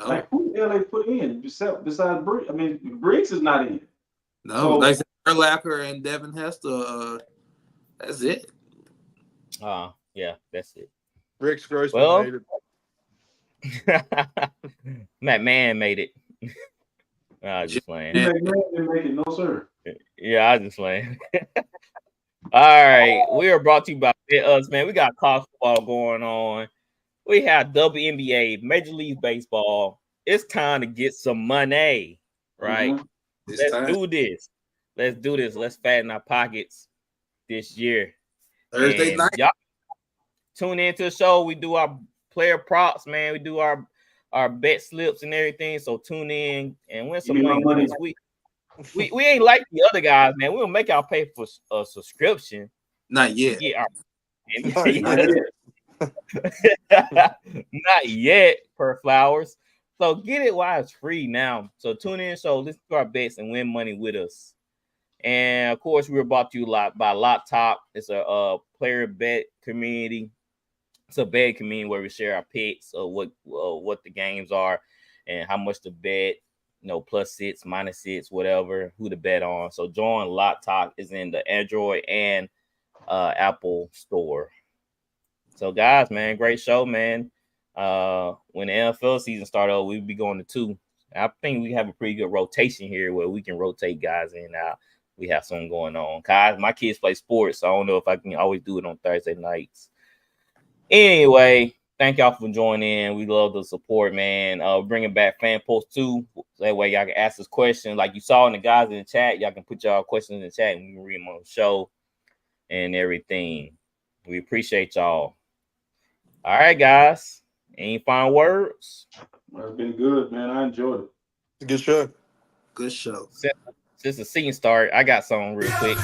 Like, who the hell they put in besides Briggs? I mean, Briggs is not in. No. So, Like Urlacher and Devin Hester. That's it. Yeah, that's it. Rick Grossman made it. Matt Mann made it. I was just playing. didn't make it, no sir. Yeah, I was just playing. All right, we are brought to you by us, man. We got college football going on. We have WNBA, Major League Baseball. It's time to get some money, right? Mm-hmm. Let's do this. Let's do this. Let's fatten our pockets this year. Thursday night. Y'all tune into the show. We do our player props, man. We do our bet slips and everything. So tune in and win some money this week. We ain't like the other guys, man. We'll make y'all pay for a subscription. Not yet. Not yet, per Flowers. So get it while it's free now. So tune in, so listen to our bets and win money with us. And of course, we were brought to you by LoccTocc. It's a player bet community. It's a bet community where we share our picks of what the games are and how much to bet. Plus sits, minus sits, whatever, who to bet on. So join LoccTocc. Is in the Android and Apple store. So guys, man, great show, man. When the NFL season started, we'll be going to 2. I think we have a pretty good rotation here where we can rotate guys in and out. We have something going on. Guys, my kids play sports, so I don't know if I can always do it on Thursday nights. Anyway, thank y'all for joining. We love the support, man. Bringing back fan post 2. That way y'all can ask us questions. Like you saw in the guys in the chat, y'all can put y'all questions in the chat and we can read them on the show and everything. We appreciate y'all. All right, guys. Any final words? Well, it's been good, man. I enjoyed it. It's a good show. Good show. Since the season started, I got something real quick.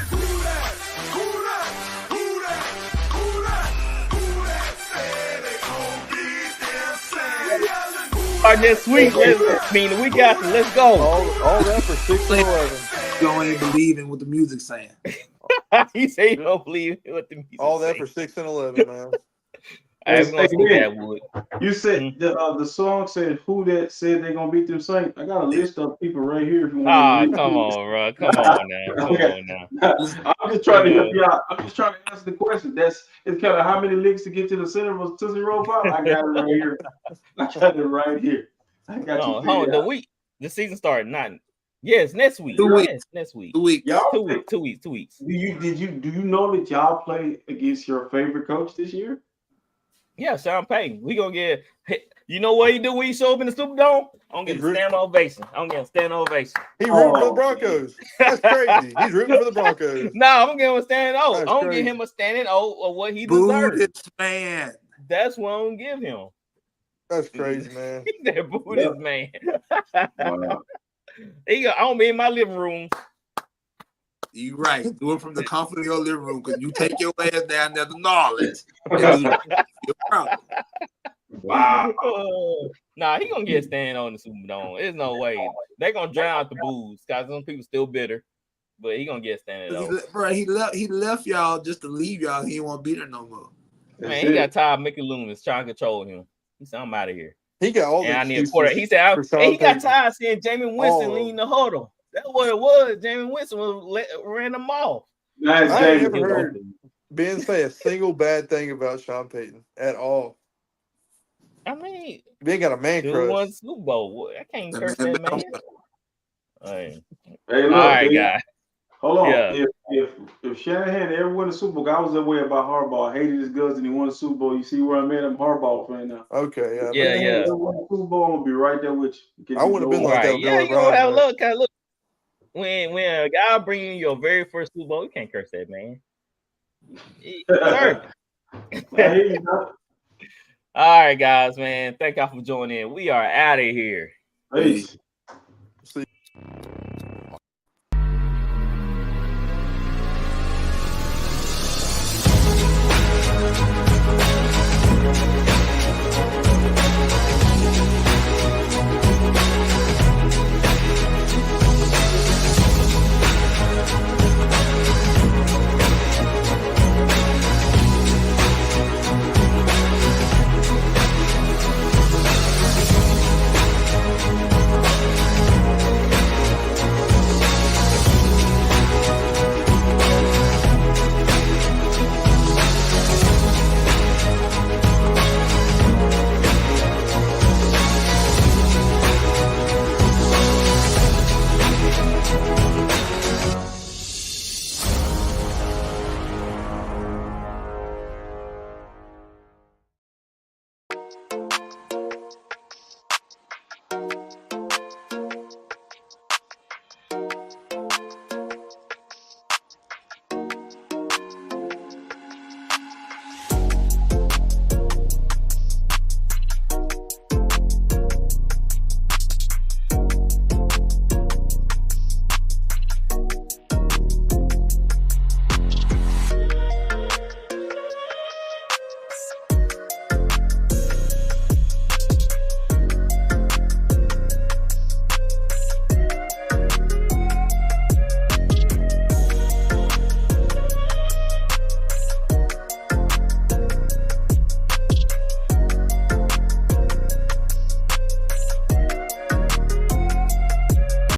Next week, the week after, let's go. All that for 6 and 11. You don't even believe in what the music's saying. He said you don't believe in what the music All that saying. for 6 and 11, man. I was gonna say that would. You said the song said who that said they're gonna beat them Saints. I got a list of people right here. If you want come on, bro. Come on now. Come on now. I'm just trying to help you out. I'm just trying to answer the question. It's kind of how many licks to get to the center was Tootsie Roll Pop. I got it right here. I got it right here. I got you. The season started not. Yes, next week. 2 weeks. Yes, next week. 2 weeks. Y'all, 2 weeks. 2 weeks. Do you know that y'all play against your favorite coach this year? Yeah, Sean Payton. We gonna get. You know what he do when he show up in the Superdome? I'm gonna get a stand ovation. He rooting for the Broncos. That's crazy. He's rooting for the Broncos. No, I'm gonna give him a standing O. That's I'm gonna crazy. give him a standing O of what he Boo deserves. this man. That's what I'm gonna give him. That's crazy, man. He said, "Boo this man." Wow. I'm gonna be in my living room. You right. Do it from the comfort of your living room because you take your ass down there to Narland. And your problem. Wow. Nah, he gonna get a stand on the Superdome. There's no way. They're gonna drown out the booze because some people still bitter, but he gonna get a stand on. Bro, he left y'all just to leave y'all. He didn't want to be there no more. Man, he got tired of Mickey Loomis trying to control him. He said, "I'm out of here." He got all And I need a excuses quarter. He said, for Sean he got Payton. tired of seeing Jameis Winston Oh. leading the huddle. That's what it was. Jameis Winston ran them off. Nice I ain't James. never heard Ben say a single bad thing about Sean Payton at all. I mean, Ben got a man he crush. won Super Bowl. I can't curse that man. Hey. Hey, look, All right, man. guys. Hold on. Yeah. If Shanahan ever won the Super Bowl, I was that way about Harbaugh. I hated his guts and he won the Super Bowl. You see where I'm at? I'm a Harbaugh fan now. Okay, yeah. Yeah, If he ever won the Super Bowl, I'm gonna be right there with you. I wouldn't have been like Right. that. Yeah, Bill you gonna have a O'Brien, look. Look. When a guy bring you your very first Super Bowl, you can't curse that man. Sir. I hear you, bro. All right, guys, man. Thank y'all for joining in. We are out of here. Peace. See.